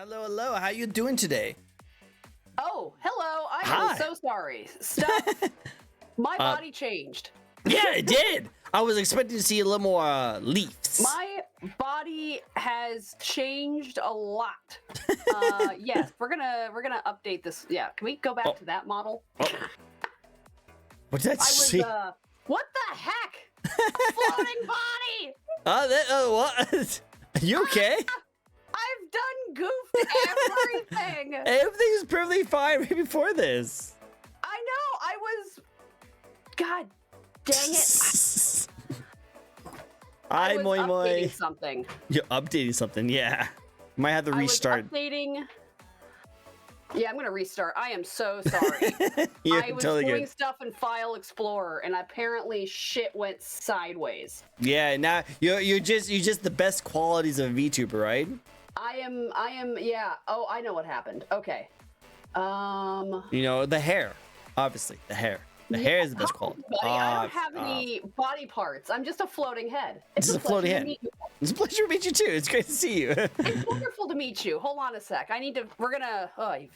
Hello, hello. How you doing today? Oh, hello. I Hi. am so sorry. Stuff. My body changed. Yeah, it did. I was expecting to see a little more leaves. My body has changed a lot. Yes, we're gonna update this. Yeah, can we go back to that model? Oh. What did that see? What the heck? A floating body. What? Are you okay? I've done goofed everything. Everything was perfectly fine right before this. I know. I was. God dang it. I was updating something. You're updating something, yeah. Might have to restart. I was updating. Yeah, I'm gonna restart. I am so sorry. You're I was totally doing good. stuff in File Explorer, and apparently shit went sideways. Yeah, now you're just the best qualities of a VTuber, right? I am. Yeah. Oh, I know what happened. Okay. You know, the hair, obviously, the hair. The hair is the best quality. Buddy, I don't have any body parts. I'm just a floating head. It's just a floating head. It's a pleasure to meet you too. It's great to see you. It's wonderful to meet you. Hold on a sec. We're gonna. Oh, you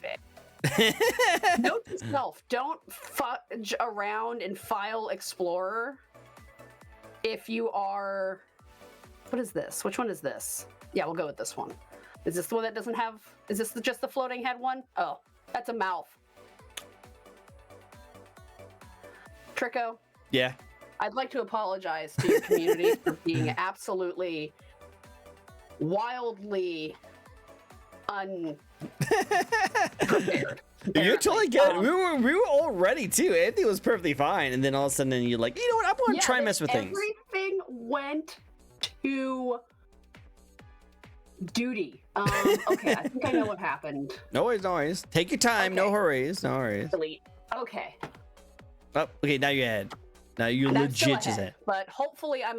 Note to self: don't fudge around in File Explorer if you are. What is this? Which one is this? Yeah, we'll go with this one. Is this the one that doesn't have? Is this just the floating head one? Oh, that's a mouth. Tricko. Yeah. I'd like to apologize to your community for being absolutely wildly unprepared. You're totally good. We were all ready too. Everything was perfectly fine, and then all of a sudden you're like, you know what? I'm gonna try and mess with things. Everything went to duty. Okay, I think I know what happened. No worries, no worries. Take your time. Okay. No hurries, no hurries. Delete. Okay. Oh, okay. Now you're ahead. Now you're legit just ahead. But hopefully, I'm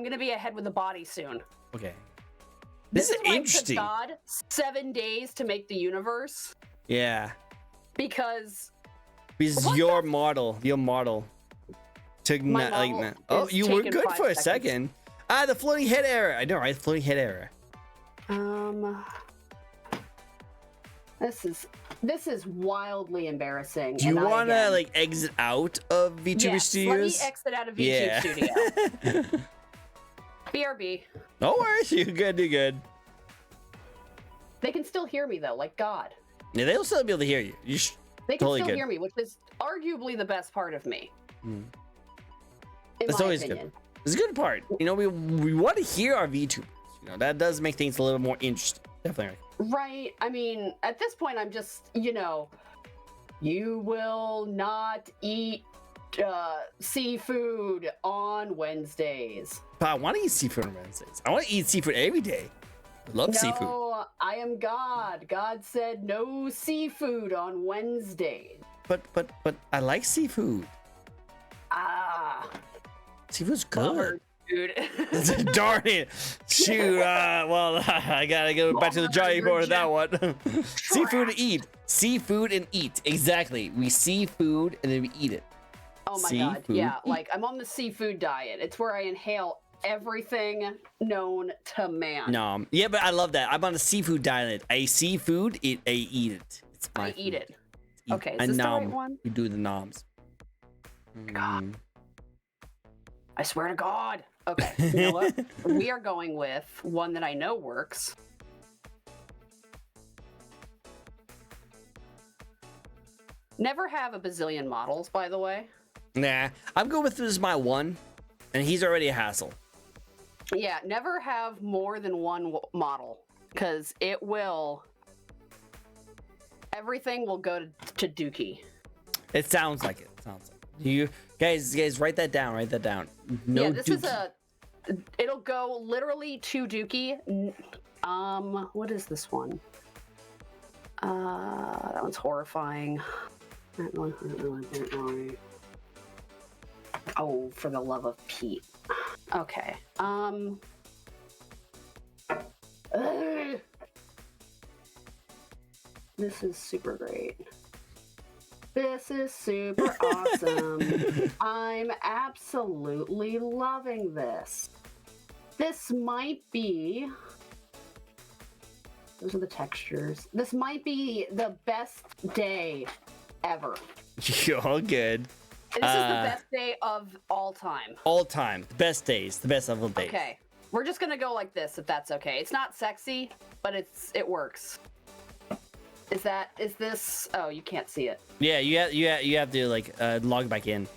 gonna be ahead with the body soon. Okay. This is interesting. God, 7 days to make the universe. Yeah. Because your model took like oh, you were good for a second. The floating head error. I know, right? Floating head error. This is wildly embarrassing. Do you want to like exit out of VTuber Studios? Let me exit out of VTuber Studio. BRB. No worries, you're good, you're good. They can still hear me though, like God. Yeah, they'll still be able to hear you. They can still hear me, which is arguably the best part of me. That's always good. It's a good part. You know, we want to hear our VTubers. You know, that does make things a little more interesting. Definitely. Right. I mean, at this point, I'm just, you know, you will not eat seafood on Wednesdays. But I want to eat seafood on Wednesdays. I want to eat seafood every day. I love seafood. No, I am God. God said no seafood on Wednesdays. But I like seafood. Seafood's good. Bummer, dude. Darn it. Shoot. Well, I gotta go back to the drawing board of that one. Seafood and eat. Seafood and eat. Exactly. We see food and then we eat it. Oh my God. Yeah, like I'm on the seafood diet. It's where I inhale everything known to man. No. Yeah, but I love that. I'm on a seafood diet. I see food, I eat it. It's my I eat food. it. Okay, is this the right one? You do the noms. God. I swear to God. Okay, you know what? We are going with one that I know works. Never have a bazillion models, by the way. Nah, I'm going with this is my one, and he's already a hassle. Yeah, never have more than one model, because it will... Everything will go to Dookie. It sounds like it. You guys write that down. Write that down. No, yeah, this Dookie. is a. It'll go literally to Dookie. What is this one? That one's horrifying. Oh, for the love of Pete. Okay. This is super great. This is super awesome. I'm absolutely loving this. This might be Those are the textures. This might be the best day ever. You're all good. This is the best day of all time. All time. The best days. The best of all days. Okay. We're just gonna go like this if that's okay. It's not sexy, but it works. Is this? Oh, you can't see it. Yeah, you have to like log back in.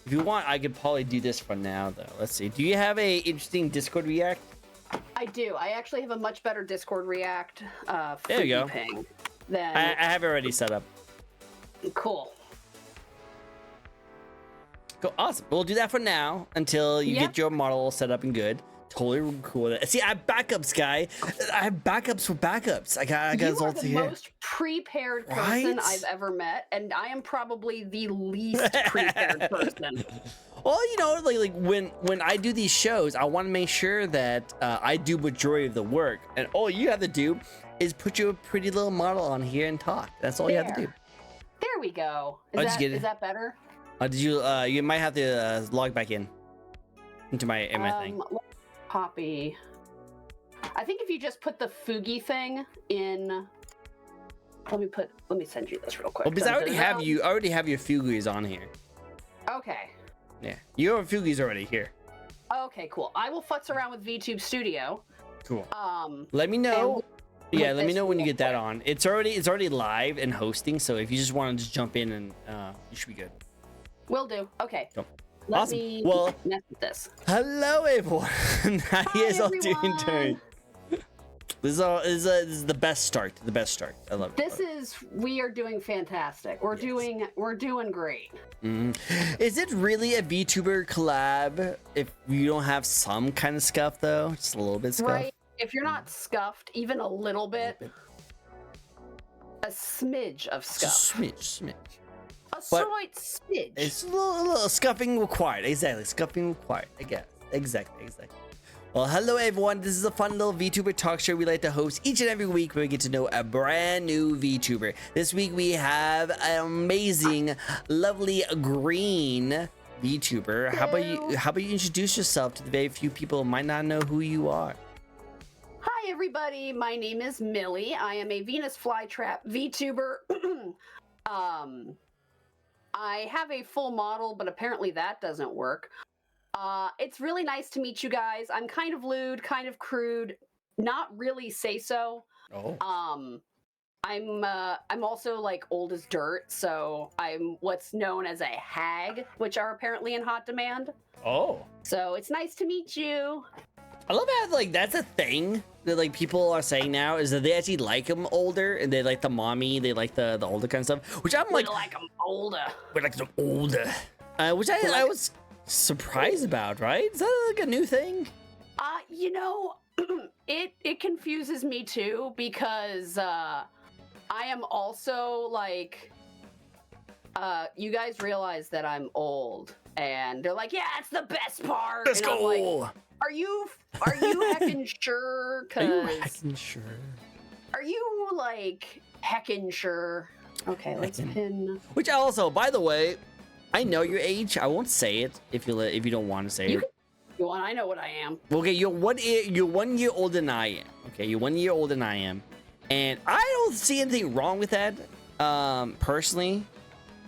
If you want, I could probably do this for now though. Let's see. Do you have a interesting Discord React? I do. I actually have a much better Discord React. There you go. Ping than... I have it already set up. Cool. Cool. Awesome. We'll do that for now until you get your model set up and good. Totally cool with it. See, I have backups, guy. I have backups for backups. I got this all together. You are the most prepared person I've ever met, and I am probably the least prepared person. Well, you know, like when I do these shows, I want to make sure that I do majority of the work, and all you have to do is put your pretty little model on here and talk. That's all you have to do. There we go. Is that better? Did you? You might have to log back in into my thing. Copy. I think if you just put the Fugi thing in. Let me send you this real quick. Well, because I already have your Fugis on here. Okay. Yeah, your Fugis already here. Okay, cool. I will futz around with VTube Studio. Cool. Let me know. Yeah, let me know when you get that quick. on. It's already live and hosting, so if you just want to just jump in and you should be good. Will do. Okay. Cool. Let me mess with this. Hello everyone. How you guys all doing today? This is the best start. The best start. I love it. We are doing fantastic. We're doing great. Is it really a VTuber collab if you don't have some kind of scuff though? Just a little bit scuff. Right. If you're not scuffed, even a little bit, a smidge of scuff. Smidge. A slight smidge. It's a little scuffing required. Exactly. Scuffing required, I guess. Exactly. Well, hello everyone. This is a fun little VTuber talk show we like to host each and every week where we get to know a brand new VTuber. This week we have an amazing, lovely green VTuber. How about you introduce yourself to the very few people who might not know who you are? Hi everybody. My name is Millie. I am a Venus flytrap VTuber. I have a full model, but apparently that doesn't work. It's really nice to meet you guys. I'm kind of lewd, kind of crude, not really say so. Oh. I'm also like old as dirt, so I'm what's known as a hag, which are apparently in hot demand. Oh. So it's nice to meet you. I love how like that's a thing that like people are saying now is that they actually like them older and they like the mommy, they like the older kind of stuff, which I'm like them older. We like them older, which I was surprised about. Right? Is that like a new thing? You know, it confuses me too because I am also like, you guys realize that I'm old, and they're like, yeah, it's the best part. Let's go. Like, are you heckin' sure? Are you heckin' sure? Are you like heckin' sure? Okay, let's pin. Which also, by the way, I know your age. I won't say it if you don't want to say it. You want? I know what I am. Okay, you're 1 year older than I am. Okay, you're 1 year older than I am, and I don't see anything wrong with that, personally.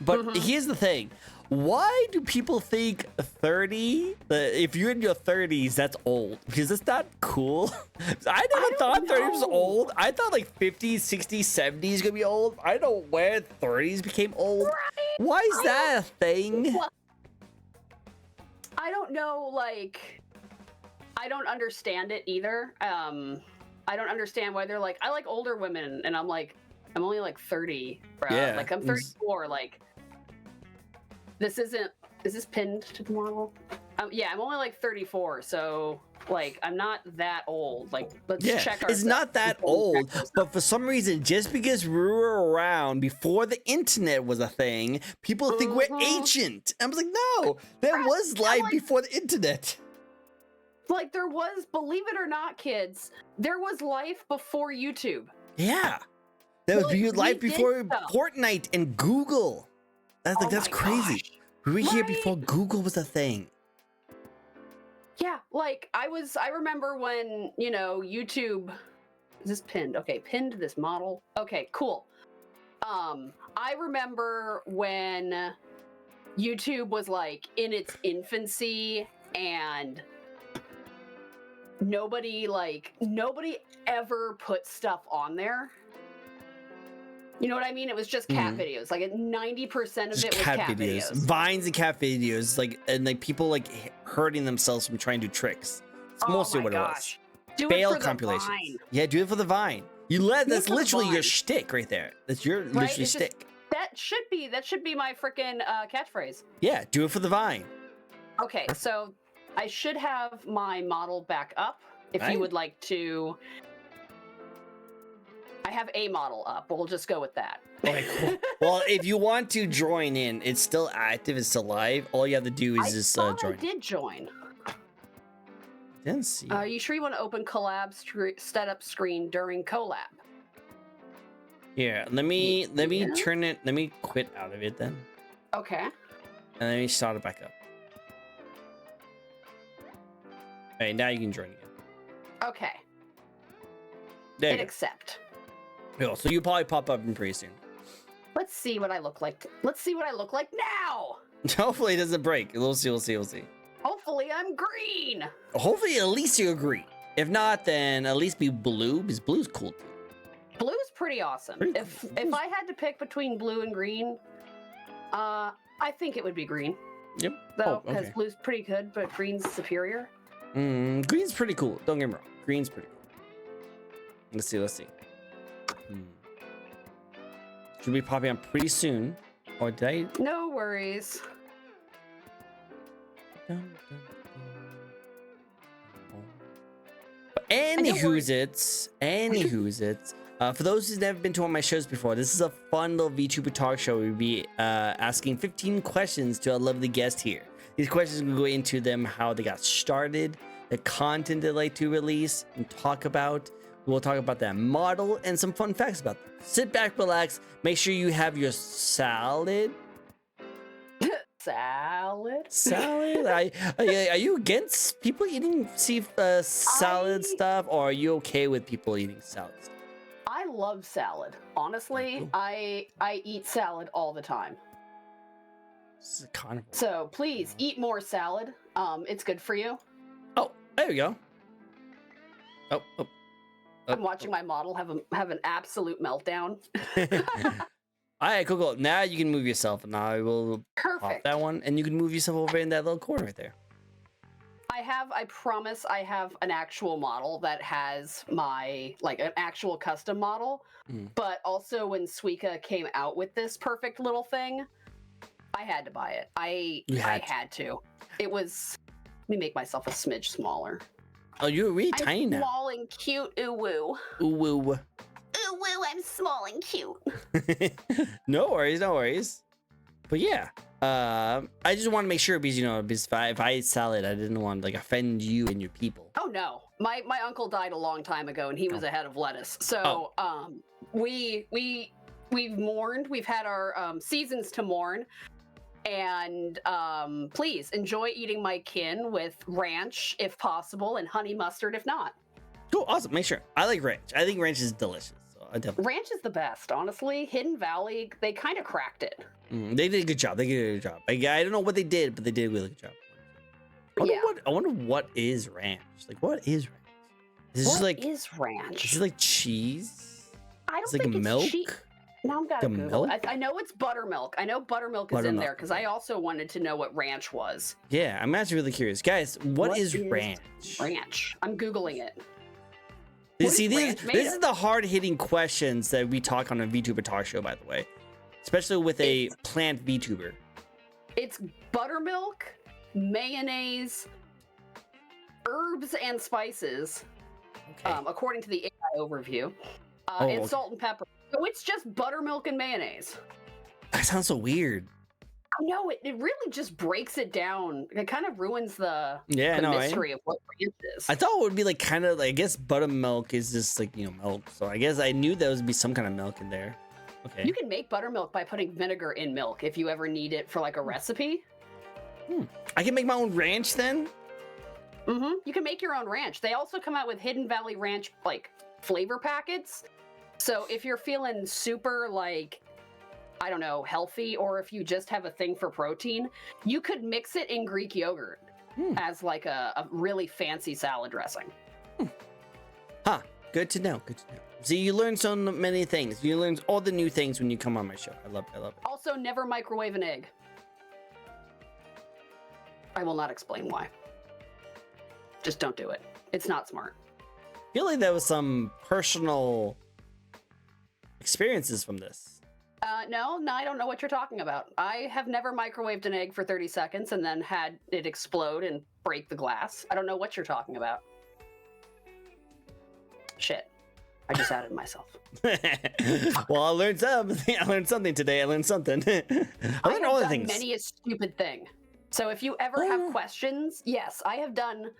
But here's the thing. Why do people think 30, if you're in your 30s, that's old? Because it's not cool. I never thought 30 was old. I thought like 50s, 60s, 70s gonna be old. I don't know where 30s became old. Right? Why is that a thing? I don't know, like, I don't understand it either. I don't understand why they're like, I like older women, and I'm like, I'm only like 30, bro. Yeah. Like, I'm 34, like, is this pinned to the model? Yeah, I'm only like 34, so like I'm not that old. Like, let's check our. It's not that old, but for some reason, just because we were around before the internet was a thing, people think we're ancient. I was like, no, there was life before the internet. Like there was, believe it or not, kids, there was life before YouTube. Yeah, there was life before Fortnite and Google. That's crazy. Gosh. We were here before Google was a thing. Yeah, like I remember when, you know, YouTube Is this pinned? Okay, pinned this model. Okay, cool. I remember when YouTube was like in its infancy and nobody ever put stuff on there. You know what I mean? It was just cat videos. Like 90% of Just it was cat videos. Vines and cat videos, like people like hurting themselves from trying to do tricks. It's mostly what it was. Do Fail it for compilations. The Vine. Yeah, do it for the Vine. That's literally your shtick right there. That's your literally shtick. That should be my freaking catchphrase. Yeah, do it for the Vine. Okay, so I should have my model back up if you would like to. I have a model up. We'll just go with that. Okay, cool. Well, if you want to join in, it's still active. It's still live. All you have to do is just join. I did join. Didn't see. You sure you want to open collab setup screen during collab? Here, let me turn it. Let me quit out of it then. Okay. And let me start it back up. Okay, now you can join again. Okay. There you Hit go. accept. Cool. So you probably pop up in pretty soon. Let's see what I look like. Let's see what I look like now. Hopefully it doesn't break. We'll see. Hopefully I'm green. Hopefully at least you agree. If not, then at least be blue, because blue's cool too. Blue's pretty awesome. If I had to pick between blue and green, I think it would be green. Yep. Though, because blue's pretty good, but green's superior. Green's pretty cool. Don't get me wrong. Green's pretty cool. Let's see. Should be popping up pretty soon. Or did I? No worries. Anywho's it. For those who've never been to one of my shows before, this is a fun little VTuber talk show. We'll be asking 15 questions to a lovely guest here. These questions will go into them, how they got started, the content they like to release and talk about. We'll talk about that model and some fun facts about them. Sit back, relax, make sure you have your salad. Salad? Are you against people eating salad stuff, or are you okay with people eating salad stuff? I love salad. Honestly, cool. I eat salad all the time. This is a carnivore. So please eat more salad. It's good for you. Oh, there we go. I'm watching my model have an absolute meltdown. All right, cool. Now you can move yourself, and I will pop that one, and you can move yourself over in that little corner right there. I promise I have an actual model that has my, like, an actual custom model. But also when Suika came out with this perfect little thing, I had to buy it. I had to. It was, let me make myself a smidge smaller. Oh, you're really tiny now. I'm small and cute. Ooh woo. Ooh woo. Ooh woo, I'm small and cute. No worries. But yeah, I just want to make sure because if I ate salad, I didn't want to like offend you and your people. Oh no, my uncle died a long time ago, and he was a head of lettuce. So we've mourned. We've had our seasons to mourn, and please enjoy eating my kin with ranch if possible, and honey mustard if not. Cool, awesome. Make sure. I like ranch. I think ranch is delicious. Ranch is the best, honestly. Hidden Valley, they kind of cracked it. They did a good job. I don't know what they did, but they did a really good job. I wonder what is ranch. Like, what is ranch? What is ranch? Is it like cheese? I don't think it's milk. Now I'm gotta Google it. I know it's buttermilk. I know buttermilk is in there because I also wanted to know what ranch was. Yeah, I'm actually really curious, guys. What is ranch? Ranch. I'm Googling it. See, this is the hard-hitting questions that we talk on a VTuber talk show, by the way. Especially with a plant VTuber. It's buttermilk, mayonnaise, herbs and spices, according to the AI overview, and salt and pepper. So it's just buttermilk and mayonnaise. That sounds so weird. No, it really just breaks it down. It kind of ruins the mystery of what ranch is. I thought it would be like kind of like, I guess buttermilk is just like, milk. So I guess I knew there would be some kind of milk in there. Okay. You can make buttermilk by putting vinegar in milk if you ever need it for like a recipe. I can make my own ranch then? You can make your own ranch. They also come out with Hidden Valley Ranch like flavor packets. So if you're feeling super like, I don't know, healthy, or if you just have a thing for protein, you could mix it in Greek yogurt as like a really fancy salad dressing. Huh. Good to know. Good to know. See, you learn so many things. You learn all the new things when you come on my show. I love it. I love it. Also, never microwave an egg. I will not explain why. Just don't do it. It's not smart. I feel like there was some personal experiences from this. No, I don't know what you're talking about. I have never microwaved an egg for 30 seconds and then had it explode and break the glass. I don't know what you're talking about. Shit. I just outed myself. Well, I learned something. I learned something today. I learned something. I learned all the things. Many a stupid thing. So if you ever have questions, yes, I have done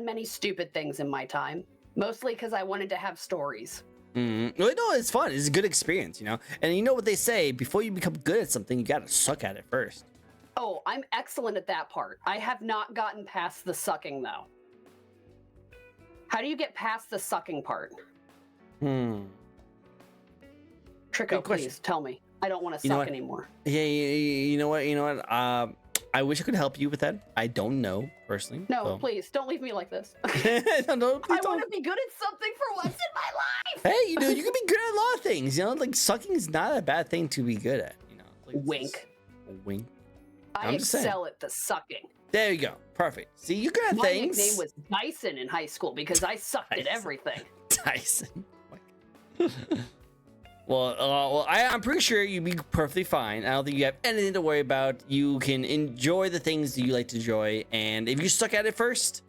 many stupid things in my time, mostly because I wanted to have stories. No, it's fun. It's a good experience, you know. And you know what they say: before you become good at something, you gotta suck at it first. Oh, I'm excellent at that part. I have not gotten past the sucking though. How do you get past the sucking part? Tricko, please tell me. I don't want to suck anymore. Yeah, you know what? I wish I could help you with that. I don't know personally. No, so. Please don't leave me like this. no, I want to be good at something for once in my life. Hey, you can be good at a lot of things. You know, like sucking is not a bad thing to be good at. You know, like wink. Wink. I excel at the sucking. There you go. Perfect. See, you got things. My nickname was Dyson in high school because I sucked at everything. Dyson. Well, I'm pretty sure you'd be perfectly fine. I don't think you have anything to worry about. You can enjoy the things that you like to enjoy, and if you suck at it first,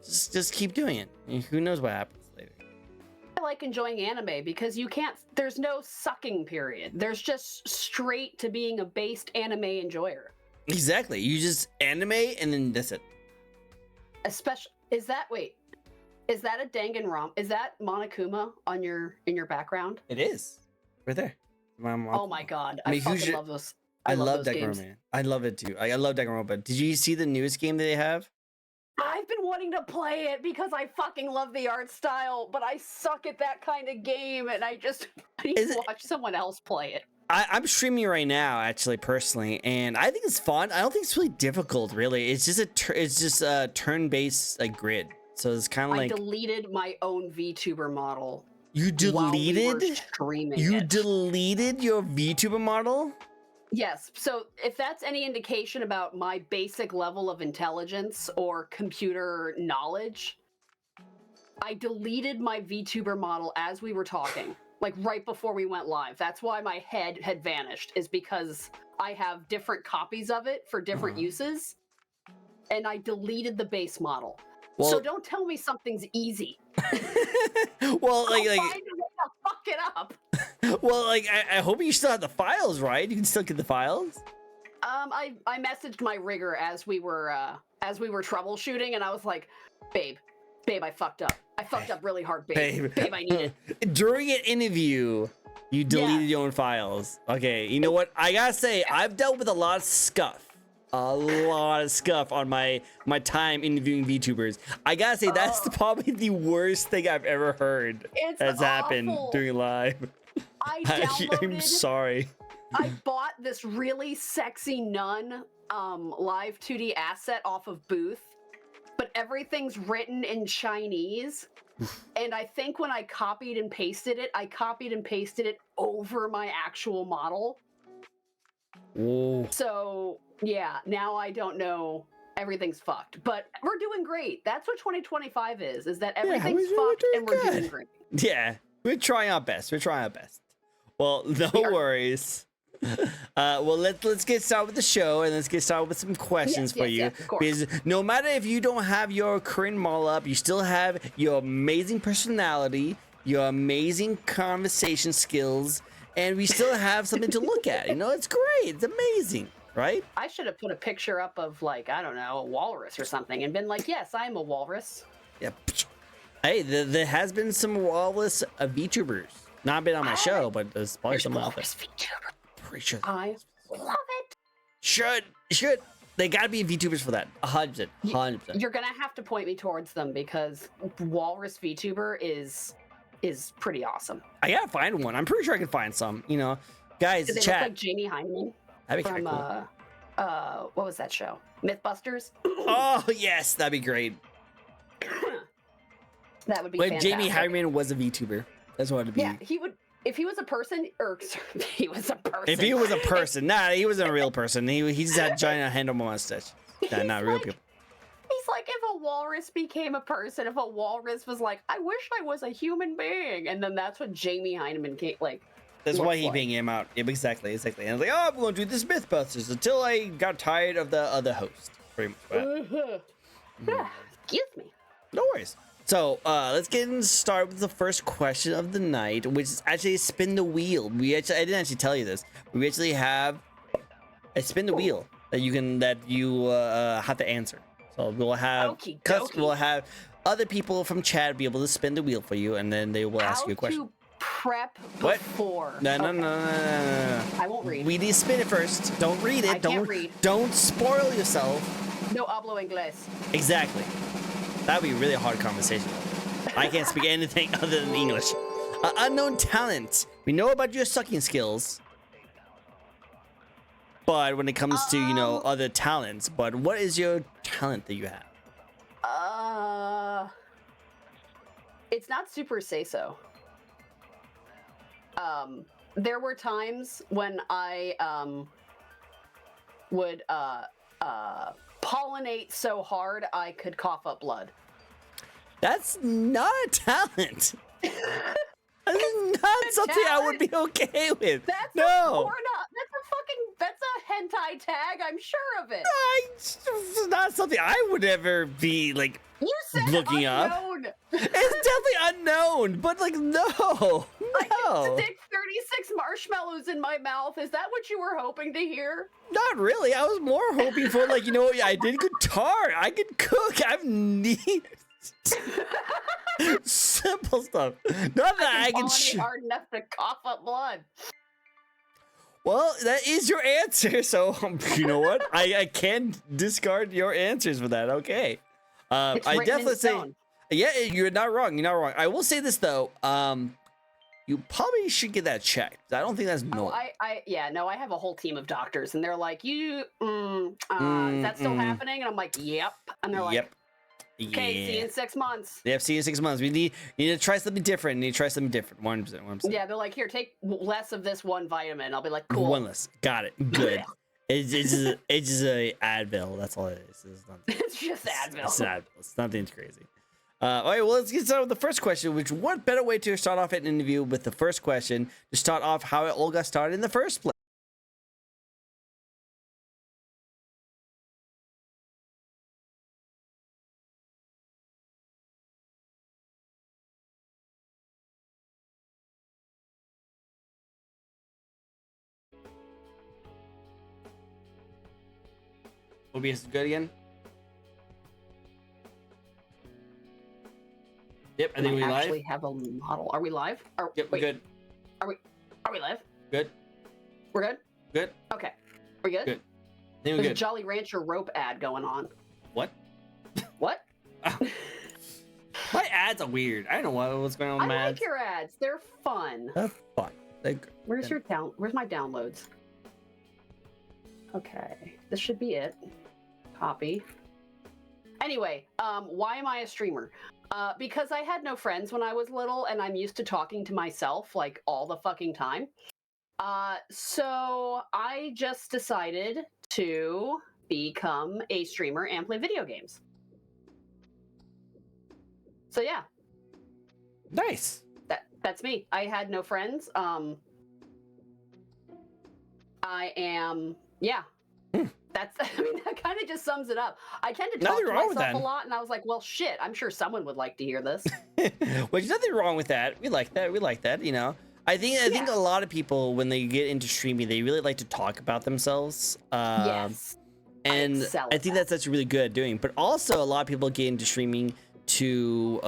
just keep doing it. Who knows what happens later. I like enjoying anime because there's no sucking period. There's just straight to being a based anime enjoyer. Exactly. You just anime and then that's it. Especially, is that a Danganronpa? Is that Monokuma in your background? It is. Right there. Oh my god. I fucking love those. I love Danganronpa, man. I love it too. I love Danganronpa. Did you see the newest game that they have? I've been wanting to play it because I fucking love the art style, but I suck at that kind of game, and I need to watch someone else play it. I'm streaming right now, actually, personally, and I think it's fun. I don't think it's really difficult, really. It's just a turn-based like grid. So it's kind of like I deleted my own VTuber model. You deleted? You deleted your VTuber model? Yes. So if that's any indication about my basic level of intelligence or computer knowledge, I deleted my VTuber model as we were talking, like right before we went live. That's why my head had vanished, is because I have different copies of it for different uses, and I deleted the base model. Well, so don't tell me something's easy. Well, like find a way to fuck it up. Well, like I hope you still have the files, right? You can still get the files. I messaged my rigger as we were troubleshooting, and I was like, babe, I fucked up. I fucked up really hard, babe. Babe, I need it. During an interview, you deleted your own files. Okay, you know what? I gotta say, I've dealt with a lot of scuff. On my time interviewing VTubers. I gotta say, that's probably the worst thing I've ever heard that's happened during live. I'm sorry. I bought this really sexy nun live 2D asset off of Booth, but everything's written in Chinese. And I think when I copied and pasted it over my actual model. Whoa. So yeah, now I don't know. Everything's fucked, but we're doing great. That's what 2025 is that everything's fucked and we're doing great. Yeah, we're trying our best. Well, no worries. Well, let's get started with the show, and let's get started with some questions for you. Because no matter if you don't have your current model up, you still have your amazing personality, your amazing conversation skills, and we still have something to look at. You know, it's great. It's amazing, right? I should have put a picture up of, like, I don't know, a walrus or something and been like, yes, I am a walrus. Yep. Hey, there has been some walrus VTubers. Not been on my show, but there's probably some out there. VTuber. Pretty sure. I love it. Should. They gotta be VTubers for that. 100%. 100%. You're gonna have to point me towards them because Walrus VTuber is pretty awesome. I gotta find one. I'm pretty sure I can find some. You know, guys, Do they chat. look like Jamie Hyneman That'd be from kinda cool. what was that show? Mythbusters. Oh yes, that'd be great. That would be. But fantastic. Jamie Hyneman was a VTuber. That's what it'd be. Yeah, he would. If he was a person, or he was a person. If he was a person, nah, he wasn't a real person. He just had a giant hand on my mustache. Nah, not real people. He's like, if a walrus became a person, if a walrus was like, I wish I was a human being, and then that's what Jamie Hyneman came like. That's why he like. being him out. Yep, exactly. And I was like, oh, I'm going to do this Mythbusters until I got tired of the other host. Pretty much. Excuse me. No worries. So let's start with the first question of the night, which is actually spin the wheel. I didn't actually tell you this. We actually have a spin the wheel that you have to answer. So we'll have we'll have other people from chat be able to spin the wheel for you, and then they will ask you a question. To prep What? before. No. I won't read. We need to spin it first. Don't read it. I can't read. Don't spoil yourself. No hablo inglés. Exactly. That'd be a really hard conversation. I can't speak anything other than English. Unknown talent. We know about your sucking skills. But when it comes to, other talents, but what is your talent that you have? It's not super say-so. There were times when I would pollinate so hard I could cough up blood. That's not a talent. That's not something I would be okay with. That's that's a hentai tag. I'm sure of it. It's not something I would ever be like You said looking unknown. up. It's definitely unknown, but like no. I get to stick 36 marshmallows in my mouth. Is that what you were hoping to hear? Not really. I was more hoping for like, I did guitar. I could cook. I've neat simple stuff. Not that I can hard enough to cough up blood. Well, that is your answer. So you know what? I can discard your answers for that. Okay. I definitely say, yeah, you're not wrong. You're not wrong. I will say this though. You probably should get that checked. I don't think that's normal. I have a whole team of doctors, and they're like, is that still happening? And I'm like, yep. And they're like, yep. Okay, see you in 6 months. Yep, see you in 6 months. You need to try something different. 100%. Yeah, they're like, here, take less of this one vitamin. I'll be like, cool. One less. Got it. Good. It's just a Advil. That's all it is. It's just Advil. It's Advil. It's nothing crazy. All right, well, let's get started with the first question, which what better way to start off an interview with the first question to start off how it all got started in the first place. OBS is good again? Yep, I think we live. Actually have a model. Are we live? Yep, we're good. Are we live? Good. We're good? Good. Okay. We're good? Good. I think we're There's good. a Jolly Rancher rope ad going on. What? What? My ads are weird. I don't know what's going on with my I ads. like your ads. They're fun. They're fun. Where's my downloads? Okay. This should be it. Copy. Anyway, why am I a streamer? Because I had no friends when I was little, and I'm used to talking to myself like all the fucking time. So I just decided to become a streamer and play video games. So yeah. Nice. That's me. I had no friends. I am, yeah. That kind of just sums it up. I tend to talk to myself a lot, and I was like, well, shit, I'm sure someone would like to hear this. Well, there's nothing wrong with that. We like that. I think a lot of people, when they get into streaming, they really like to talk about themselves. Yes. And I think that's really good at doing. But also, a lot of people get into streaming to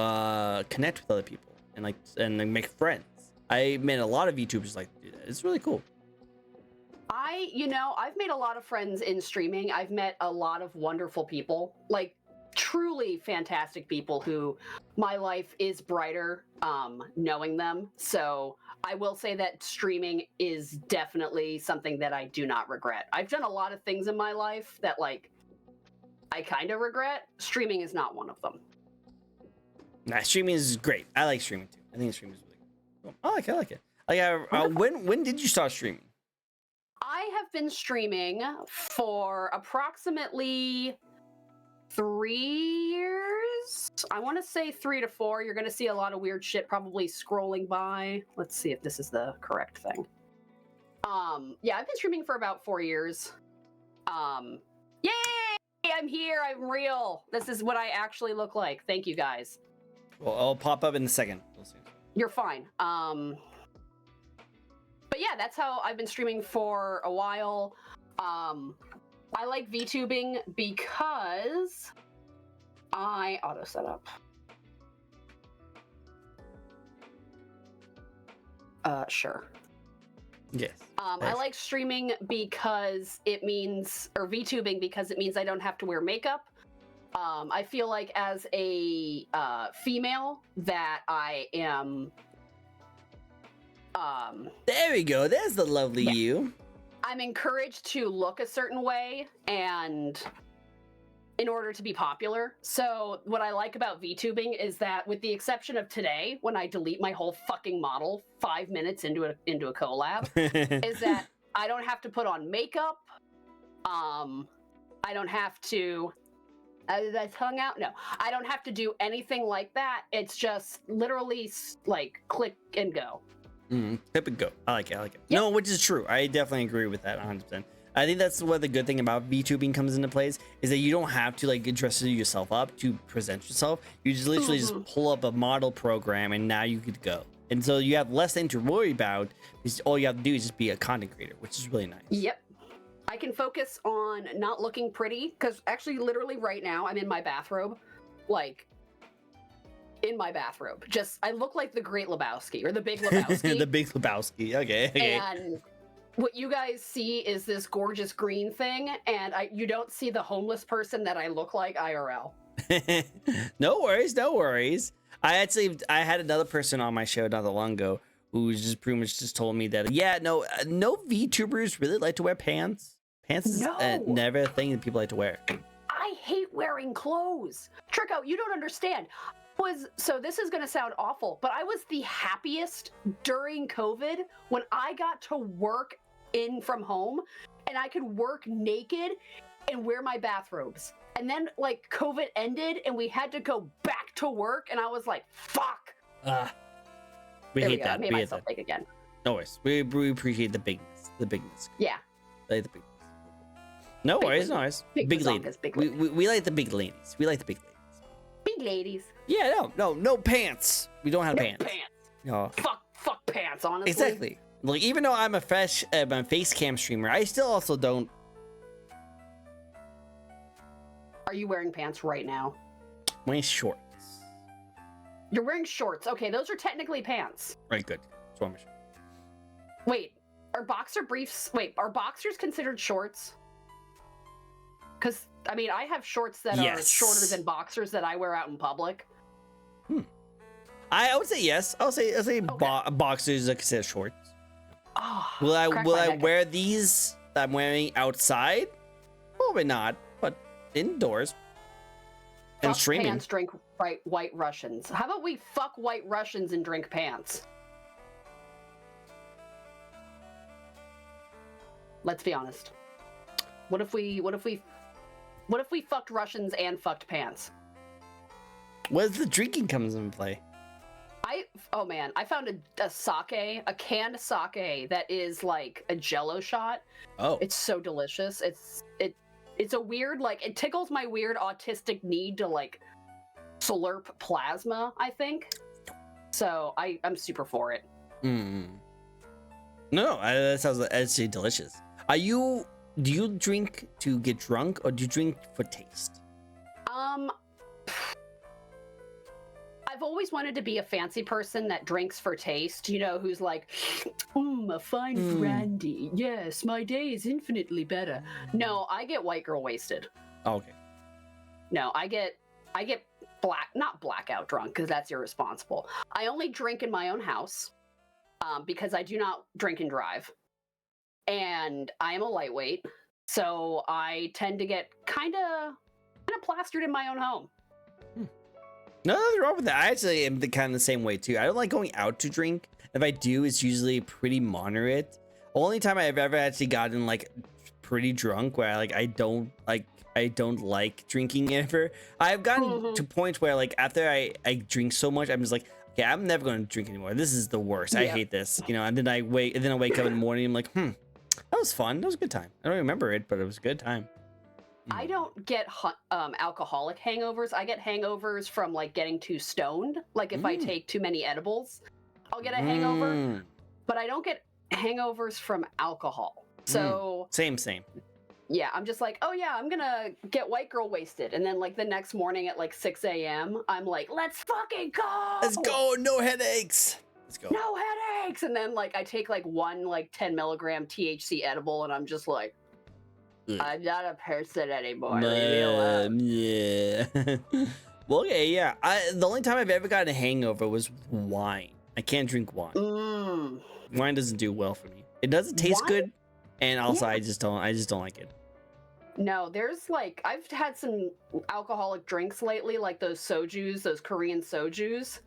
connect with other people and make friends. I met a lot of YouTubers like to do that. It's really cool. I've made a lot of friends in streaming. I've met a lot of wonderful people, like truly fantastic people who my life is brighter knowing them. So I will say that streaming is definitely something that I do not regret. I've done a lot of things in my life that like I kind of regret. Streaming is not one of them. Nah, streaming is great. I like streaming too. I think streaming is really cool. I like it. When did you start streaming? I have been streaming for approximately 3 years. I want to say 3 to 4. You're going to see a lot of weird shit probably scrolling by. Let's see if this is the correct thing. Yeah, I've been streaming for about 4 years. Yay! I'm here. I'm real. This is what I actually look like. Thank you guys. Well, I'll pop up in a second. We'll see. You're fine. But yeah, that's how I've been streaming for a while. I like VTubing because I auto set up. Sure. Yes. I like streaming because it means, or VTubing because it means I don't have to wear makeup. I feel like as a female that I am. There we go. There's the lovely you. I'm encouraged to look a certain way and in order to be popular. So what I like about VTubing is that with the exception of today, when I delete my whole fucking model 5 minutes into a collab, is that I don't have to put on makeup. I don't have to did I tongue out? No. I don't have to do anything like that. It's just literally like click and go. Clip and go. I like it. Yep. No, which is true. I definitely agree with that 100%. I think that's where the good thing about VTubing comes into place is that you don't have to like dress yourself up to present yourself. You just literally just pull up a model program and now you could go. And so you have less thing to worry about because all you have to do is just be a content creator, which is really nice. Yep. I can focus on not looking pretty because actually literally right now I'm in my bathrobe. Like in my bathrobe. Just I look like the Great Lebowski or the Big Lebowski. The Big Lebowski. Okay. And what you guys see is this gorgeous green thing, and you don't see the homeless person that I look like IRL. No worries. I had another person on my show not that long ago who just pretty much just told me that no VTubers really like to wear pants. Pants is never a thing that people like to wear. I hate wearing clothes. Tricko, you don't understand. So this is going to sound awful, but I was the happiest during COVID when I got to work in from home and I could work naked and wear my bathrobes. And then like COVID ended and we had to go back to work and I was like, fuck. We there hate we go. that. I made myself big again. No worries. We appreciate the bigness. Yeah. Like the bigness. No worries. Big ladies. We like the big ladies. We like the big ladies. Big ladies. Yeah, no pants. We don't have pants. No. Fuck pants, honestly. Exactly. Like even though I'm a face cam streamer, I still also don't. Are you wearing pants right now? Wearing shorts. You're wearing shorts. Okay, those are technically pants. Right, good. That's what I'm sure. Wait, are boxer briefs? Wait, are boxers considered shorts? Because I mean, I have shorts that are shorter than boxers that I wear out in public. I would say yes. I'll say okay. Boxers are considered shorts. Oh, will I wear these that I'm wearing outside? Probably not, but indoors. And fuck streaming. Pants, drink white Russians. How about we fuck white Russians and drink pants? Let's be honest. What if we fucked Russians and fucked pants? What if the drinking comes into play? Oh man, I found a canned sake that is like a Jello shot. Oh, it's so delicious. It's a weird, like, it tickles my weird autistic need to like slurp plasma, I think. So I'm super for it. No, that sounds actually delicious. Do you drink to get drunk or do you drink for taste? I've always wanted to be a fancy person that drinks for taste, you know, who's like, a fine brandy. Yes, my day is infinitely better. No, I get white girl wasted. Okay. No, I get not blackout drunk, because that's irresponsible. I only drink in my own house, because I do not drink and drive. And I am a lightweight, so I tend to get kind of plastered in my own home. Nothing wrong with that. I actually am kind of the same way too. I don't like going out to drink. If I do, it's usually pretty moderate. Only time I've ever actually gotten like pretty drunk where I don't like drinking ever. I've gotten to points where like after I drink so much, I'm just like, okay, I'm never going to drink anymore. This is the worst. I hate this, you know. And then I wake up in the morning. I'm like, that was fun. That was a good time. I don't remember it, but it was a good time. I don't get alcoholic hangovers. I get hangovers from like getting too stoned. Like if I take too many edibles, I'll get a hangover. But I don't get hangovers from alcohol. So same. Yeah, I'm just like, oh yeah, I'm gonna get white girl wasted. And then like the next morning at like 6 a.m., I'm like, let's fucking go! Let's go, no headaches. Let's go. No headaches! And then like I take like one like 10 milligram THC edible and I'm just like, I'm not a person anymore. Yeah. Well, okay, yeah. The only time I've ever gotten a hangover was wine. I can't drink wine. Wine doesn't do well for me. It doesn't taste good, and also I just don't like it. No, there's like I've had some alcoholic drinks lately, like those sojus, those Korean sojus,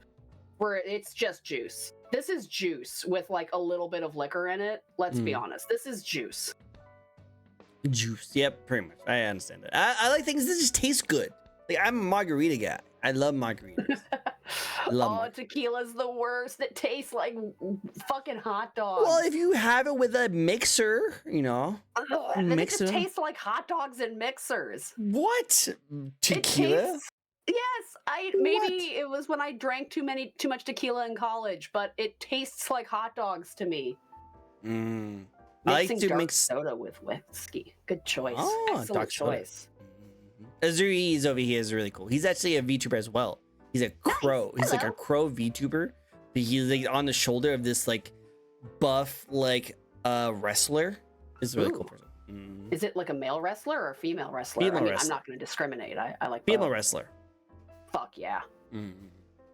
where it's just juice. This is juice with like a little bit of liquor in it. Let's be honest. This is juice. Juice. Yep, pretty much. I understand that. I like things that just taste good. Like I'm a margarita guy. I love margaritas. Tequila's the worst. It tastes like fucking hot dogs. Well, if you have it with a mixer, you know, it just tastes like hot dogs in mixers. What? Tequila? Yes, maybe it was when I drank too much tequila in college, but it tastes like hot dogs to me. I like to dark mix soda with whiskey. Good choice. Oh, excellent dark choice. Azuri is over here is really cool. He's actually a VTuber as well. He's a crow. Nice. He's like a crow VTuber. He's like on the shoulder of this like buff like wrestler. It's a really cool person. Is it like a male wrestler or a female wrestler? Female wrestler. I'm not going to discriminate. I like female wrestler. Fuck yeah.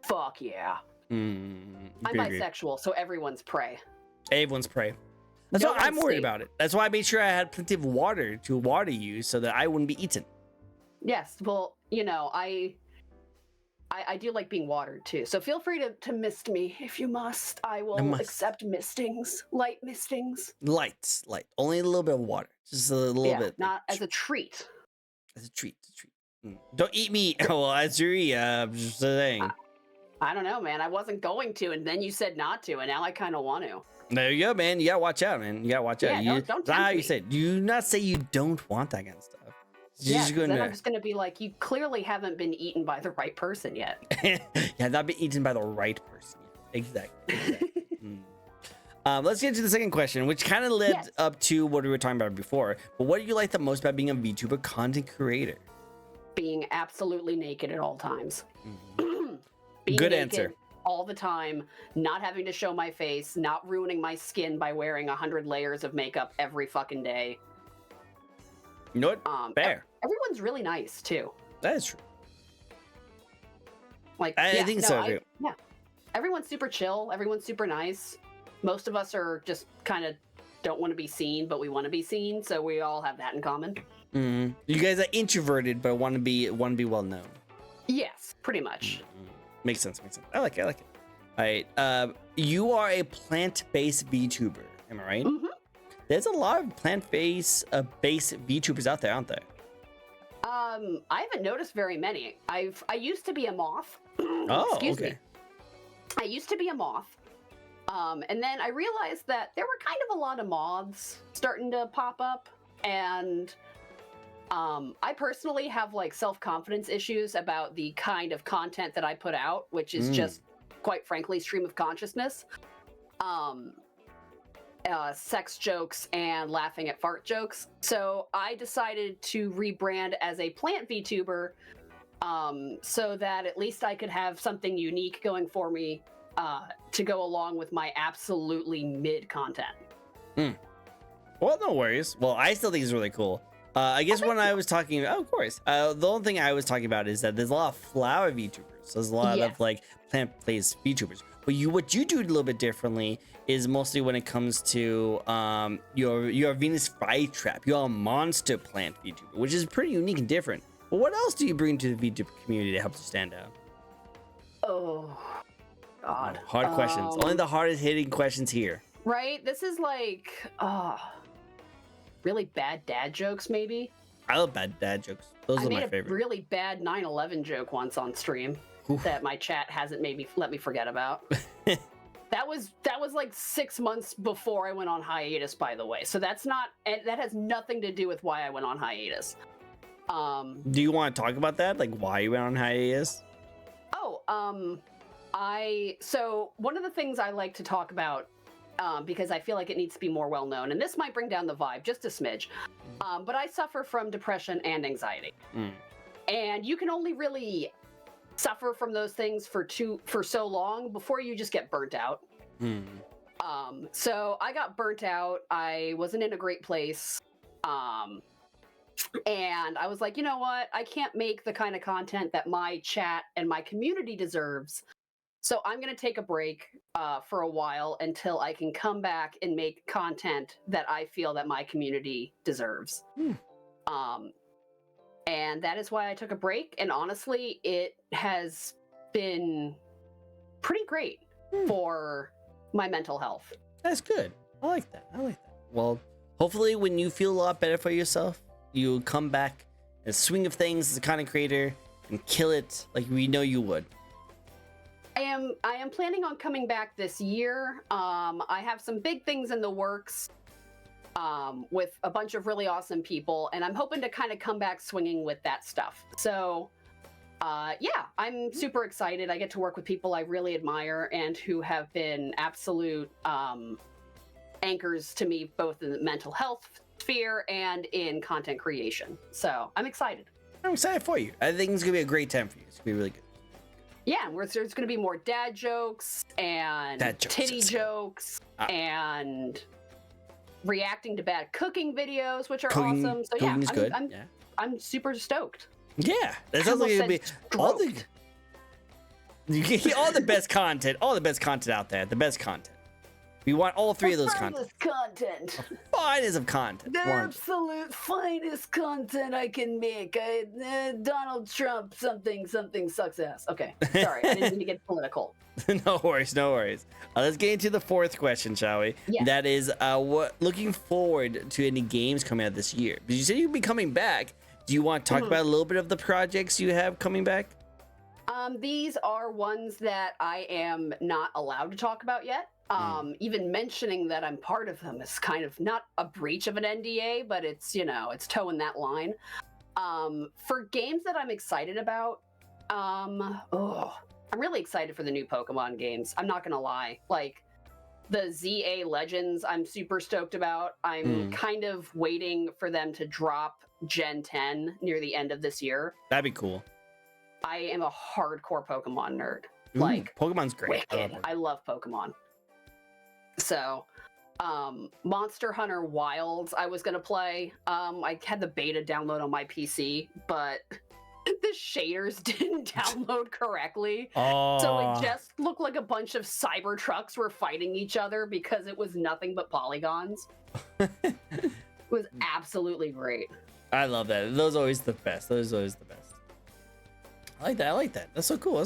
Fuck yeah. I'm bisexual, so everyone's prey. Everyone's prey. That's why I'm worried about it. That's why I made sure I had plenty of water to water you so that I wouldn't be eaten. Yes, well, you know, I do like being watered too. So feel free to mist me if you must. I will accept mistings, light mistings. Light. Only a little bit of water. Just a little bit. Not as a treat. As a treat. Don't eat me. Well, Azuri, just saying. I don't know, man. I wasn't going to, and then you said not to, and now I kind of want to. There you go, man. You gotta watch out, man. You gotta watch out. Yeah, don't tempt me. You said. Do not say you don't want that kind of stuff. Then I'm just gonna be like, you clearly haven't been eaten by the right person yet. Yeah, not been eaten by the right person. Exactly. Let's get to the second question, which kind of led up to what we were talking about before. But what do you like the most about being a VTuber content creator? Being absolutely naked at all times. Being Good naked answer. All the time, not having to show my face, not ruining my skin by wearing 100 layers of makeup every fucking day. You know what? Fair. Everyone's really nice too. That is true. Like I think so too. Yeah. Everyone's super chill. Everyone's super nice. Most of us are just kind of don't want to be seen, but we want to be seen. So we all have that in common. You guys are introverted, but want to be well known. Yes, pretty much. Makes sense. I like it. All right. You are a plant-based VTuber. Am I right? There's a lot of plant-based VTubers out there, aren't there? I haven't noticed very many. I used to be a moth. Excuse me. I used to be a moth. And then I realized that there were kind of a lot of moths starting to pop up, and I personally have like self-confidence issues about the kind of content that I put out, which is just, quite frankly, stream of consciousness. Sex jokes and laughing at fart jokes. So I decided to rebrand as a plant VTuber, so that at least I could have something unique going for me to go along with my absolutely mid content. Well, no worries. Well, I still think it's really cool. I guess when I was talking, of course, the only thing I was talking about is that there's a lot of flower VTubers. There's a lot of like plant-based VTubers. But what you do a little bit differently is mostly when it comes to your Venus flytrap. You're a monster plant VTuber, which is pretty unique and different. But what else do you bring to the VTuber community that helps you stand out? Oh, God. Hard questions. Only the hardest hitting questions here. Right? This is like, really bad dad jokes, maybe? I love bad dad jokes. Those are my favorite. I made a really bad 9/11 joke once on stream. Oof. That my chat hasn't let me forget about. That was like 6 months before I went on hiatus, by the way. So that has nothing to do with why I went on hiatus. Do you want to talk about that? Like why you went on hiatus? So one of the things I like to talk about, because I feel like it needs to be more well known, and this might bring down the vibe just a smidge, but I suffer from depression and anxiety, and you can only really suffer from those things for so long before you just get burnt out. So I got burnt out. I wasn't in a great place. And I was like, you know what? I can't make the kind of content that my chat and my community deserves. So I'm going to take a break for a while until I can come back and make content that I feel that my community deserves. And that is why I took a break. And honestly, it has been pretty great for my mental health. That's good. I like that. Well, hopefully when you feel a lot better for yourself, you come back in the swing of things as a content creator and kill it like we know you would. I am planning on coming back this year. I have some big things in the works with a bunch of really awesome people, and I'm hoping to kind of come back swinging with that stuff. So yeah, I'm super excited. I get to work with people I really admire and who have been absolute anchors to me, both in the mental health sphere and in content creation. So I'm excited. I'm excited for you. I think it's gonna be a great time for you. It's gonna be really good. Yeah, there's gonna be more dad jokes and titty jokes and reacting to bad cooking videos, which are awesome. So yeah, I'm super stoked. Yeah, that sounds like it'll be all the best content, out there, the best content. We want all three of those content. The finest of content. The absolute finest content I can make. Donald Trump, something sucks ass. Okay, sorry, I didn't mean to get political. No worries. Let's get into the fourth question, shall we? Yeah. That is, looking forward to any games coming out this year? Because you said you'd be coming back. Do you want to talk about a little bit of the projects you have coming back? These are ones that I am not allowed to talk about yet. Even mentioning that I'm part of them is kind of not a breach of an NDA, but it's, it's towing that line. For games that I'm excited about, I'm really excited for the new Pokemon games. I'm not gonna lie. Like, the ZA Legends, I'm super stoked about. I'm kind of waiting for them to drop Gen 10 near the end of this year. That'd be cool. I am a hardcore Pokemon nerd. Pokemon's great. I love Pokemon. So, Monster Hunter Wilds I was going to play. I had the beta download on my PC, but the shaders didn't download correctly. So it just looked like a bunch of cyber trucks were fighting each other because it was nothing but polygons. It was absolutely great. I love that. Those are always the best. I like that. That's so cool.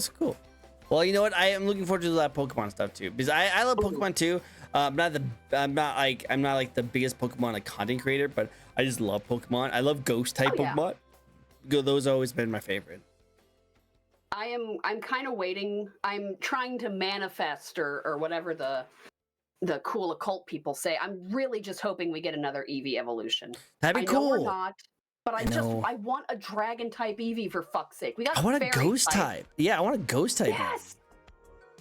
Well, you know what? I am looking forward to that Pokemon stuff too, because I love Pokemon too. I'm not like the biggest Pokemon content creator, but I just love Pokemon. I love ghost type Pokemon. Those have always been my favorite. I'm kind of waiting. I'm trying to manifest or whatever the cool occult people say. I'm really just hoping we get another Eevee evolution. That'd be cool. I know we're not. But I want a dragon type Eevee, for fuck's sake. I want a ghost type. Yeah, I want a ghost type. Yes.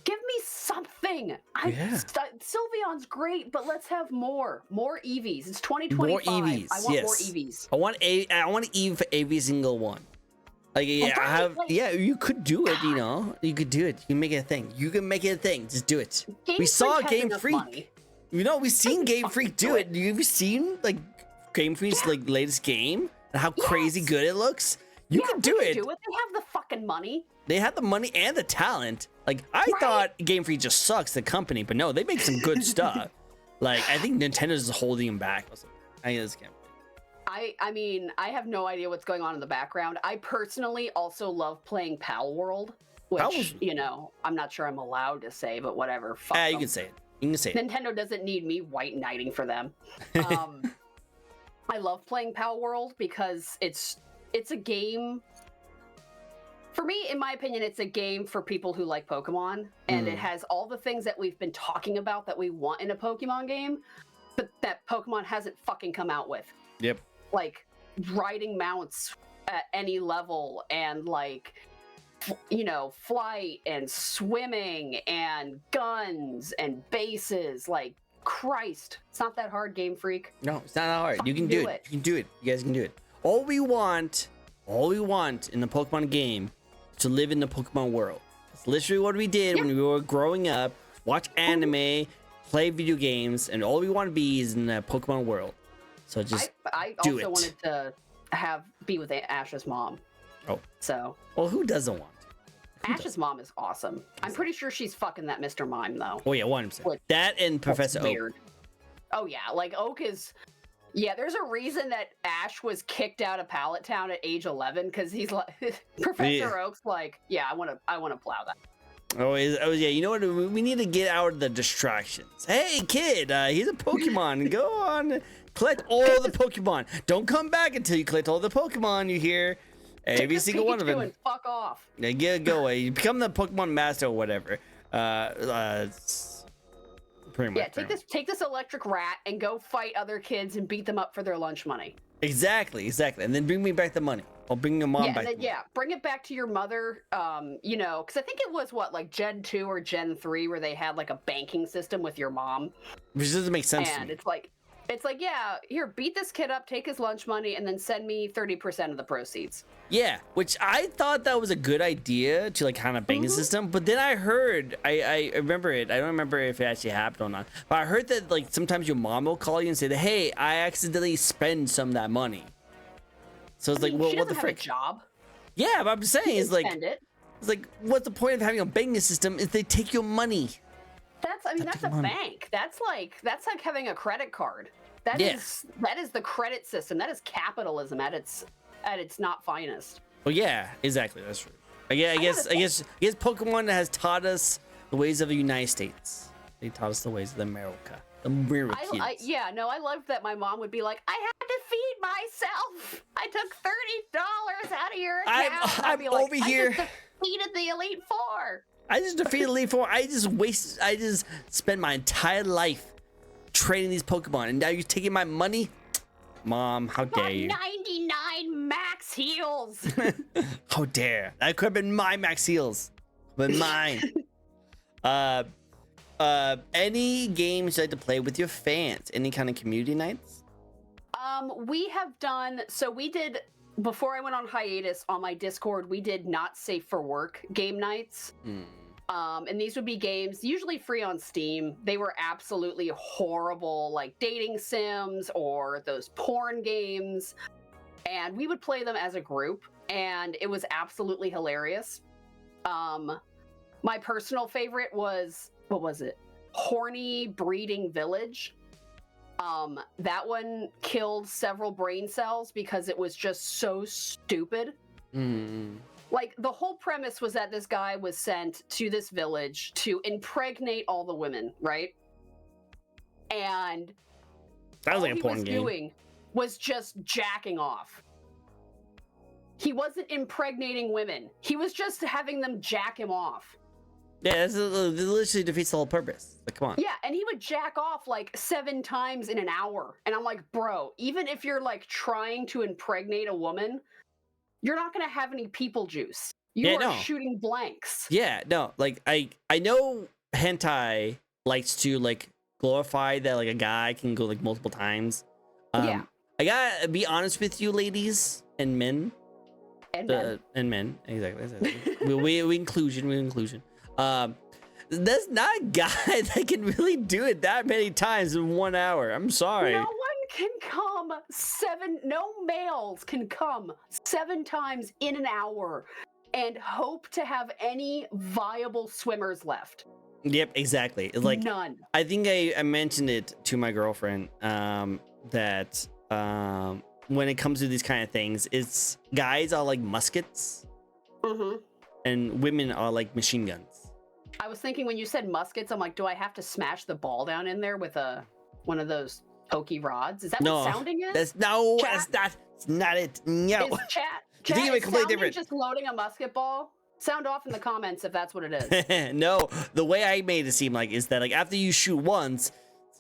Give me something. Sylveon's great, but let's have more Eevees. It's 2025. More Eevees. I want more Eevees. I want Eve for every single one. Like, yeah, Right, I have, like- yeah, you could do it, you know, you could do it. You can make it a thing. You can make it a thing. Just do it. Game We saw Freak has Game enough Freak. money. You know, we've seen can Game fucking Freak do do it. it. You've seen like Game Freak's like latest game and how crazy Yes. good it looks. You Yeah, can they do can it. do it. They have the fucking money. They have the money and the talent. Like I Right. thought Game Freak just sucks, the company, but no, they make some good stuff. Like I think Nintendo's holding them back. I think this game. I mean, I have no idea what's going on in the background. I personally also love playing Pal World, which, Pal's- you know, I'm not sure I'm allowed to say, but whatever. Fuck You them. can say it. You can say it. Nintendo doesn't need me white knighting for them. I love playing Pal World because it's a game. For me, in my opinion, it's a game for people who like Pokemon, and it has all the things that we've been talking about that we want in a Pokemon game, but that Pokemon hasn't fucking come out with. Yep. Like riding mounts at any level, and like you know, flight and swimming and guns and bases. Like Christ, it's not that hard, Game Freak. No, it's not that hard. You can Fucking do do it. it. You can do it. You guys can do it. All we want in the Pokemon game is to live in the Pokemon world. It's literally what we did when we were growing up. Watch anime, play video games, and all we want to be is in the Pokemon world. So just I do also it. wanted to be with Ash's mom. Oh. So well, who doesn't want? Ash's mom is awesome. I'm pretty sure she's fucking that Mr. Mime though. Oh yeah, 100%. What? That and Professor That's Oak. weird. Oh yeah, like Oak is. Yeah, there's a reason that Ash was kicked out of Pallet Town at age 11 because he's like Professor Oak's like, yeah, I want to plow that. Oh yeah, you know what? We need to get out of the distractions. Hey kid, he's a Pokemon. Go on, collect all the Pokemon. Don't come back until you collect all the Pokemon. You hear? Every single one of them. And fuck off. Yeah, go away. You become the Pokemon master or whatever. Pretty much. Yeah, take this electric rat and go fight other kids and beat them up for their lunch money. Exactly, and then bring me back the money. I'll bring your mom Yeah, back. and then, yeah, bring it back to your mother. You know, because I think it was like Gen 2 or Gen 3 where they had like a banking system with your mom. Which doesn't make sense to And me. it's like, yeah, here, beat this kid up, take his lunch money, and then send me 30% of the proceeds. Yeah, which I thought that was a good idea to like kind of banking system, but then I heard, I remember it. I don't remember if it actually happened or not, but I heard that like sometimes your mom will call you and say that, hey, I accidentally spend some of that money. So it's I mean, like, well, she what the doesn't have frick? a job. Yeah, but I'm just saying, it's like, Spend it. it's like, what's the point of having a banking system if they take your money? That's a bank. That's like having a credit card. That is the credit system. That is capitalism at its not finest. Well, yeah, exactly. That's true. I guess Pokemon has taught us the ways of the United States. They taught us the ways of America. The Americans. I love that my mom would be like, I had to feed myself. I took $30 out of your account. I'm be like, over here. I just defeated the Elite Four. I just defeated Elite Four. I just spent my entire life training these Pokemon, and now you're taking my money? Mom, how dare you? 99 max heals. How dare. That could have been my max heals. But mine. Any games you like to play with your fans? Any kind of community nights? We have done, so we did, before I went on hiatus on my Discord, we did not safe for work game nights. And these would be games usually free on Steam. They were absolutely horrible, like dating sims or those porn games. And we would play them as a group, and it was absolutely hilarious. My personal favorite was, what was it? Horny Breeding Village. That one killed several brain cells because it was just so stupid. Like, the whole premise was that this guy was sent to this village to impregnate all the women, right? And that was all like a he porn was game. doing was just jacking off. He wasn't impregnating women. He was just having them jack him off. Yeah, this literally defeats the whole purpose. Like, come on. Yeah, and he would jack off like 7 times in an hour. And I'm like, bro, even if you're like trying to impregnate a woman, you're not going to have any people juice. You are shooting blanks. Yeah, no, like I know hentai likes to like glorify that like a guy can go like multiple times. Yeah. I gotta be honest with you, ladies and men. And men. And men, exactly. we inclusion. There's not a guy that can really do it that many times in 1 hour. I'm sorry. No one can come no males can come 7 times in an hour and hope to have any viable swimmers left. Yep, exactly. It's like none. I think I mentioned it to my girlfriend that when it comes to these kind of things, it's guys are like muskets and women are like machine guns. I was thinking when you said muskets, I'm like, do I have to smash the ball down in there with one of those pokey rods? Is that what sounding is? That's not it. No. Is chat Is completely different. Just loading a musket ball? Sound off in the comments if that's what it is. No, the way I made it seem like is that like after you shoot once,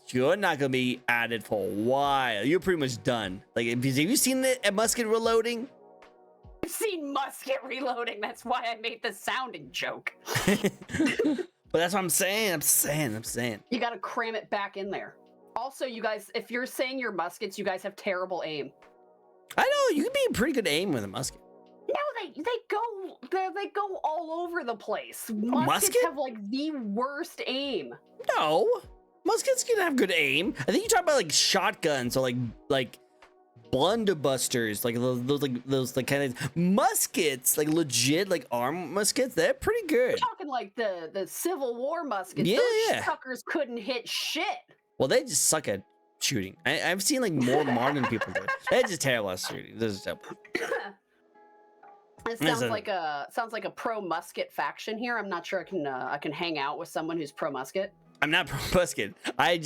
you're not gonna be at it for a while. You're pretty much done. Like, have you seen a musket reloading? I've seen musket reloading. That's why I made the sounding joke. But that's what I'm saying. I'm saying. You gotta cram it back in there. Also, you guys, if you're saying you're muskets, you guys have terrible aim. I know you can be a pretty good aim with a musket. No, they go all over the place. Muskets have like the worst aim. No, muskets can have good aim. I think you're talking about like shotguns or like blunderbusters, like those kind of muskets, like legit like arm muskets. They're pretty good. You're talking like the Civil War muskets. Yeah, those suckers couldn't hit shit. Well, they just suck at shooting. I've seen like more modern people do it. They're just terrible at shooting. This is terrible. It sounds like a pro musket faction here. I'm not sure I can hang out with someone who's pro musket. I'm not pro musket. I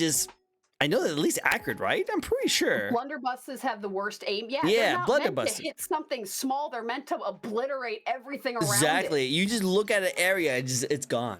know they're at least accurate, right? I'm pretty sure. Blunderbusses have the worst aim. Yeah, yeah, they're not meant blunderbusses to hit something small. They're meant to obliterate everything around exactly. it. You just look at an area, it's gone.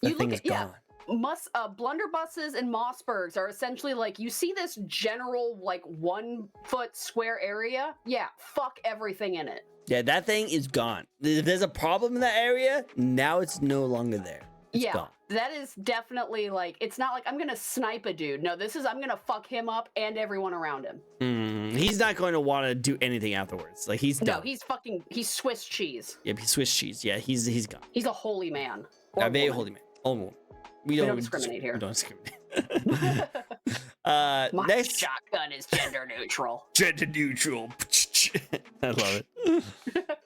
The thing is gone. Blunderbusses and Mossbergs are essentially like, you see this general like 1 foot square area. Yeah, fuck everything in it. Yeah, that thing is gone. If there's a problem in that area, now it's no longer there. It's gone. That is definitely like, it's not like I'm gonna snipe a dude. No, this is I'm gonna fuck him up and everyone around him. He's not going to want to do anything afterwards. Like he's done. No, he's Swiss cheese. Yep, he's Swiss cheese. Yeah, he's gone. He's a holy man. A very holy man. Oh, we don't discriminate here. We don't discriminate. My next shotgun is gender neutral. Gender neutral. I love it.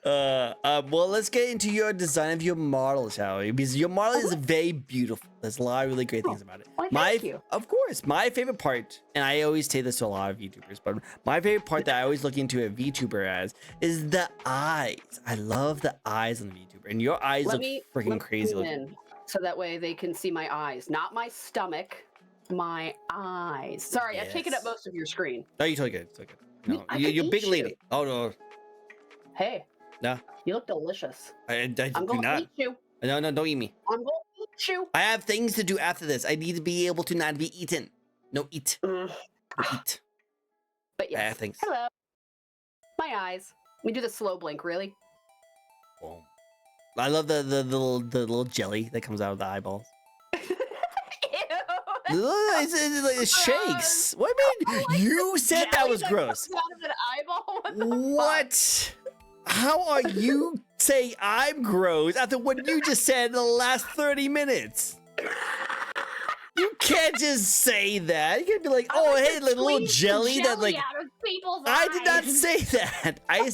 Well, let's get into your design of your model, shall we? Because your model is very beautiful. There's a lot of really great things about it. Well, thank you. Of course, my favorite part, and I always say this to a lot of YouTubers, but my favorite part that I always look into a VTuber as is the eyes. I love the eyes on the VTuber, and your eyes look freaking crazy. So that way they can see my eyes, not my stomach, my eyes. Sorry, I've taken up most of your screen. No, you took it. No, you're a big lady. Oh no. Hey. No. You look delicious. I'm going to eat you. No, don't eat me. I'm going to eat you. I have things to do after this. I need to be able to not be eaten. No, eat. No, eat. But yes. I have things. Hello. My eyes. We do the slow blink, really. Boom. I love the little jelly that comes out of the eyeballs. It shakes. What do you mean? You said that was gross. Out of an eyeball? What? How are you saying I'm gross after what you just said in the last 30 minutes? You can't just say that. You can't be like, oh, hey, little jelly that like. I did not say that. I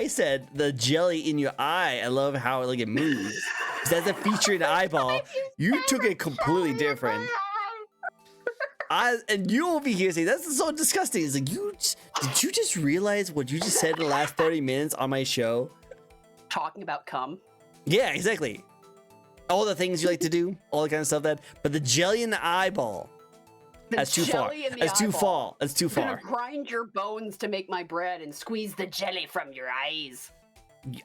said the jelly in your eye. I love how like it moves. That's a feature in the eyeball. You took it completely different. And you over here saying that's so disgusting. It's like did you just realize what you just said in the last 30 minutes on my show? Talking about cum. Yeah, exactly. All the things you like to do, all the kind of stuff but the jelly in the eyeball. That's too far. That's too far. That's too far. I'm gonna grind your bones to make my bread and squeeze the jelly from your eyes.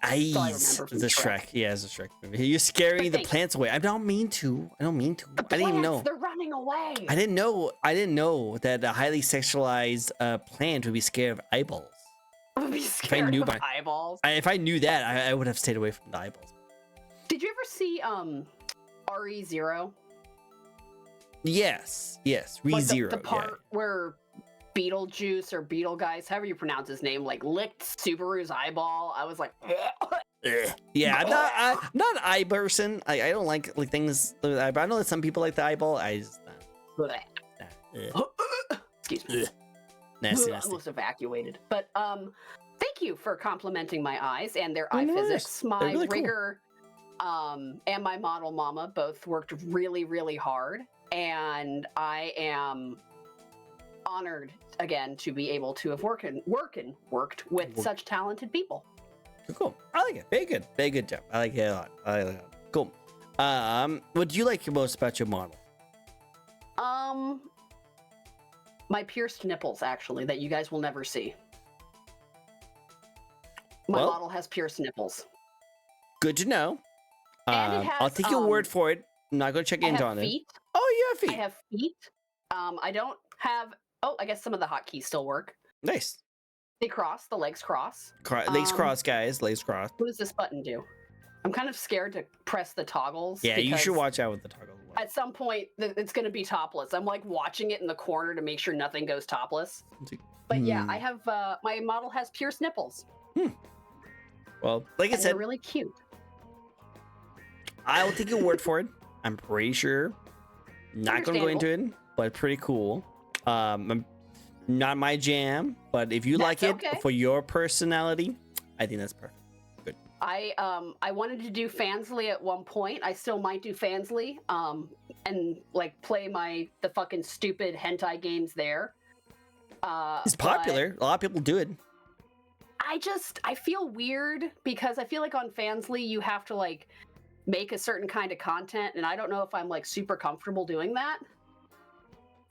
Eyes. It's a Shrek. Yeah, it's a Shrek movie. You're scaring the plants away. I don't mean to. I didn't even know. They're running away. I didn't know that a highly sexualized plant would be scared of eyeballs. Would be scared of eyeballs. If I knew that, I would have stayed away from the eyeballs. Did you ever see RE0? Yes. ReZero. The part where Beetlejuice or Beetlegeist, however you pronounce his name, like licked Subaru's eyeball. I was like, yeah, I'm not an eye person. I don't like things with the eyeball. I know that some people like the eyeball. I just excuse me. Nasty. Almost evacuated. But thank you for complimenting my eyes and their eye nice. physics. My really rigger and my model mama both worked really, really hard, and I am honored again to be able to have worked with such talented people. Cool. I like it. Very good job. I like it a lot. I like it a lot. Cool. What do you like most about your model? My pierced nipples, actually, that you guys will never see. My model has pierced nipples. Good to know. And it has, I'll take your word for it. I'm not going to check into on it. Oh, you have feet. I have feet. I don't have... Oh, I guess some of the hotkeys still work. Nice. They cross. The legs cross. Legs cross, guys. Legs cross. What does this button do? I'm kind of scared to press the toggles. Yeah, you should watch out with the toggles. At some point, it's going to be topless. I'm like watching it in the corner to make sure nothing goes topless. But yeah, I have... my model has pierced nipples. Well, like I said... They're really cute. I will take your word for it. I'm pretty sure. Not going to go into it, but pretty cool. Not my jam, but if you like it for your personality, I think that's perfect. Good. I wanted to do Fansly at one point. I still might do Fansly, and like play the fucking stupid hentai games there. It's popular. A lot of people do it. I feel weird because I feel like on Fansly you have to like make a certain kind of content, and I don't know if I'm like super comfortable doing that.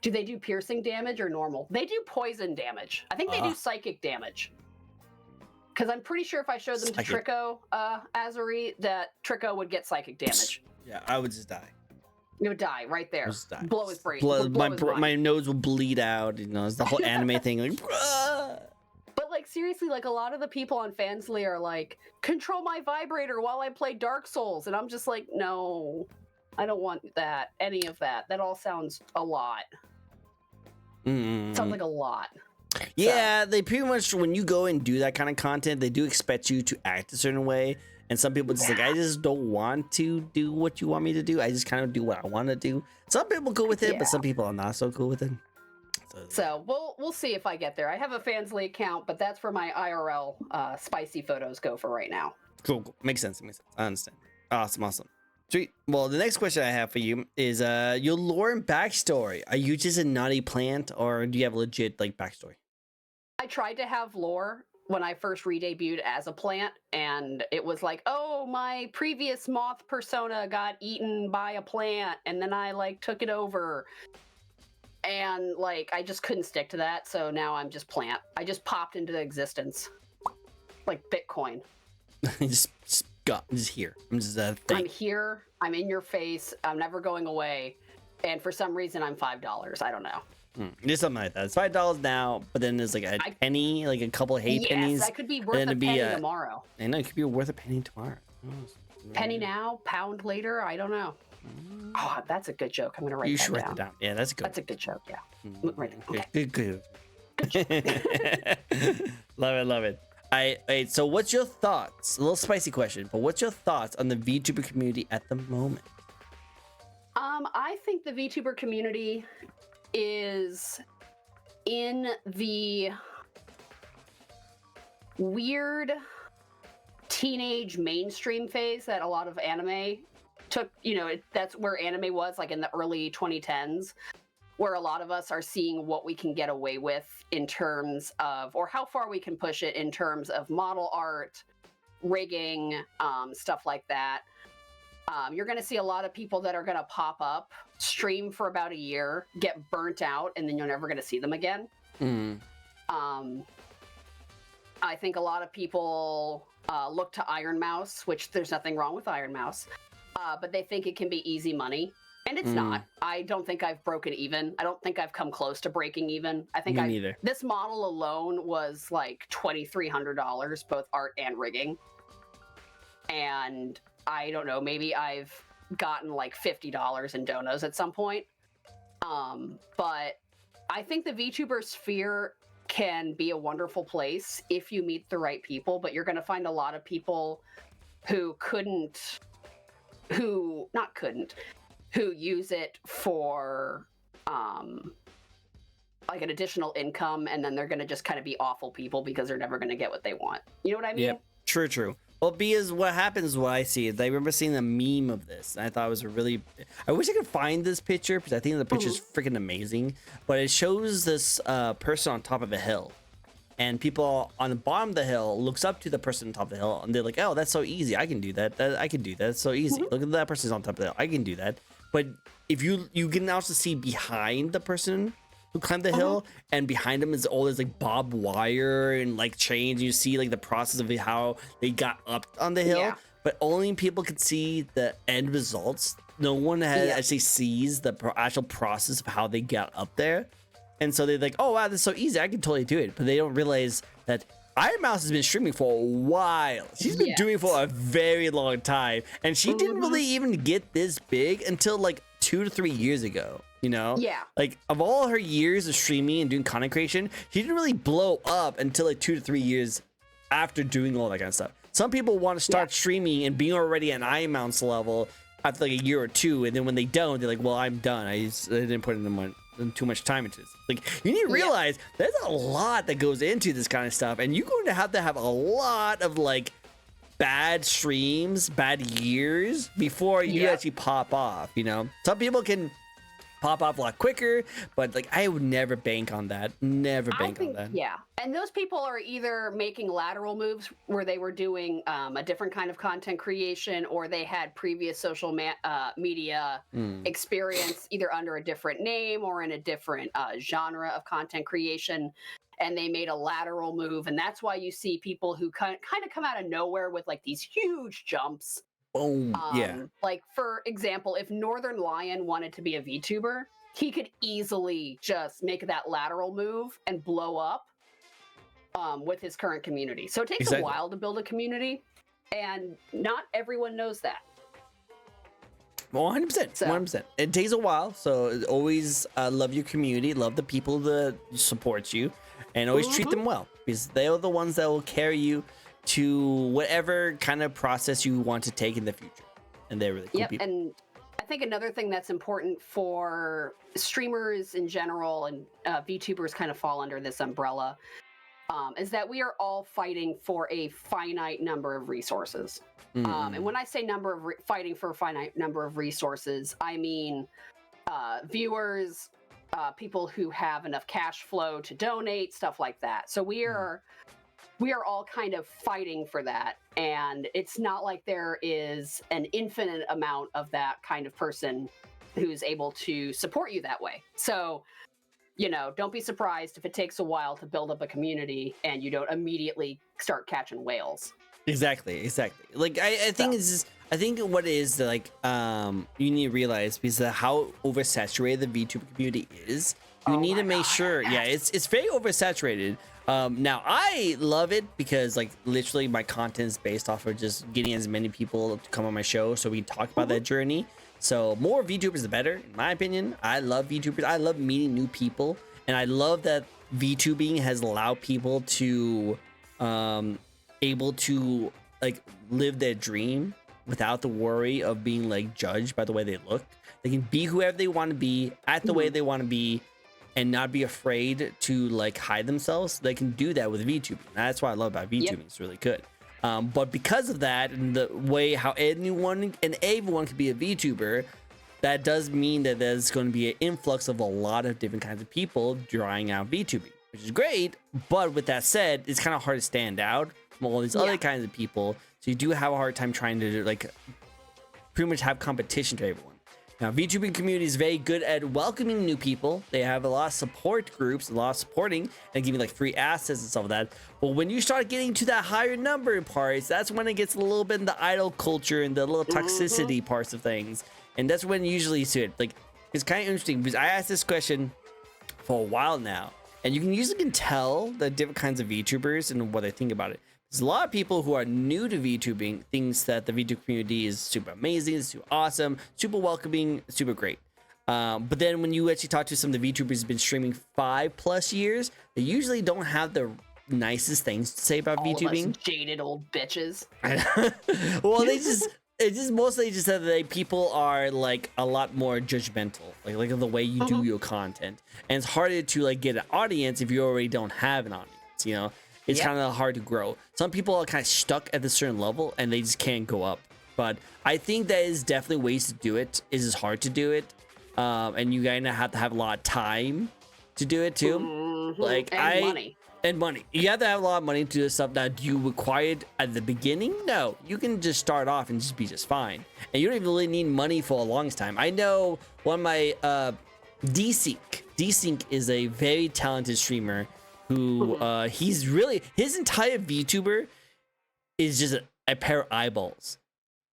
Do they do piercing damage or normal? They do poison damage. I think they do psychic damage. Because I'm pretty sure if I showed them to Tricko Azuri, that Tricko would get psychic damage. Yeah, I would just die. You would die right there. Just die. Blow his brain. My nose will bleed out. You know, it's the whole anime thing. Like, but like seriously, like a lot of the people on Fansly are like, control my vibrator while I play Dark Souls, and I'm just like, no, I don't want that. Any of that. That all sounds a lot. Sounds like a lot. Yeah, they pretty much, when you go and do that kind of content, they do expect you to act a certain way. And some people just like, I just don't want to do what you want me to do. I just kind of do what I want to do. Some people go with it, but some people are not so cool with it. So we'll see if I get there. I have a Fansly account, but that's where my IRL spicy photos go for right now. Cool. Makes sense. I understand. Awesome. Sweet. Well, the next question I have for you is your lore and backstory. Are you just a naughty plant, or do you have a legit like backstory? I tried to have lore when I first re-debuted as a plant, and it was like, oh, my previous moth persona got eaten by a plant, and then I like took it over. And like I just couldn't stick to that, so now I'm just plant. I just popped into existence. Like Bitcoin. just here. I'm just a thing. I'm here. I'm in your face. I'm never going away. And for some reason, I'm $5. I don't know. Just something like that. It's $5 now, but then there's like a penny, like a couple of pennies. Yes, that could be worth a penny tomorrow. I know, it could be worth a penny tomorrow. Penny now, pound later. I don't know. Oh, that's a good joke. I'm gonna write that down. You should write that down. Yeah, that's good. That's a good joke. Yeah. Right. Okay. Good. Love it. Wait, so what's your thoughts? A little spicy question, but what's your thoughts on the VTuber community at the moment? I think the VTuber community is in the weird teenage mainstream phase that a lot of anime took. You know, that's where anime was, like in the early 2010s, where a lot of us are seeing what we can get away with in terms of, or how far we can push it in terms of model art, rigging, stuff like that. You're going to see a lot of people that are going to pop up, stream for about a year, get burnt out, and then you're never going to see them again. I think a lot of people look to Iron Mouse, which there's nothing wrong with Iron Mouse, but they think it can be easy money. And it's not. I don't think I've broken even. I don't think I've come close to breaking even. I think this model alone was like $2,300, both art and rigging. And I don't know, maybe I've gotten like $50 in donos at some point. But I think the VTuber sphere can be a wonderful place if you meet the right people, but you're going to find a lot of people who who use it for like an additional income, and then they're going to just kind of be awful people because they're never going to get what they want. You know what I mean? Yep. True. Well, because what happens, what I see is I remember seeing a meme of this, and I thought it was I wish I could find this picture because I think the picture is freaking amazing. But it shows this person on top of a hill, and people on the bottom of the hill looks up to the person on top of the hill, and they're like, "Oh, that's so easy. I can do that. I can do that. It's so easy. Look at that person's on top of the hill. I can do that." But if you can also see behind the person who climbed the hill, and behind him is all this like barbed wire and like chains. You see like the process of how they got up on the hill, but only people could see the end results. No one actually sees the actual process of how they got up there, and so they're like, "Oh wow, this is so easy. I can totally do it." But they don't realize that Iron Mouse has been streaming for a while. She's been doing it for a very long time, and she didn't really even get this big until like 2 to 3 years ago. You know, like of all her years of streaming and doing content creation, she didn't really blow up until like 2 to 3 years after doing all that kind of stuff. Some people want to start streaming and being already at Iron Mouse level after like a year or two, and then when they don't, they're like, "Well, I'm done. I didn't put in too much time into this." Like, you need to realize there's a lot that goes into this kind of stuff, and you're going to have a lot of like bad streams, bad years before you actually pop off. You know, some people can pop off a lot quicker, but like I would never bank on that. Never bank on that. Yeah, and those people are either making lateral moves where they were doing a different kind of content creation, or they had previous social media experience either under a different name or in a different genre of content creation, and they made a lateral move, and that's why you see people who kind of come out of nowhere with like these huge jumps. Boom. Like for example, if Northern Lion wanted to be a VTuber, he could easily just make that lateral move and blow up with his current community. So it takes a while to build a community, and not everyone knows that. 100%. 100%. It takes a while, so always love your community, love the people that support you, and always treat them well, because they're the ones that will carry you to whatever kind of process you want to take in the future. And they're really cool people. And I think another thing that's important for streamers in general, and VTubers kind of fall under this umbrella, is that we are all fighting for a finite number of resources. And when I say fighting for a finite number of resources, I mean viewers, people who have enough cash flow to donate, stuff like that. So we are all kind of fighting for that, and it's not like there is an infinite amount of that kind of person who's able to support you that way. So, you know, don't be surprised if it takes a while to build up a community and you don't immediately start catching whales. Exactly. Like I think I think what it is that like you need to realize, because of how oversaturated the VTuber community is, you need to make sure. Yeah, it's very oversaturated. Now I love it because like literally my content is based off of just getting as many people to come on my show so we can talk about that journey. So more VTubers the better, in my opinion. I love VTubers. I love meeting new people, and I love that VTubing has allowed people to able to like live their dream without the worry of being like judged by the way they look. They can be whoever they want to be at the way they want to be, and not be afraid to like hide themselves. They can do that with VTubing. That's what I love about VTubing. It's really good. But because of that, and the way how anyone and everyone can be a VTuber, that does mean that there's going to be an influx of a lot of different kinds of people trying out VTubing, which is great. But with that said, it's kind of hard to stand out from all these other kinds of people. So you do have a hard time trying to like pretty much have competition to everyone. Now, VTubing community is very good at welcoming new people. They have a lot of support groups, a lot of supporting, and giving like free assets and stuff like that. But when you start getting to that higher number parts, that's when it gets a little bit in the idol culture and the little toxicity parts of things. And that's when usually you see it. Like, it's kind of interesting because I asked this question for a while now, and you can usually tell the different kinds of VTubers and what they think about it. There's a lot of people who are new to VTubing thinks that the VTube community is super amazing, super awesome, super welcoming, super great. But then when you actually talk to some of the VTubers who've been streaming 5+ years, they usually don't have the nicest things to say about All VTubing. of us jaded old bitches. Well, it's just mostly just that people are like a lot more judgmental, like the way you do your content, and it's harder to like get an audience if you already don't have an audience. You know, it's kind of hard to grow. Some people are kind of stuck at a certain level and they just can't go up. But I think that is definitely ways to do it. It is hard to do it, and you kind of have to have a lot of time to do it too. Like money. And money. You have to have a lot of money to do stuff that you required at the beginning. No, you can just start off and just be just fine. And you don't even really need money for a long time. I know one of my Desync is a very talented streamer who he's really, his entire VTuber is just a pair of eyeballs.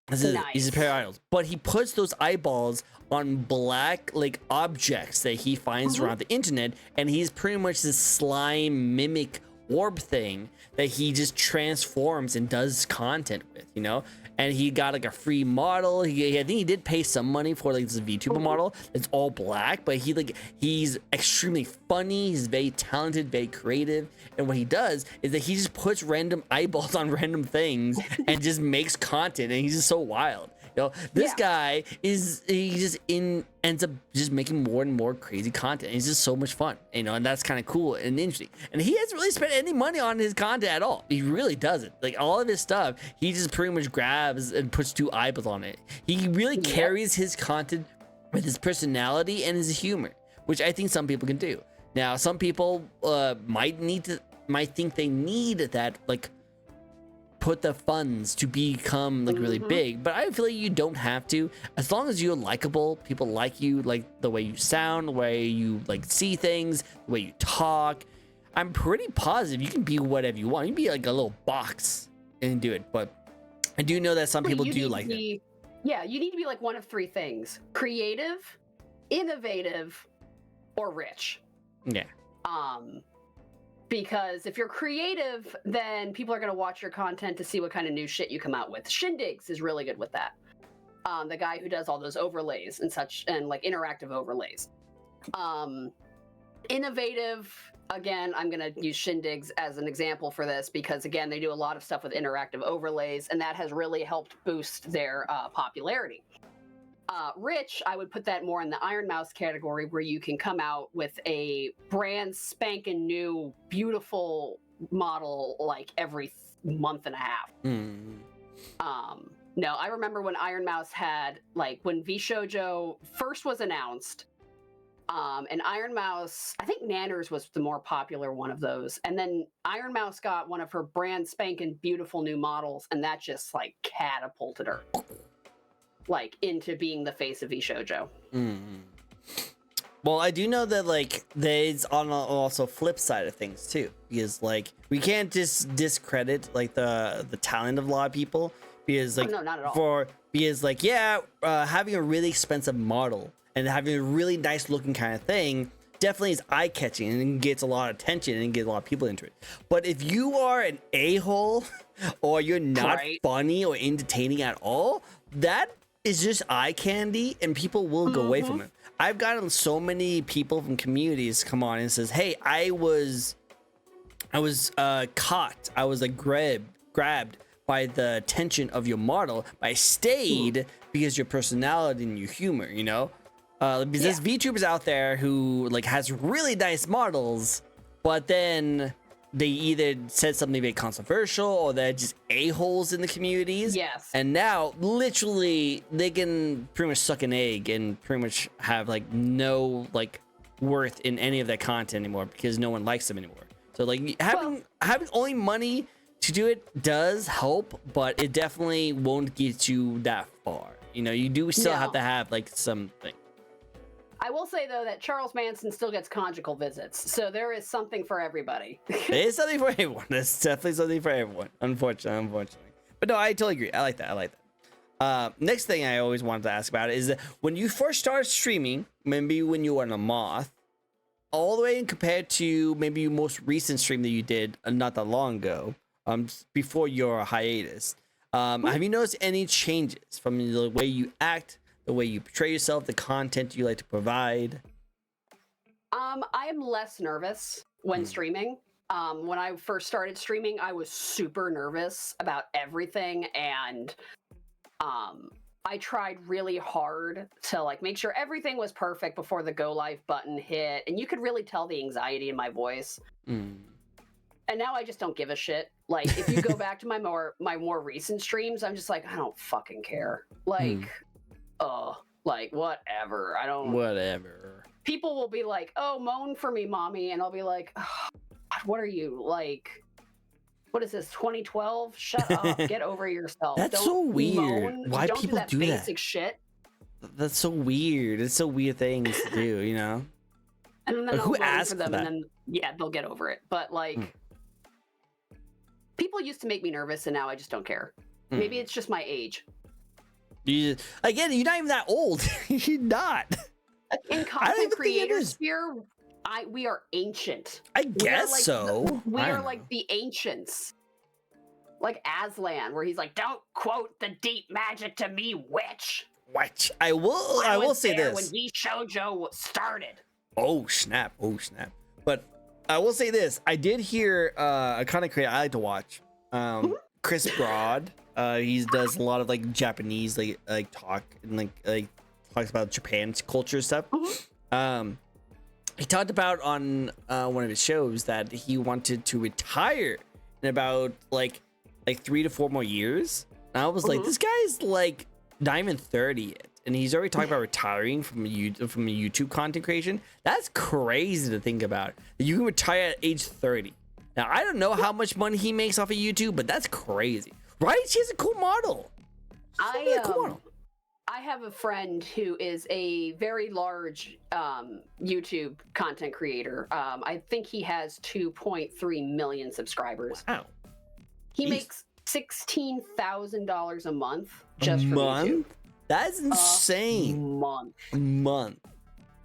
He's a pair of eyeballs, but he puts those eyeballs on black like objects that he finds around the internet, and he's pretty much this slime mimic orb thing that he just transforms and does content with, you know. And he got like a free model. I think he did pay some money for like this VTuber model. It's all black, but he's extremely funny. He's very talented, very creative. And what he does is that he just puts random eyeballs on random things and just makes content. And he's just so wild. You know, this guy ends up just making more and more crazy content. He's just so much fun, you know, and that's kind of cool and interesting. And he hasn't really spent any money on his content at all. He really doesn't. Like all of his stuff, he just pretty much grabs and puts 2 eyeballs on it. He really carries his content with his personality and his humor, which I think some people can do. Now, some people might think they need that, like, put the funds to become like really big, but I feel like you don't have to. As long as you're likable, people like you, like the way you sound, the way you like see things, the way you talk. I'm pretty positive you can be whatever you want. You can be like a little box and do it. But I do know that some people do like it. Yeah, you need to be like one of 3 things: creative, innovative, or rich. Yeah. Because if you're creative, then people are going to watch your content to see what kind of new shit you come out with. Shindigs is really good with that. The guy who does all those overlays and such, and like interactive overlays. Innovative, again, I'm going to use Shindigs as an example for this because, again, they do a lot of stuff with interactive overlays, and that has really helped boost their popularity. Rich, I would put that more in the Iron Mouse category, where you can come out with a brand spanking new, beautiful model like every month and a half. No, I remember when Iron Mouse had, like, when VShojo first was announced, and Iron Mouse, I think Nanners was the more popular one of those, and then Iron Mouse got one of her brand spanking beautiful new models, and that just like catapulted her like into being the face of VShojo. Well, I do know that like there's on also flip side of things too, because like we can't just discredit like the talent of a lot of people, because like no, not at all. Because like having a really expensive model and having a really nice looking kind of thing definitely is eye catching and gets a lot of attention and gets a lot of people into it. But if you are an a-hole or you're not funny or entertaining at all, that is just eye candy and people will go away from it. I've gotten so many people from communities come on and says, hey, I was caught, I was like grabbed by the attention of your model, but I stayed because your personality and your humor, you know. Because there's VTubers out there who like has really nice models, but then they either said something very controversial or they're just a-holes in the communities. Yes. And now literally they can pretty much suck an egg and pretty much have like no like worth in any of that content anymore because no one likes them anymore. So like having only money to do it does help, but it definitely won't get you that far. You know, you do still have to have like something. I will say, though, that Charles Manson still gets conjugal visits, so there is something for everybody. There's something for everyone. There's definitely something for everyone, unfortunately. But no, I totally agree. I like that. Next thing I always wanted to ask about is that when you first started streaming, maybe when you were on a moth, all the way compared to maybe your most recent stream that you did not that long ago, before your hiatus, have you noticed any changes from the way you act, the way you portray yourself, the content you like to provide? I am less nervous when streaming. When I first started streaming, I was super nervous about everything, and I tried really hard to like make sure everything was perfect before the go live button hit, and you could really tell the anxiety in my voice. And now I just don't give a shit. Like, if you go back to my more recent streams, I'm just like, I don't fucking care. Like, like whatever. I don't. Whatever. People will be like, "Oh, moan for me, mommy," and I'll be like, oh, "What are you like? What is this? 2012? Shut up! Get over yourself." That's so weird. Moan. Why don't people do that do basic that? shit. That's so weird. It's so weird things to do, you know? And then Like, I'll who moan asked for for them, that? and then they'll get over it. But like, people used to make me nervous, and now I just don't care. Maybe it's just my age. Again, you're not even that old. You're not. In even content think it creators is. here, we are ancient. I We are guess like so. We I are don't like know. the ancients. Like Aslan, where he's like, "Don't quote the deep magic to me, witch." What? I will was say there this. when we shoujo started. Oh snap! Oh snap! But I will say this: I did hear a content creator I like to watch, Chris Broad. He does a lot of like Japanese like talk and like talks about Japan's culture stuff. He talked about on one of his shows that he wanted to retire in about like 3 to 4 more years. And I was like, this guy's like not even 30 yet, and he's already talking about retiring from YouTube content creation. That's crazy to think about. You can retire at age 30. Now I don't know how much money he makes off of YouTube, but that's crazy, right? She's a cool model. I have a friend who is a very large YouTube content creator. I think he has 2.3 million subsubscribers. Wow. He makes $16,000 a month just from YouTube. That's insane. A month.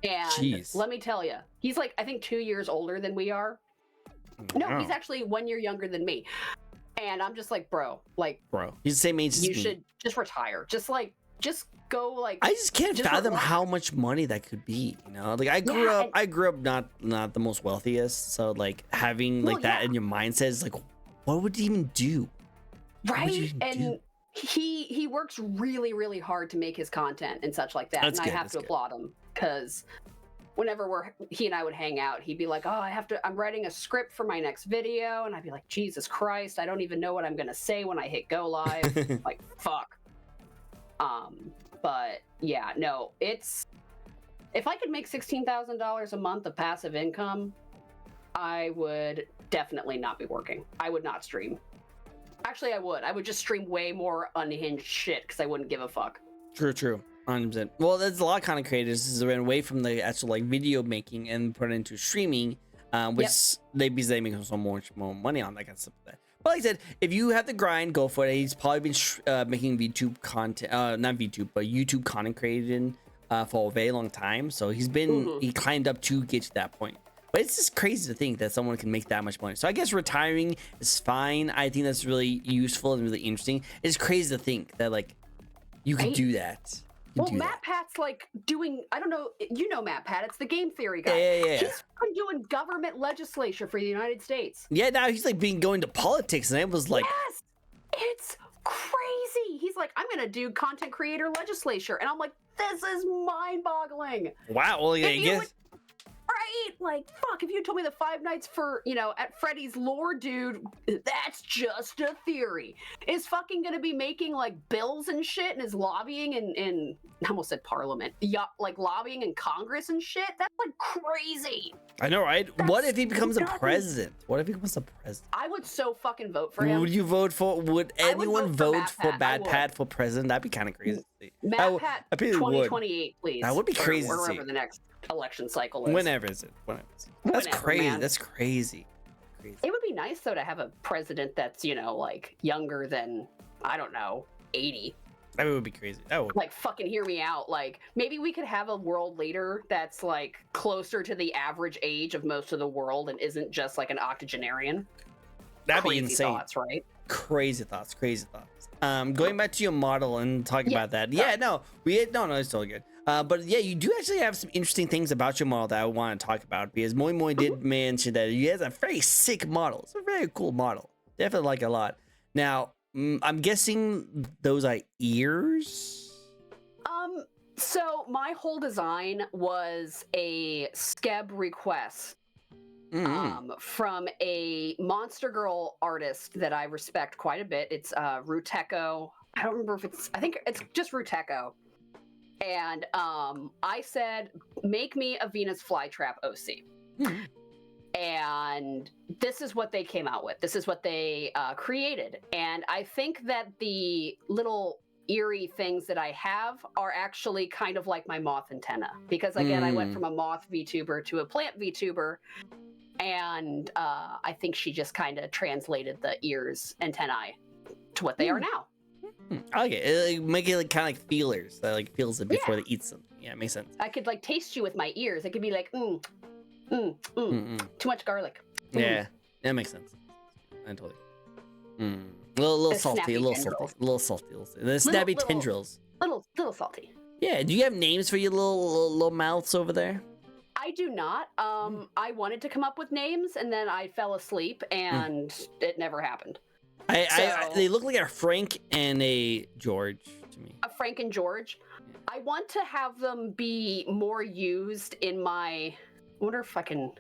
And Jeez. let me tell you, he's like, I think 2 years older than we are. No, Wow. he's actually 1 year younger than me. And I'm just like, bro, He's the same age as you me. should just retire. Just go like. I just can't fathom relax. how much money that could be, you know? Like I grew up not the most wealthiest, so like having like that in your mindset is like, what would you even do? Right? And he works really, really hard to make his content and such like that. That's and good, I have to applaud him, because whenever he and I would hang out, he'd be like, "Oh, I'm writing a script for my next video," and I'd be like, "Jesus Christ, I don't even know what I'm gonna say when I hit go live." Like, fuck. But yeah, no, if I could make $16,000 a month of passive income, I would definitely not be working. I would not stream. Actually, I would. I would just stream way more unhinged shit because I wouldn't give a fuck. True. 100%. Well, there's a lot of content creators that ran away from the actual like video making and put it into streaming, which they make so much more money on that kind of stuff. But like I said, if you have the grind, go for it. He's probably been making VTube content, not VTube, but YouTube content creating for a very long time. So he climbed up to get to that point. But it's just crazy to think that someone can make that much money. So I guess retiring is fine. I think that's really useful and really interesting. It's crazy to think that like you could do that. Well, MatPat's like doing, I don't know, you know MatPat, it's the game theory guy. Yeah. He's been doing government legislature for the United States. Yeah, now he's like going to politics, and I was like, yes, it's crazy. He's like, I'm gonna do content creator legislature, and I'm like, this is mind-boggling. Wow. Well, yeah, I guess. Right? Like, fuck, if you told me the Five Nights at Freddy's lore dude, that's just a theory, is fucking gonna be making like bills and shit and is lobbying in I almost said parliament. Yeah, like lobbying in Congress and shit. That's like crazy. I know, right? What if he becomes a president? What if he becomes a president? I would so fucking vote for him. Would anyone vote for MatPat for president? That'd be kind of crazy. MatPat 2028, please. That would be crazy. Or wherever the next election cycle is. Whenever is it? That's crazy. Man. That's crazy. It would be nice though to have a president that's, like younger than, I don't know, 80. That would be crazy. That would. Like, fucking hear me out. Like, maybe we could have a world leader that's like closer to the average age of most of the world and isn't just like an octogenarian. That'd be Crazy insane. Thoughts, right? Crazy thoughts. Crazy thoughts. Going back to your model and talking about that. Yeah, no, it's totally good. But yeah, you do actually have some interesting things about your model that I want to talk about because Moi Moi did mention that he has a very sick model. It's a very cool model. Definitely like it a lot. Now, I'm guessing those are ears. So my whole design was a skeb request from a Monster Girl artist that I respect quite a bit. It's Ruteco. I don't remember if I think it's just Ruteco. And I said, make me a Venus flytrap OC. And this is what they came out with. This is what they created. And I think that the little eerie things that I have are actually kind of like my moth antenna. Because again, I went from a moth VTuber to a plant VTuber. And I think she just kind of translated the ears antennae to what they are now. Okay, make it like kind of like feelers that like feels it before they eat something. Yeah, it makes sense. I could like taste you with my ears. I could be like, too much garlic. Yeah, that makes sense. I totally. Little salty, a little salty. The snappy tendrils. Little salty. Yeah. Do you have names for your little mouths over there? I do not. I wanted to come up with names, and then I fell asleep, and it never happened. They look like a Frank and a George to me. A Frank and George. Yeah. I want to have them be more used in my. I wonder if I can.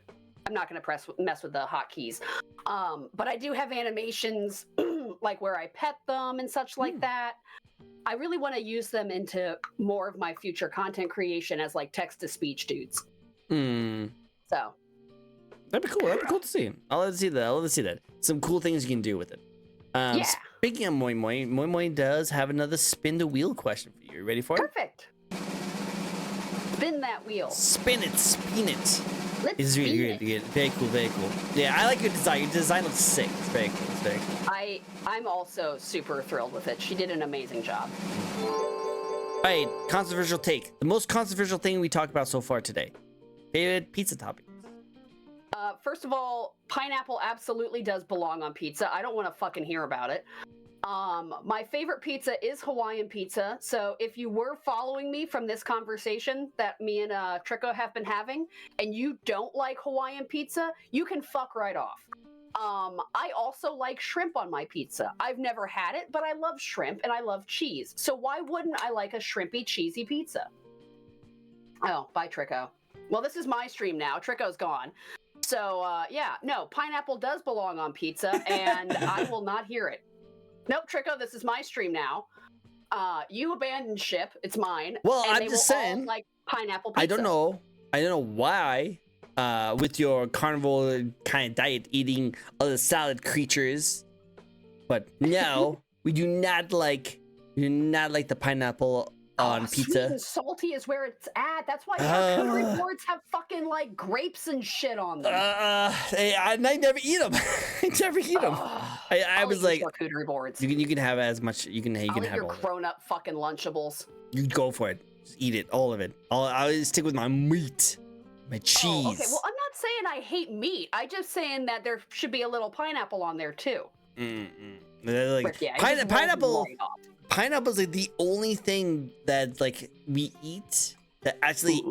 I'm not going to mess with the hotkeys. But I do have animations like where I pet them and such like that. I really want to use them into more of my future content creation as like text to speech dudes. So that'd be cool. That'd be cool to see. I'll let see that. Some cool things you can do with it. Speaking of Moi Moi, Moi Moi does have another spin the wheel question for you. Ready for it? Perfect. Spin that wheel. Spin it. Let's it's really good. Very cool. Yeah, I like your design. Your design looks sick. It's very cool. I'm also super thrilled with it. She did an amazing job. All right, controversial take. The most controversial thing we talked about so far today. Favorite pizza toppings. First of all, pineapple absolutely does belong on pizza. I don't want to fucking hear about it. My favorite pizza is Hawaiian pizza. So if you were following me from this conversation that me and Tricko have been having, and you don't like Hawaiian pizza, you can fuck right off. I also like shrimp on my pizza. I've never had it, but I love shrimp and I love cheese. So why wouldn't I like a shrimpy, cheesy pizza? Oh, bye, Tricko. Well, this is my stream now. Tricko's gone. So, pineapple does belong on pizza, and I will not hear it. Nope, Tricko, this is my stream now. You abandoned ship. It's mine. Well, and I'm just saying. Like pineapple pizza. I don't know why, with your carnivore kind of diet, eating other salad creatures, but no, we do not like the pineapple on pizza. Sweet and salty is where it's at. That's why charcuterie boards have fucking like grapes and shit on them. I never eat them. I never eat them. I was like, charcuterie boards. You can have as much. You can have your all grown-up fucking Lunchables. You go for it. Just eat it, all of it. I'll stick with my meat, my cheese. Oh, okay. Well, I'm not saying I hate meat. I'm just saying that there should be a little pineapple on there too. Like, pineapple. Pineapple's like the only thing that like we eat that actually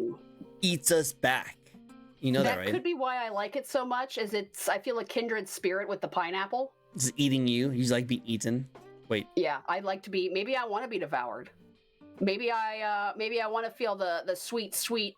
eats us back. You know that, right? That could be why I like it so much. I feel a kindred spirit with the pineapple. It's eating you. You like being eaten. Wait. Yeah, I'd like to be. Maybe I want to be devoured. Maybe I want to feel the sweet.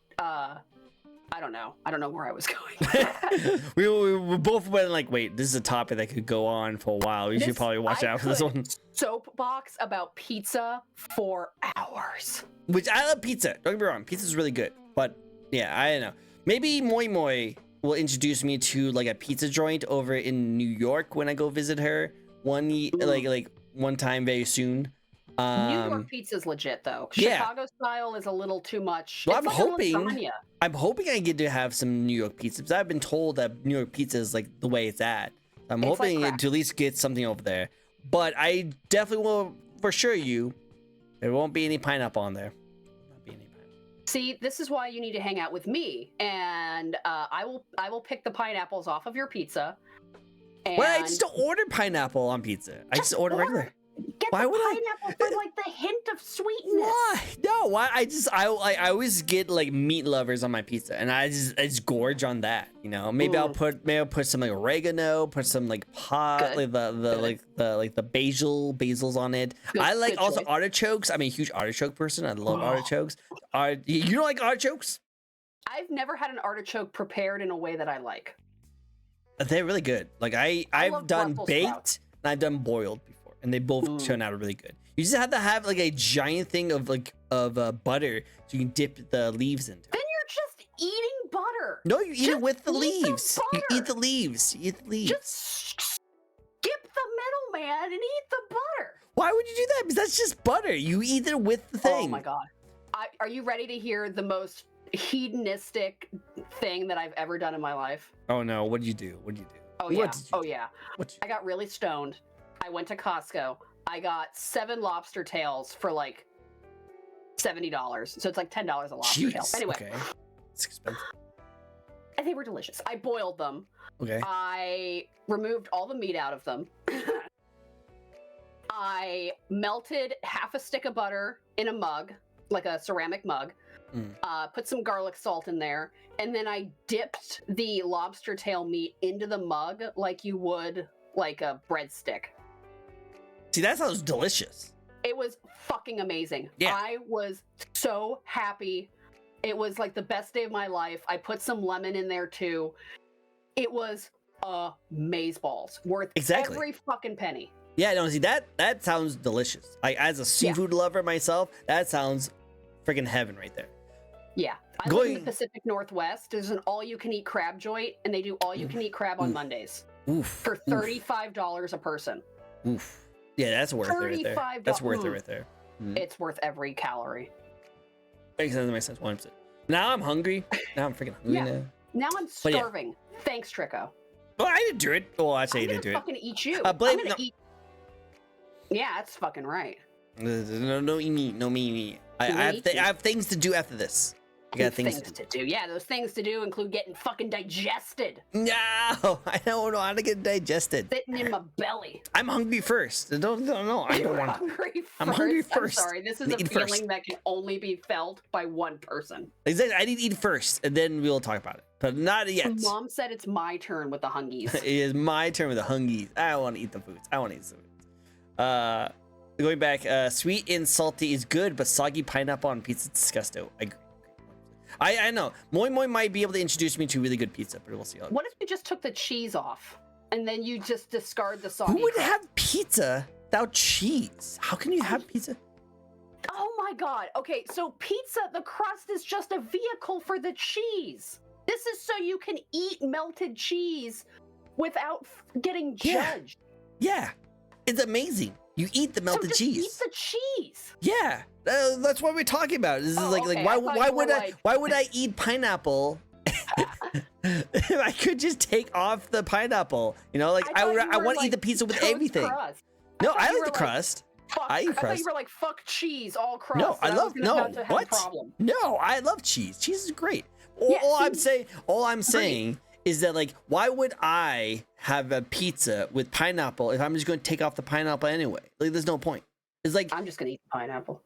I don't know. I don't know where I was going. we both went like, wait, this is a topic that could go on for a while. We should probably watch out for this one. Soapbox about pizza for hours. Which I love pizza. Don't get me wrong, pizza's really good. But yeah, I don't know. Maybe Moi Moi will introduce me to like a pizza joint over in New York when I go visit her one time very soon. New York pizza's legit though. Chicago style is a little too much. Well, I'm hoping I get to have some New York pizza because I've been told that New York pizza is like the way it's at. I'm hoping to at least get something over there. But I definitely will for sure there won't be any pineapple on there. See, this is why you need to hang out with me, and I will pick the pineapples off of your pizza. And Well, I just don't order pineapple on pizza. I just order regular. Get Why the would I? pineapple for like the hint of sweetness. Why? No, why? I always get like meat lovers on my pizza, and I just gorge on that. You know, maybe I'll put some like oregano, put some like pot, like the basils on it. I like also choice. artichokes. I'm a huge artichoke person. I love artichokes. You don't like artichokes? I've never had an artichoke prepared in a way that I like. They're really good. Like I've done baked and I've done boiled before, and they both turn out really good. You just have to have like a giant thing of butter so you can dip the leaves into. Then you're just eating butter. No, you eat just it with the leaves. You eat the leaves. You eat the leaves. Just skip the middleman and eat the butter. Why would you do that? Because that's just butter. You eat it with the thing. Oh my god. Are you ready to hear the most hedonistic thing that I've ever done in my life? Oh no, what did you do? Oh yeah. I got really stoned. I went to Costco. I got 7 lobster tails for like $70. So it's like $10 a lobster tail. Anyway. Okay. It's expensive. And they were delicious. I boiled them. Okay. I removed all the meat out of them. I melted half a stick of butter in a mug, like a ceramic mug. Put some garlic salt in there, and then I dipped the lobster tail meat into the mug like you would like a breadstick. See, that sounds delicious. It was fucking amazing. Yeah. I was so happy. It was like the best day of my life. I put some lemon in there too. It was amazeballs, worth every fucking penny. Yeah, no, see that sounds delicious. Like as a seafood lover myself, that sounds freaking heaven right there. Yeah. I live in the Pacific Northwest. There's an all-you-can-eat crab joint, and they do all-you-can-eat crab on Mondays. For $35 a person. Oof. Yeah, that's worth it right there. That's worth it right there. It's worth every calorie. Makes sense. 100%. Now I'm hungry. Now I'm freaking hungry now. Now I'm starving. Thanks, Tricko. Well, I didn't do it. Well, actually, I didn't do it. I'm gonna fucking eat you. I'm gonna eat. Yeah, that's fucking right. No, me. I have things to do after this. I got things to do. Yeah, those things to do include getting fucking digested. No, I don't know how to get digested. Sitting in my belly. I'm hungry first. I don't know. I don't want to. I'm hungry first. I'm sorry, this is a feeling that can only be felt by one person. Exactly. I need to eat first, and then we'll talk about it. But not yet. Mom said it's my turn with the hungies. It is my turn with the hungies. I want to eat the foods. Going back, sweet and salty is good, but soggy pineapple on pizza is disgusting. I agree. I know. Moi Moi might be able to introduce me to really good pizza, but we'll see. What if you just took the cheese off and then you just discard the soggy? Who would have pizza without cheese? How can you have pizza? Oh my god. Okay, so pizza, the crust is just a vehicle for the cheese. This is so you can eat melted cheese without getting judged. Yeah. It's amazing. You eat the melted cheese. Eat the cheese. Yeah, that's what we're talking about. This is why would I eat pineapple if I could just take off the pineapple? You know, like I want to eat the pizza with everything. No, I like the crust. I eat crust. I thought you were like fuck cheese, all crust. No, I love what? No, I love cheese. Cheese is great. All I'm saying is that, like, why would I have a pizza with pineapple if I'm just going to take off the pineapple anyway? Like, there's no point. It's like I'm just going to eat the pineapple.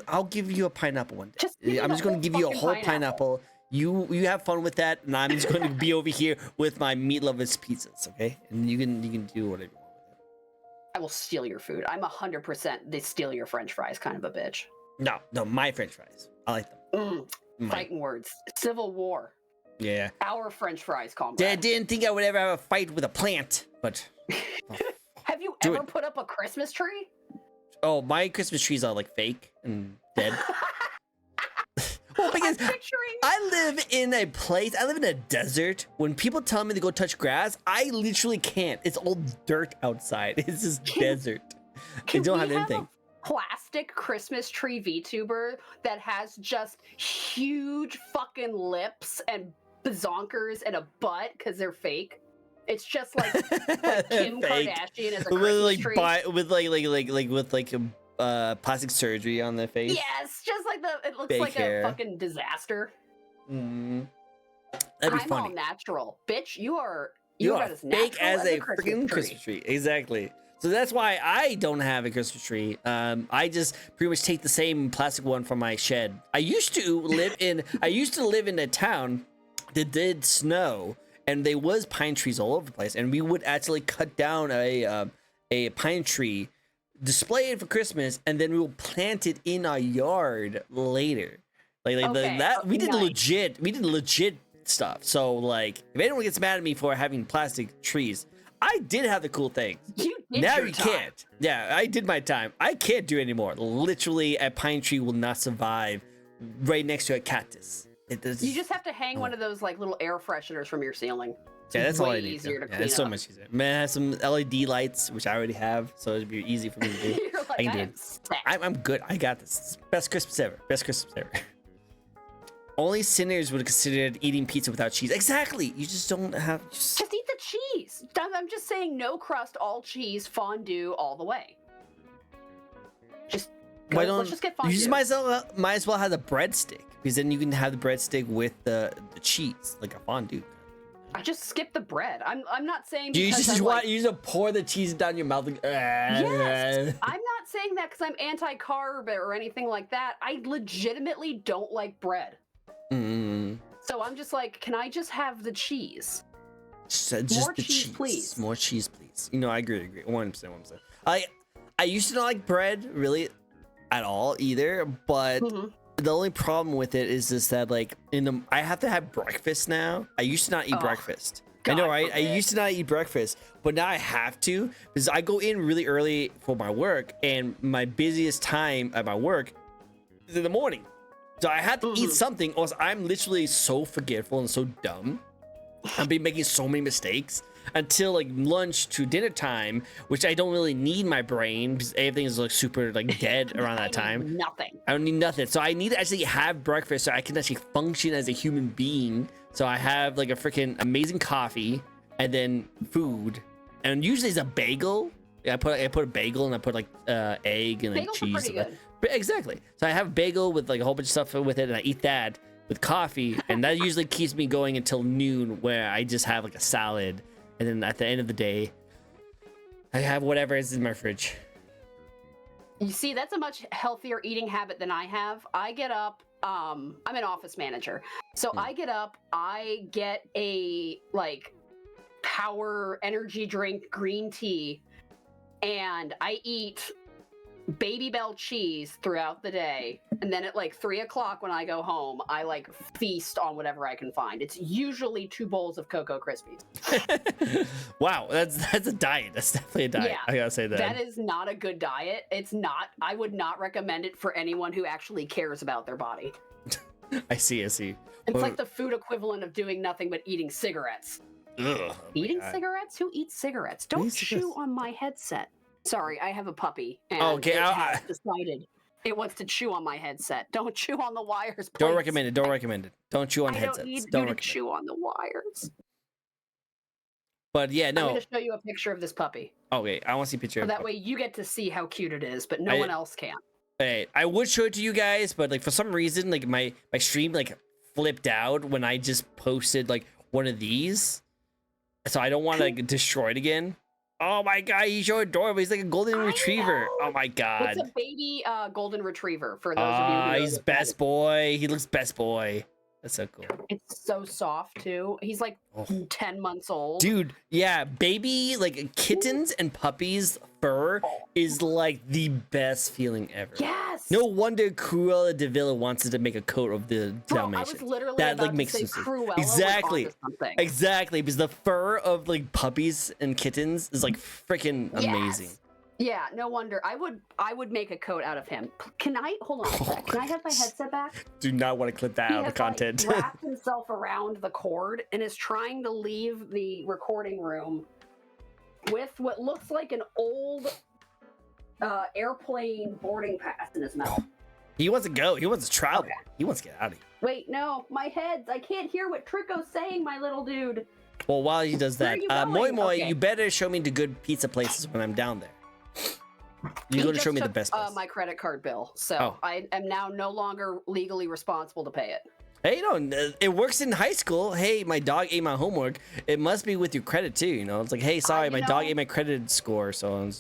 I'll give you a pineapple one day. I'm just going to give you a whole pineapple. You have fun with that, and I'm just going to be over here with my meat lovers pizzas, okay? And you can do whatever you want with it. I will steal your food. I'm 100% the steal your French fries kind of a bitch. No, my French fries. I like them. Fighting words. Civil War. Yeah. Our French fries, comrade. I didn't think I would ever have a fight with a plant, but... Have you ever put up a Christmas tree? Oh, my Christmas trees are, like, fake and dead. Well, because I live in a desert. When people tell me to go touch grass, I literally can't. It's all dirt outside. It's just desert. I don't have anything. Plastic Christmas tree VTuber that has just huge fucking lips and bazonkers and a butt because they're fake. It's just like Kim Kardashian as a Christmas tree. With plastic surgery on their face. Yes, just like it looks fake like hair. A fucking disaster. That'd be I'm funny. all natural. Bitch, you are You got are as fake natural as a Christmas freaking tree. Christmas tree. Exactly. So that's why I don't have a Christmas tree. I just pretty much take the same plastic one from my shed. I used to live in a town that did snow, and there was pine trees all over the place, and we would actually cut down a pine tree, display it for Christmas, and then we will plant it in our yard later. We did legit stuff. So like, if anyone gets mad at me for having plastic trees, I did have the cool things. You did Now your you time. can't. Yeah, I did my time. I can't do it anymore. Literally, a pine tree will not survive right next to a cactus. It does. You just have to hang one of those like little air fresheners from your ceiling. It's Yeah, that's way all I need. easier to Yeah, clean it's so up. much easier. Man, I have some LED lights, which I already have, so it'd be easy for me to do. You're like, I can I do am it. set. I'm good. I got this. Best Christmas ever. Best Christmas ever. Only sinners would consider eating pizza without cheese. Exactly. You just don't have. Just eat the cheese. I'm just saying no crust, all cheese, fondue all the way. Just Why let's just get fondue. you just might as well have the breadstick, because then you can have the breadstick with the cheese, like a fondue. I just skip the bread. I'm not saying Do you because just I'm want like, you just pour the cheese down your mouth? Like, yes. I'm not saying that because I'm anti-carb or anything like that. I legitimately don't like bread. Mm. So I'm just like, can I just have the cheese? Just More the cheese, please. More cheese, please. You know, I agree. 100%. I used to not like bread really at all either, but the only problem with it is just that like I have to have breakfast now. I used to not eat breakfast. I know, God right? I forbid. used to not eat breakfast, but now I have to, because I go in really early for my work, and my busiest time at my work is in the morning. So I have to eat something, or else I'm literally so forgetful and so dumb. I've been making so many mistakes until like lunch to dinner time, which I don't really need my brain because everything is like super like dead around that time. Nothing. I don't need nothing. So I need to actually have breakfast so I can actually function as a human being. So I have like a freaking amazing coffee and then food. And usually it's a bagel. I put a bagel and I put like egg and like Bagels are cheese. pretty good. Exactly. So I have a bagel with like a whole bunch of stuff with it, and I eat that with coffee, and that usually keeps me going until noon, where I just have like a salad, and then at the end of the day, I have whatever is in my fridge. You see, that's a much healthier eating habit than I have. I get up, I'm an office manager. So I get up, I get a like power energy drink, green tea, and I eat Baby Bell cheese throughout the day. And then at like 3 o'clock when I go home, I like feast on whatever I can find. It's usually 2 bowls of Cocoa Krispies. Wow, that's a diet. That's definitely a diet. Yeah, I gotta say that. That is not a good diet. It's not. I would not recommend it for anyone who actually cares about their body. I see. It's Well, like the food equivalent of doing nothing but eating cigarettes. ugh, oh my Eating God. cigarettes? Who eats cigarettes? Who Don't eats chew cigarettes? on my headset. Sorry, I have a puppy, and Okay, it I- has decided it wants to chew on my headset. Don't chew on the wires, please. Don't recommend it. Don't recommend it. Don't chew on I headsets. don't need Don't you to recommend. chew on the wires. But yeah, I'm no. going to show you a picture of this puppy. Okay, I want to see a picture. So of that way you get to see how cute it is, but no I- one else can. Hey, I would show it to you guys, but like for some reason, like my stream like flipped out when I just posted like one of these, so I don't want to like destroy it again. Oh my God, he's so adorable. He's like a golden I retriever. know. Oh my God. It's a baby golden retriever for those of you who know He's what that best is. boy. He looks best boy. That's so cool. It's so soft too. He's like Oh. 10 months old. Dude, yeah, baby, like kittens and puppies fur is like the best feeling ever. Yes. No wonder Cruella de Vil wanted to make a coat of the Bro, I Dalmatian. was literally That, about like, to makes say sense. Cruella Exactly. was onto something. Exactly, because the fur of like puppies and kittens is like freaking amazing. Yes. Yeah, no wonder. I would make a coat out of him. Can I hold on a sec? Can I have my headset back? Do not want to clip that He out of has the content. like, wrapped himself around the cord and is trying to leave the recording room with what looks like an old airplane boarding pass in his mouth. He wants to go. He wants to travel. Okay. He wants to get out of here. Wait, no, my heads. I can't hear what Tricko's saying, my little dude. Well, while he does Where that, are you Moi going? Moi, Okay. you better show me the good pizza places when I'm down there. You're He going to show just me the took, best place. my credit card bill, so Oh. I am now no longer legally responsible to pay it. Hey, it works in high school. Hey, my dog ate my homework. It must be with your credit too, you know? It's like, hey, sorry, my dog ate my credit score, so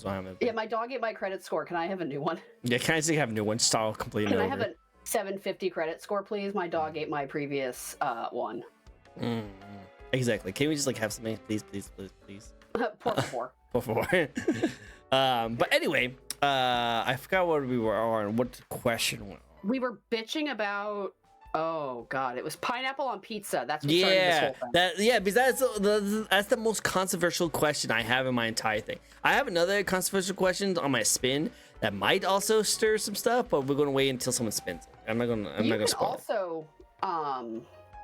yeah, my dog ate my credit score. Can I have a new one? Yeah, can I just have a new one? Just all completely Can over. I have a 750 credit score, please? My dog ate my previous one. Exactly. Can we just like have something, please? Por favor. Por favor. But anyway, I forgot what we were on. What question went on? We were bitching about. Oh God, it was pineapple on pizza. That's what started this whole thing. Because that's the most controversial question I have in my entire thing. I have another controversial question on my spin that might also stir some stuff, but we're gonna wait until someone spins it. I'm not gonna spoil it. Also,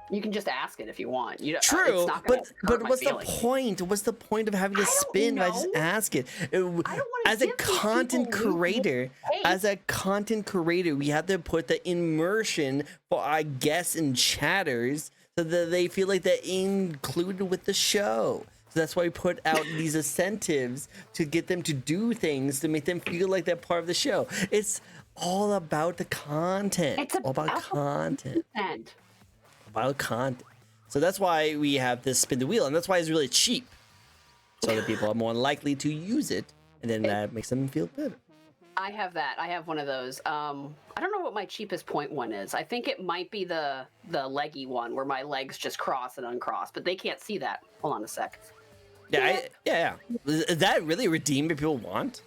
you can just ask it if you want. True, it's not gonna but hurt what's my the feelings. point? What's the point of having a spin if I just ask it? As a content creator, we have to put the immersion for our guests and chatters so that they feel like they're included with the show. So that's why we put out these incentives to get them to do things to make them feel like they're part of the show. It's all about the content. It's all about content. And About content. So that's why we have this spin the wheel, and that's why it's really cheap. So that people are more likely to use it, and then that makes them feel better. I have that. I have one of those. I don't know what my cheapest point one is. I think it might be the leggy one where my legs just cross and uncross, but they can't see that. Hold on a sec. Yeah. Is that really redeemed if people want?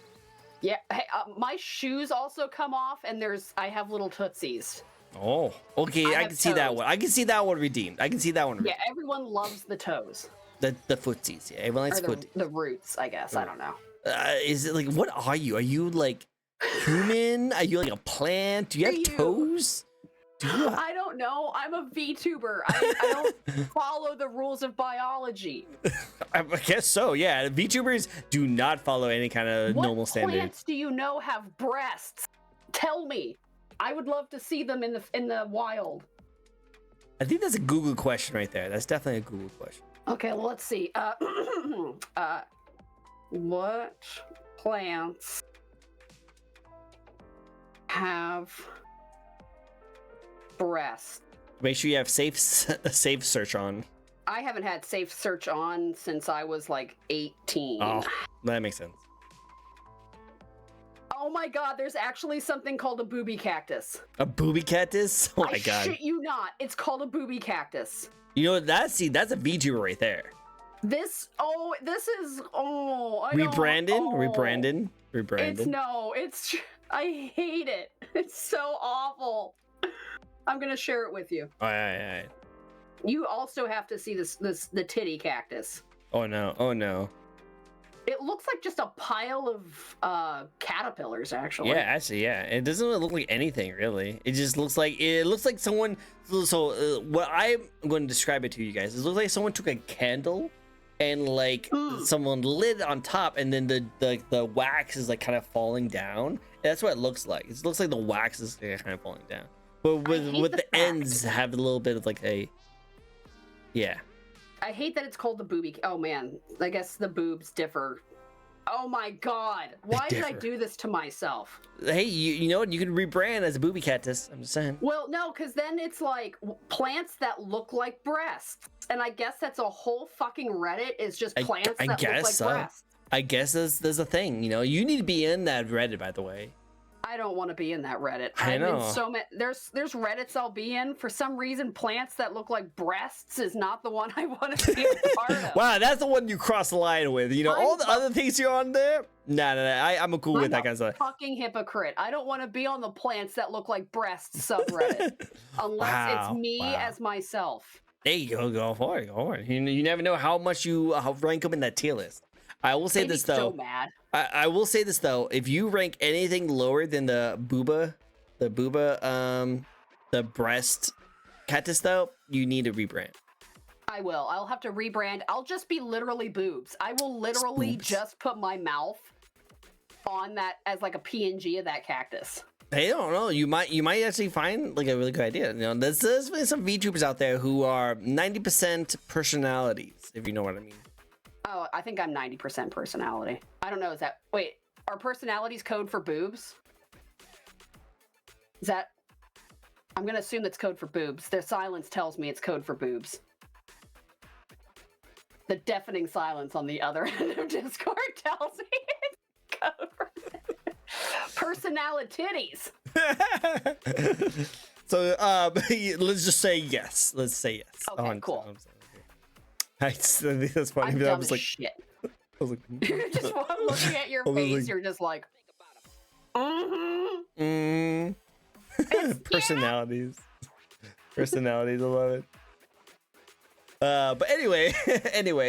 Yeah. Hey, my shoes also come off, and I have little tootsies. Oh, okay. I can see that one. I can see that one redeemed. Yeah, everyone loves the toes. The footsies. Yeah, everyone likes footsies. The roots, I guess. I don't know. Is it like, what are you? Are you like human? Are you like a plant? Do you have toes? I don't know. I'm a VTuber. I don't follow the rules of biology. I guess so. Yeah, VTubers do not follow any kind of normal standard. What plants do you know have breasts? Tell me. I would love to see them in the wild. I think that's a Google question right there. That's definitely a Google question. Okay, well, let's see. What plants have breasts? Make sure you have safe search on. I haven't had safe search on since I was like 18. Oh, that makes sense. Oh my God, there's actually something called a booby cactus. A booby cactus? Oh my God. I shit you not. It's called a booby cactus. You know, that's a VTuber right there. This is, Rebranded? I hate it. It's so awful. I'm gonna share it with you. All right. You also have to see the titty cactus. Oh no. It looks like just a pile of caterpillars, actually. Yeah, actually, yeah. It doesn't really look like anything, really. It just looks like someone. So what I'm going to describe it to you guys, it looks like someone took a candle and like someone lit it on top, and then the wax is like kind of falling down. That's what it looks like. It looks like the wax is kind of falling down, but with the ends have a little bit of like a, yeah. I hate that it's called the booby. Oh man, I guess the boobs differ. Oh my God, why did I do this to myself? Hey, you know what? You can rebrand as a booby cactus. I'm just saying. Well, no, because then it's like plants that look like breasts, and I guess that's a whole fucking Reddit is just plants that look like breasts. I guess there's a thing. You know, you need to be in that Reddit, by the way. I don't want to be in that Reddit. I know. In so many. There's Reddits I'll be in. For some reason, plants that look like breasts is not the one I want to be a part of. Wow, that's the one you cross the line with. You know, all the other things you're on there. Nah. I'm cool with that kind of stuff. Fucking hypocrite. I don't want to be on the plants that look like breasts subreddit unless it's me as myself. Hey, go for it. You never know how much you rank them in that tier list. I will say this though. So mad. I will say this though. If you rank anything lower than the breast cactus though, you need to rebrand. I will. I'll have to rebrand. I'll just be literally boobs. I will literally just put my mouth on that as like a PNG of that cactus. Hey, I don't know. You might actually find like a really good idea. You know, there's been some VTubers out there who are 90% personalities, if you know what I mean. Oh, I think I'm 90% personality. I don't know. Wait, are personalities code for boobs? Is that? I'm gonna assume that's code for boobs. Their silence tells me it's code for boobs. The deafening silence on the other end of Discord tells me it's code for personalities. So let's just say yes. Let's say yes. Okay, cool. I think that's funny. I'm I dumb was as like, shit. I was like, You're just looking at your face. You're just like, personalities. Personalities. I love it. But anyway,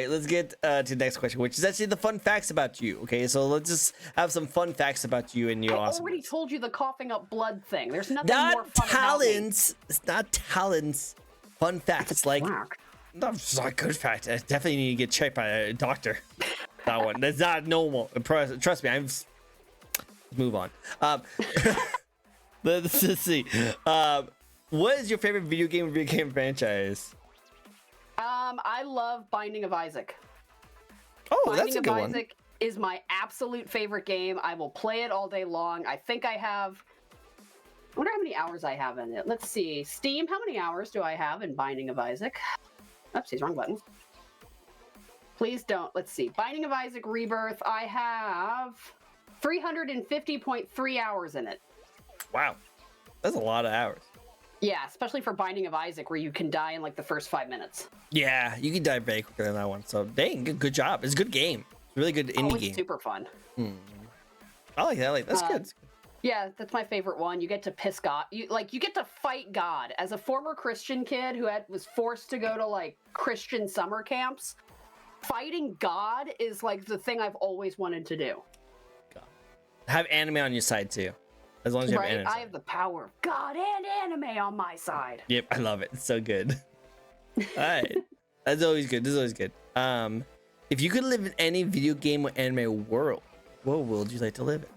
let's get to the next question, which is actually the fun facts about you. Okay, so let's just have some fun facts about you and your awesomeness. I already told you the coughing up blood thing. There's nothing more Not fun talents. It's not talents. Fun facts like. Fuck. That's not a good fact. I definitely need to get checked by a doctor. That one. That's not normal. Trust me. Let's move on. Let's see. What is your favorite video game franchise? I love Binding of Isaac. Oh, Binding that's a of good Isaac is my absolute favorite game. I will play it all day long. I think I have. I wonder how many hours I have in it. Let's see. Steam, how many hours do I have in Binding of Isaac? Oopsies, wrong button. Please don't. Let's see. Binding of Isaac Rebirth, I have 350.3 hours in it. Wow. That's a lot of hours. Yeah, especially for Binding of Isaac, where you can die in like the first 5 minutes. Yeah, you can die very quicker than that one. So, dang, good job. It's a good game. It's a really good indie it's game. Super fun. I like that. That's good. Yeah, that's my favorite one. You get to piss God. You get to fight God. As a former Christian kid who was forced to go to like Christian summer camps, fighting God is like the thing I've always wanted to do. God. Have anime on your side too. As long as you have anime. I have the power of God and anime on my side. Yep, I love it. It's so good. All right. That's always good. This is always good. If you could live in any video game or anime world, what world would you like to live in?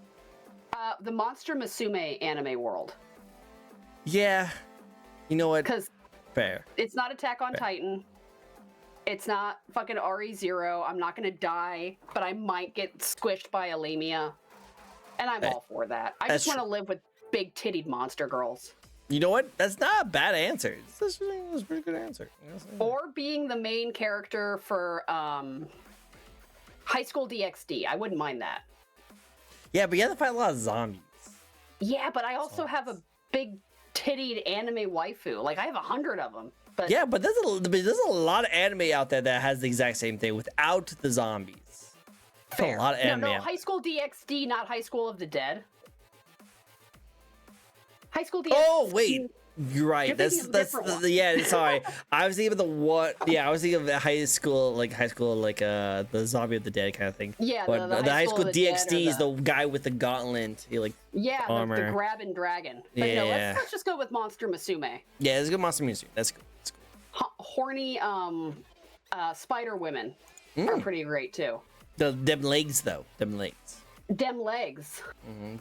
The Monster Musume anime world. Yeah. You know what? Because fair. It's not Attack on Titan. It's not fucking RE0. I'm not gonna die, but I might get squished by a lamia. And I'm all for that. I just want to live with big tittied monster girls. You know what? That's not a bad answer. That's a pretty good answer. Or being the main character for High School DxD. I wouldn't mind that. Yeah, but you have to fight a lot of zombies. Yeah, but I also have a big tittied anime waifu. Like, I have 100 of them. But yeah, but there's a lot of anime out there that has the exact same thing without the zombies. Fair. A lot of anime. No, High School DxD, not High School of the Dead. High School DxD. Oh wait, you're right. That's yeah. Sorry, I was thinking of the what? Yeah, I was thinking of the high school like the Zombie of the Dead kind of thing. Yeah, but the high school DxD is the guy with the gauntlet. He armor. the grabbing dragon. But yeah. Let's just go with Monster Musume. Yeah, it's a good Monster Musume. That's good. Horny spider women are pretty great too. Them legs though. Them legs. Dem legs.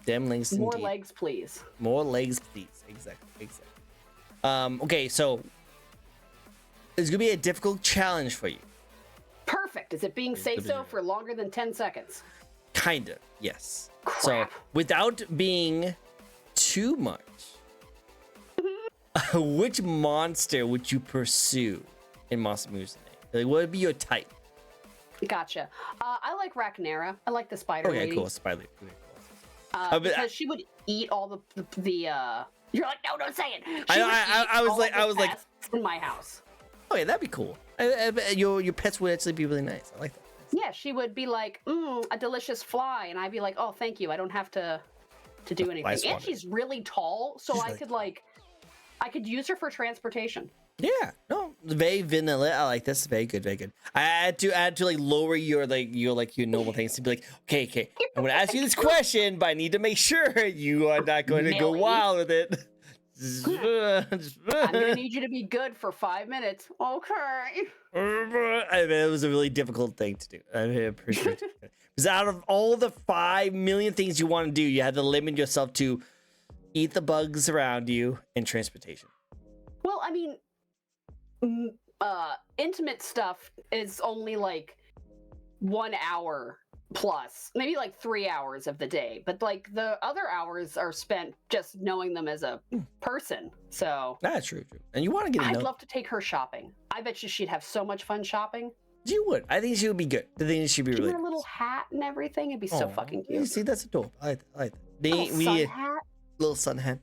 Dem legs. More legs, please. More legs, please. Exactly. Okay, so it's gonna be a difficult challenge for you. Perfect. Is it being say-so for longer than 10 seconds? Kinda, yes. Crap. So without being too much, which monster would you pursue in Monster Musume? Like, what would be your type? Gotcha. I like Racnera. I like the spider lady. Okay, cool. Spider lady. Because she would eat all the You're like, no, don't say it. I was like in my house. Oh yeah, that'd be cool. Your pets would actually be really nice. I like that. Yeah, she would be like, a delicious fly, and I'd be like, oh, thank you. I don't have to do anything. And she's really tall, so I could use her for transportation. Yeah, no, very vanilla. I like this. Very good, very good. I had to like lower your normal things to be like, okay. I'm gonna ask you this question, but I need to make sure you are not going to go wild with it. I'm gonna need you to be good for 5 minutes. Okay. It was a really difficult thing to do. I appreciate it. Because out of all the 5 million things you want to do, you had to limit yourself to eat the bugs around you and transportation. Well, I mean, intimate stuff is only like 1 hour plus, maybe like 3 hours of the day, but like the other hours are spent just knowing them as a person. So that's true. And you want to get to know. I'd love to take her shopping. I bet you she'd have so much fun shopping. You would. I think she would be good. I think she would be She really wear a little hat and everything. It'd be so fucking cute. You see, that's adorable. I like that. Little sun hat. Little sun hat.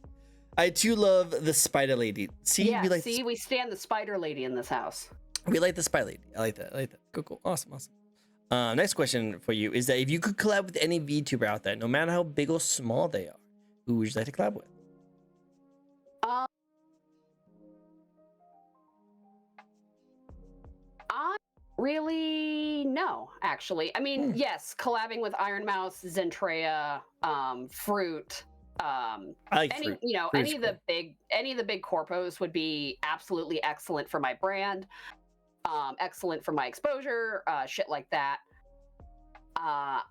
I too love the spider lady. See, Yeah, we stand the spider lady in this house. We like the spider lady. I like that. Cool. Awesome. Next question for you is that if you could collab with any VTuber out there, no matter how big or small they are, who would you like to collab with? I really no, actually. I mean, yes, collabing with Iron Mouse, Zentrea, Fruit. I like any Fruit. any of the big corpos would be absolutely excellent for my brand. Excellent for my exposure, shit like that. I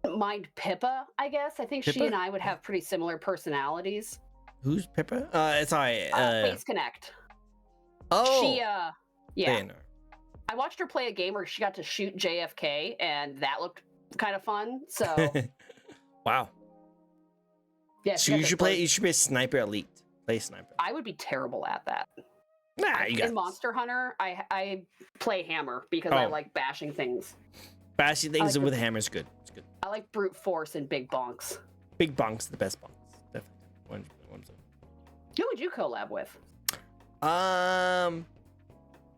don't mind Pippa, I guess. I think Pippa? she and I would have pretty similar personalities. Who's Pippa? Sorry. Face Connect. Oh. She, yeah. Banner. I watched her play a game where she got to shoot JFK, and that looked kind of fun. So. Wow. Yeah. So you should play a sniper elite. Play sniper. I would be terrible at that. Nah, you got in Monster Hunter, I play hammer because I like bashing things. Bashing things with a hammer is good. It's good. I like brute force and big bonks. Big bonks, the best bonks. Definitely. 100%. Who would you collab with? I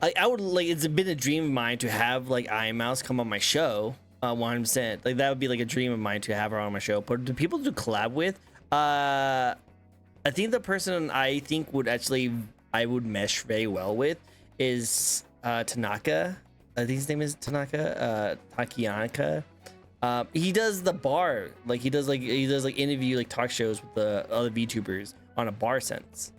would like. It's been a dream of mine to have like Iron Mouse come on my show. 100%. Like that would be like a dream of mine to have her on my show. But the people to collab with, I think the person I think would actually I would mesh very well with is Tanaka. I think his name is Tanaka. Takiyanaka. He does the bar, like he does interview like talk shows with the other VTubers on a bar sense.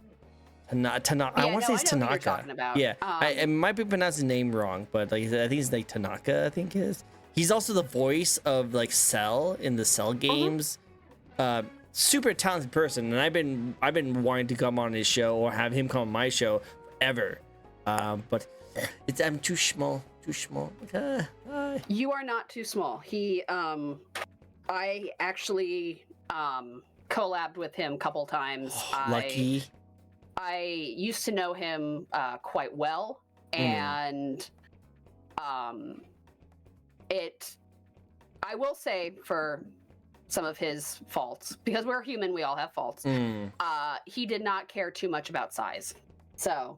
I want to say it's Tanaka. Yeah, I might be pronouncing his name wrong, but like I think it's like Tanaka. I think is. He's also the voice of like Cell in the Cell games. Super talented person, and I've been wanting to come on his show or have him come on my show ever. But I'm too small. You are not too small. He I actually collabed with him a couple times. Lucky. I used to know him quite well, and I will say, for some of his faults, because we're human, we all have faults. He did not care too much about size. So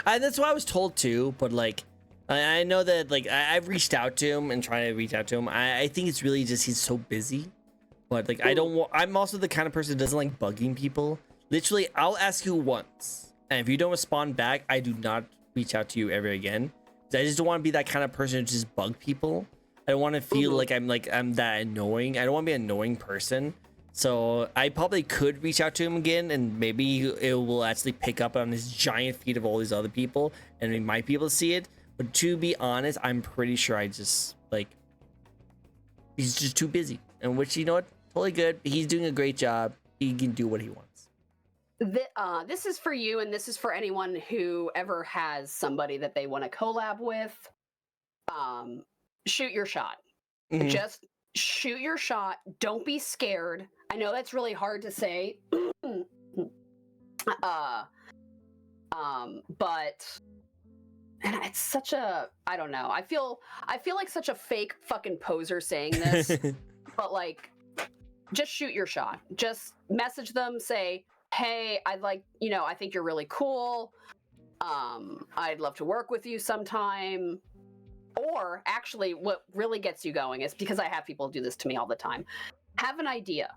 that's what I was told too, but like I know that like I've reached out to him and trying to reach out to him. I think it's really just he's so busy. But like I'm also the kind of person that doesn't like bugging people. Literally, I'll ask you once, and if you don't respond back, I do not reach out to you ever again. I just don't want to be that kind of person to just bug people. I don't want to feel like I'm that annoying. I don't want to be an annoying person. So I probably could reach out to him again, and maybe it will actually pick up on this giant feed of all these other people, and we might be able to see it. But to be honest, I'm pretty sure he's just too busy. And which, you know what, totally good. He's doing a great job. He can do what he wants. This is for you, and this is for anyone who ever has somebody that they want to collab with. Shoot your shot. Just shoot your shot. Don't be scared. I know that's really hard to say. But and it's such a, I don't know. I feel like such a fake fucking poser saying this. But like, just shoot your shot. Just message them, say, hey, I think you're really cool. I'd love to work with you sometime. Or actually, what really gets you going is, because I have people do this to me all the time, have an idea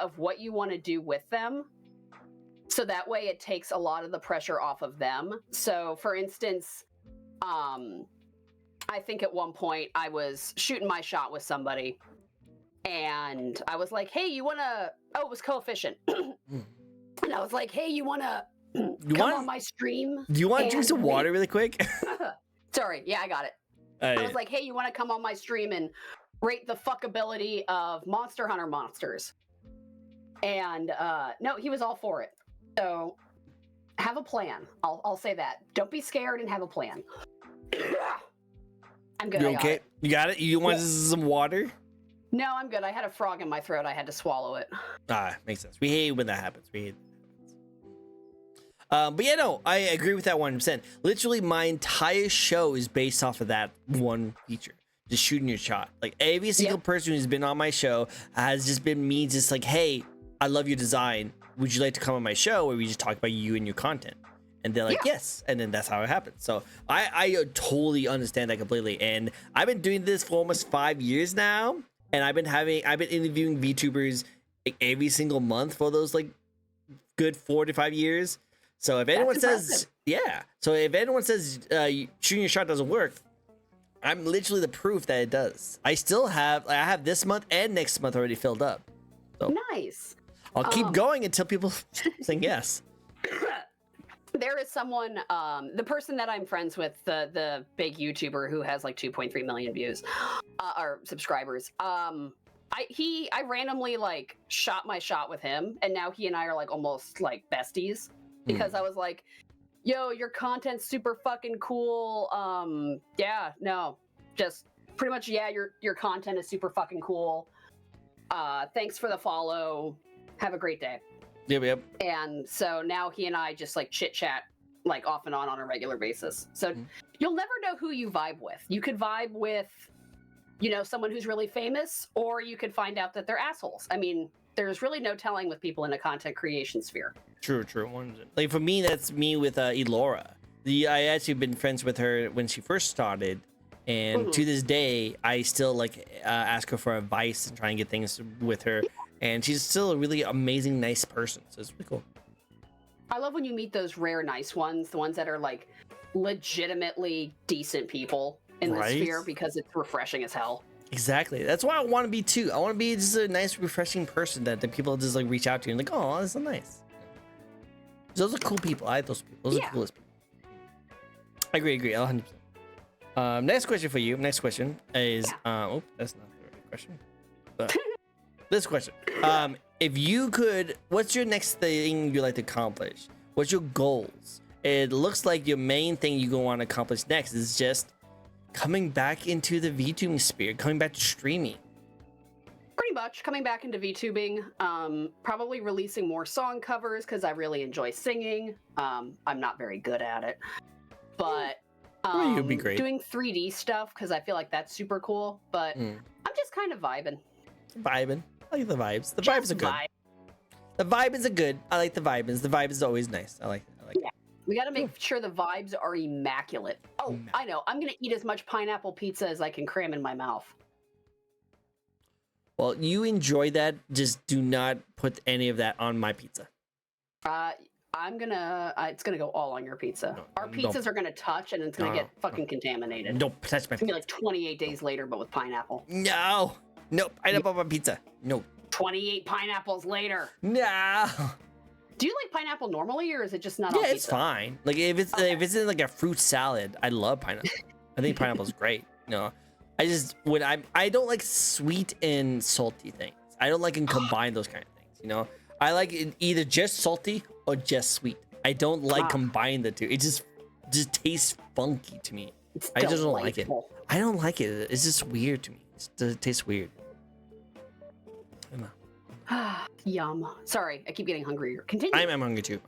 of what you want to do with them. So that way it takes a lot of the pressure off of them. So for instance, I think at one point I was shooting my shot with somebody, and I was like, hey, you want to, it was Coefficient. And I was like, hey, you want to come on my stream? Do you want to drink some water really quick? Sorry, yeah, I got it. I was like, hey, you want to come on my stream and rate the fuckability of Monster Hunter monsters? And no, he was all for it. So have a plan. I'll say that. Don't be scared and have a plan. I'm good. You I got okay? it. You got it? You want some water? No, I'm good. I had a frog in my throat. I had to swallow it. Ah, makes sense. We hate when that happens. We hate. But yeah, no, I agree with that 100%. Literally, my entire show is based off of that one feature. Just shooting your shot. Like every single person who's been on my show has just been me just like, hey, I love your design. Would you like to come on my show where we just talk about you and your content? And they're like, yes. And then that's how it happens. So I totally understand that completely. And I've been doing this for almost 5 years now. And I've been interviewing VTubers like every single month for those like good 4 to 5 years. So if anyone says, so if anyone says shooting your shot doesn't work, I'm literally the proof that it does. I have this month and next month already filled up. So nice. I'll keep going until people saying yes. There is someone, the person that I'm friends with, the big YouTuber who has like 2.3 million views or subscribers. I randomly like shot my shot with him, and now he and I are like almost like besties because I was like, yo, your content's super fucking cool. Just pretty much, your content is super fucking cool. Thanks for the follow. Have a great day. Yep. And so now he and I just like chit chat like off and on a regular basis. So you'll never know who you vibe with. You could vibe with, someone who's really famous, or you could find out that they're assholes. I mean, there's really no telling with people in a content creation sphere. True. Like for me, that's me with Elora. I actually been friends with her when she first started, and to this day, I still like ask her for advice and try and get things with her. And she's still a really amazing, nice person. So it's really cool. I love when you meet those rare, nice ones, the ones that are like legitimately decent people in the sphere, because it's refreshing as hell. Exactly. That's why I want to be too. I want to be just a nice, refreshing person that people just like reach out to and like, oh, that's so nice. Those are cool people. I like those people. Those are the coolest people. I agree. 100%. Next question for you. Next question is, oh, that's not the right question. But this question. If you could, what's your next thing you'd like to accomplish? What's your goals? It looks like your main thing you're going to want to accomplish next is just coming back into the VTubing sphere, coming back to streaming. Pretty much coming back into VTubing, probably releasing more song covers because I really enjoy singing. I'm not very good at it, but you'd be great. Doing 3D stuff because I feel like that's super cool. But I'm just kind of vibing. I like the vibes. The vibes are good. The vibes are good. I like the vibes. The vibe is always nice. I like it. Yeah. We got to make sure the vibes are immaculate. Oh, I know. I'm going to eat as much pineapple pizza as I can cram in my mouth. Well, you enjoy that. Just do not put any of that on my pizza. I'm going to... it's going to go all on your pizza. Our pizzas are going to touch, and it's going to get fucking contaminated. Don't touch my pizza. It's going to be like 28 days later, but with pineapple. No, pineapple on my pizza. No. 28 pineapples later. No. Do you like pineapple normally, or is it just not on pizza? Yeah, it's fine. Like if it's in like a fruit salad, I love pineapple. I think pineapple's great. I don't like sweet and salty things. I don't like and combine those kind of things. I like it either just salty or just sweet. I don't like combine the two. It just tastes funky to me. I just don't like it. I don't like it. It's just weird to me. It tastes weird. Yum. Sorry, I keep getting hungrier. Continue. I'm hungry too.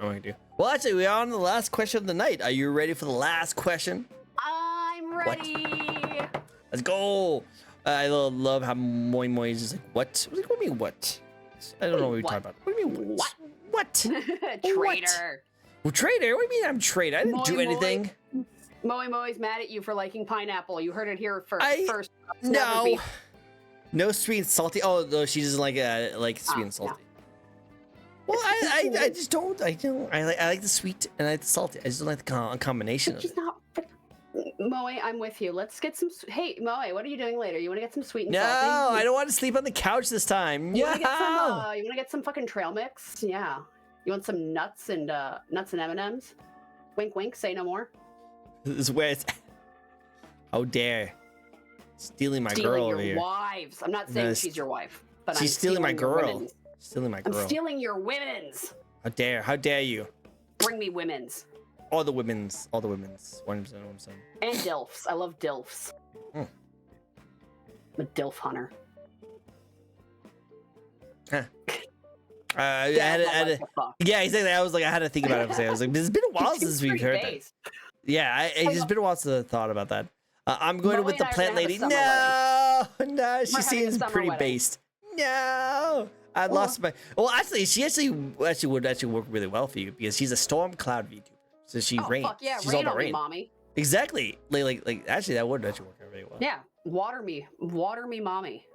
Well, actually, we are on the last question of the night. Are you ready for the last question? I'm ready. Let's go. I love how Moi Moi is just like, what? What do you mean, what? I don't know what you're talking about. What do you mean, what? What? Traitor. Well, traitor? What do you mean I'm traitor? I didn't do anything. Moi Moi's mad at you for liking pineapple. You heard it here first. No. No sweet and salty. Oh, no, she doesn't like sweet and salty. No. Well, I just don't. I like the sweet and I like the salty. I just don't like the combination of it. Moe, I'm with you. Let's get some. Hey, Moe, what are you doing later? You want to get some sweet and salty? No, I don't want to sleep on the couch this time. You want to get some fucking trail mix? Yeah. You want some nuts and M&Ms? Wink, wink. Say no more. This is where it's. How dare! Stealing my girl over here. Wives. I'm not saying she's your wife, but she's stealing my girl. I'm stealing your women's. How dare you? Bring me women's. all the women's, 100%. And DILFs. I love DILFs. Mm. I'm a DILF hunter. Huh. Yeah, exactly. I was like, I had to think about it. I was like, it's been a while since we've heard that. Yeah, it's just been a while since I thought about that. I'm going with the plant lady. No, she seems pretty based. No, I lost my. Well, actually, she would work really well for you because she's a storm cloud VTuber. So she rains. Fuck yeah, she's rain all about on rain. me, mommy. Exactly. Like actually, that would actually work out really well. Yeah, water me, mommy.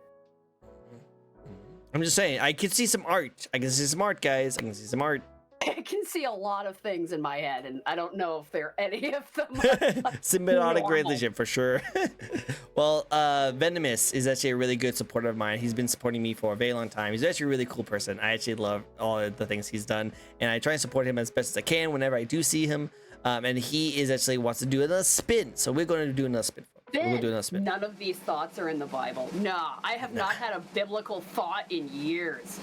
I'm just saying, I can see some art. I can see some art, guys. I can see some art. I can see a lot of things in my head, and I don't know if they're any of them. Symbiotic relationship for sure. Well, Venomous is actually a really good supporter of mine. He's been supporting me for a very long time. He's actually a really cool person. I actually love all of the things he's done, and I try and support him as best as I can whenever I do see him. And he is actually wants to do another spin, so we're going to do another spin. We'll do another spin. None of these thoughts are in the Bible. Nah, I have not had a biblical thought in years.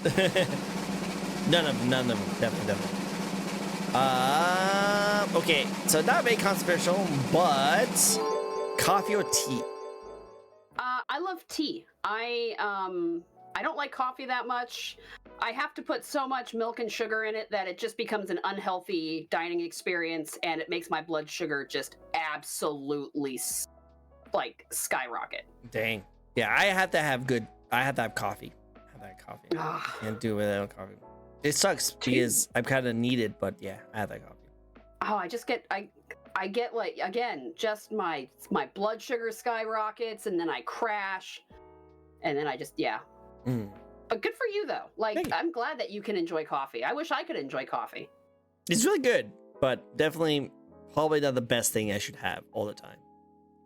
None of them, definitely. Okay, so not very controversial, but coffee or tea? I love tea. I don't like coffee that much. I have to put so much milk and sugar in it that it just becomes an unhealthy dining experience, and it makes my blood sugar just absolutely like skyrocket. Dang. Yeah, I have to have coffee. Can't do without coffee. It sucks because I'm kind of needed, but yeah, I have that coffee. Oh, I get like, again, just my blood sugar skyrockets, and then I crash, and then I just, yeah. But good for you though. Like, I'm glad that you can enjoy coffee. I wish I could enjoy coffee. It's really good, but definitely probably not the best thing I should have all the time.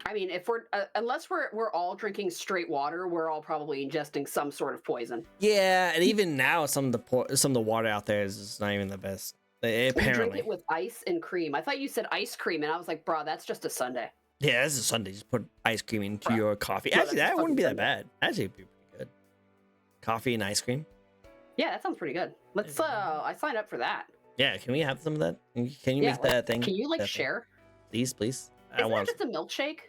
I mean, if unless we're all drinking straight water, we're all probably ingesting some sort of poison. Yeah, and even now, some of the water out there is just not even the best. Apparently, you drink it with ice and cream. I thought you said ice cream, and I was like, bro, that's just a sundae. Yeah, that's a sundae. Just put ice cream into your coffee. Actually, that wouldn't be that bad. Actually, it'd be pretty good. Coffee and ice cream. Yeah, that sounds pretty good. Let's. I signed up for that. Yeah, can we have some of that? Can you make that thing? Can you share? Please. Isn't that just a milkshake?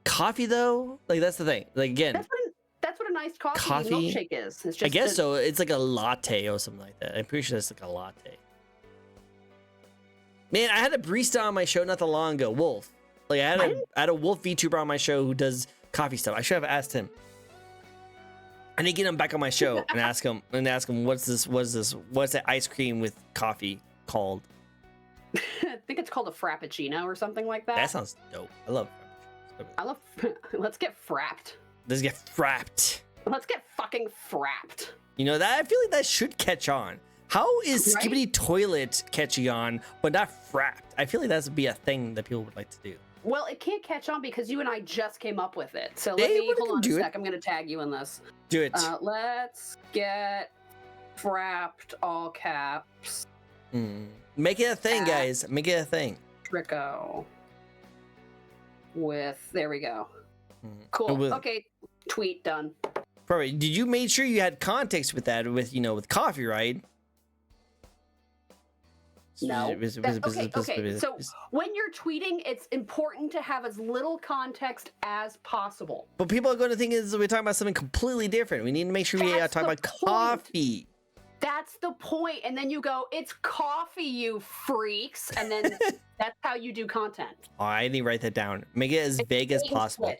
Coffee though, like that's the thing. Like again, that's what a nice coffee milkshake is. It's just I guess so. It's like a latte or something like that. I'm pretty sure it's like a latte. Man, I had a barista on my show not that long ago, Wolf. Like I had a Wolf VTuber on my show who does coffee stuff. I should have asked him. I need to get him back on my show and ask him what's that ice cream with coffee called? I think it's called a frappuccino or something like that. That sounds dope. I love. Let's get frapped. Let's get frapped. Let's get fucking frapped. You know that I feel like that should catch on. How is Skibbity Toilet catching on, but not frapped? I feel like that would be a thing that people would like to do. Well, it can't catch on because you and I just came up with it. So let me hold on a sec. I'm going to tag you in this. Do it. Let's get frapped, all caps. Make it a thing, guys. Make it a thing. Tricko. There we go. Cool. Okay, tweet done. Perfect. Did you make sure you had context with that with coffee, right? No. Okay. So when you're tweeting, it's important to have as little context as possible. But people are going to think we're talking about something completely different. We need to make sure we are talking about coffee. That's the point. And then you go, it's coffee, you freaks. And then that's how you do content. Oh, I need to write that down. Make it as vague as possible.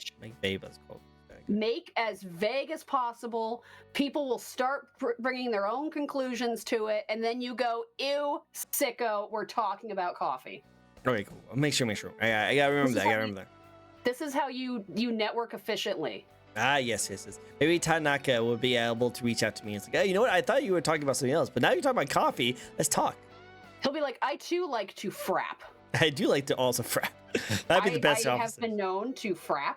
Make as vague as possible. People will start bringing their own conclusions to it. And then you go, ew, sicko, we're talking about coffee. Okay, cool. Make sure. I gotta remember that. This is how you network efficiently. Ah, yes. Maybe Tanaka will be able to reach out to me and say, hey, you know what? I thought you were talking about something else, but now you're talking about coffee. Let's talk. He'll be like, I too like to frap. I do like to also frap. That'd be the best option. I have been known to frap.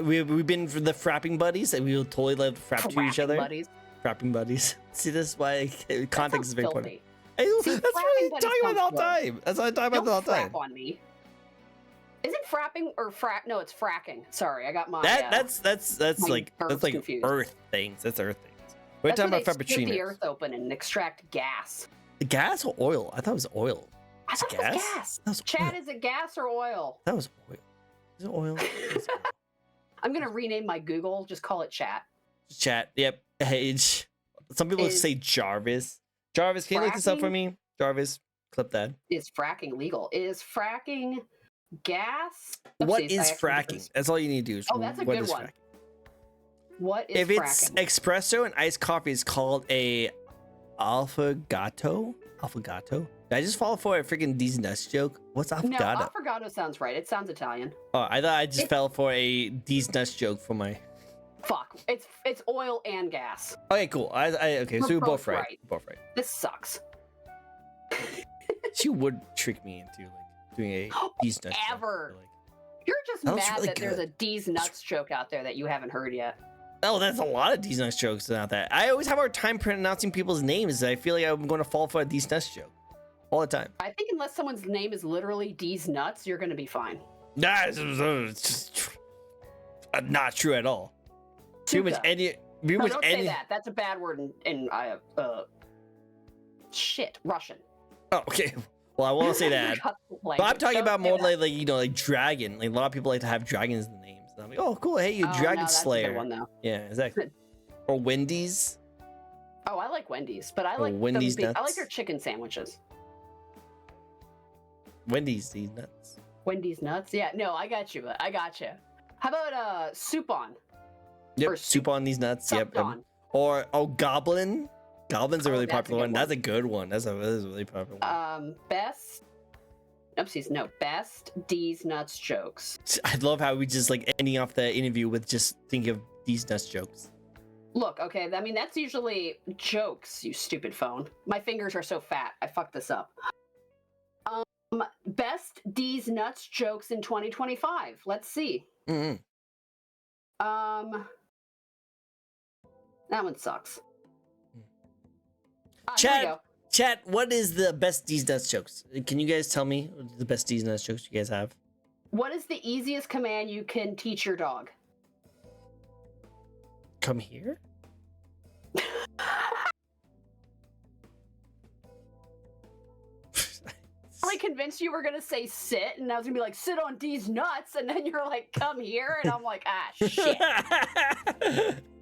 We've been for the frapping buddies, and we will totally love to frap to each other. Frapping buddies. See, this is why context is very important. Hey, that's what I'm talking about all the time. That's what I'm talking about all the time. On me. Is it frapping or frack? No, it's fracking. Sorry, I got my. That's like confused. Earth things. That's Earth things. We're talking about frappuccinos. Split the Earth open and extract gas. Gas or oil? I thought it was oil. I thought it was gas. That was Chad, oil. is it gas or oil? That was oil. Is it oil? It's oil. I'm gonna rename my Google. Just call it chat. Chat. Yep. Hey, some people say Jarvis. Jarvis, can you look this up for me? Jarvis, clip that. Is fracking legal? Is fracking gas? What is fracking? That's all you need to do. Oh, that's a good one. What is if fracking? It's espresso and iced coffee is called a affogato. Affogato. Did I just fall for a freaking D's Nuts joke? What's affogato? No, affogato sounds right. It sounds Italian. Oh, I thought I just fell for a D's Nuts joke for my. Fuck. It's oil and gas. Okay, cool. Okay, so we're both right. Both right. This sucks. She would trick me into like doing a D's Nuts ever. joke. You're just mad really that there's a D's Nuts joke out there that you haven't heard yet. Oh, that's a lot of D's Nuts jokes about that. I always have a hard time pronouncing people's names. I feel like I'm going to fall for a D's Nuts joke all the time. I think unless someone's name is literally D's Nuts, you're going to be fine. It's just not true at all. Pretty much any. Don't say that. That's a bad word in shit, Russian. Oh, okay. Well, I won't say that. But I'm talking about more like you know, like dragon. Like a lot of people like to have dragons in the names. And I'm like, oh, cool. Hey, you Dragon Slayer. A good one, though. Yeah, exactly. Or Wendy's. Oh, I like Wendy's, but I like Wendy's nuts. I like their chicken sandwiches. Wendy's these nuts. Wendy's nuts. Yeah, no, I got you. How about soup on? Yep, soup on these nuts. Yep. Or Goblin. Goblin's a really popular one. That's a good one. That's a really popular one. Best D's Nuts jokes. I love how we just like ending off the interview with just thinking of D's Nuts jokes. Look, okay, I mean that's usually jokes, you stupid phone. My fingers are so fat, I fucked this up. Best D's Nuts jokes in 2025. Let's see. Mm-hmm. That one sucks. Chat, what is the best D's Nuts jokes? Can you guys tell me the best D's Nuts jokes you guys have? What is the easiest command you can teach your dog? Come here? I convinced you were gonna say sit, and I was gonna be like, sit on D's nuts, and then you're like, come here, and I'm like, ah, shit.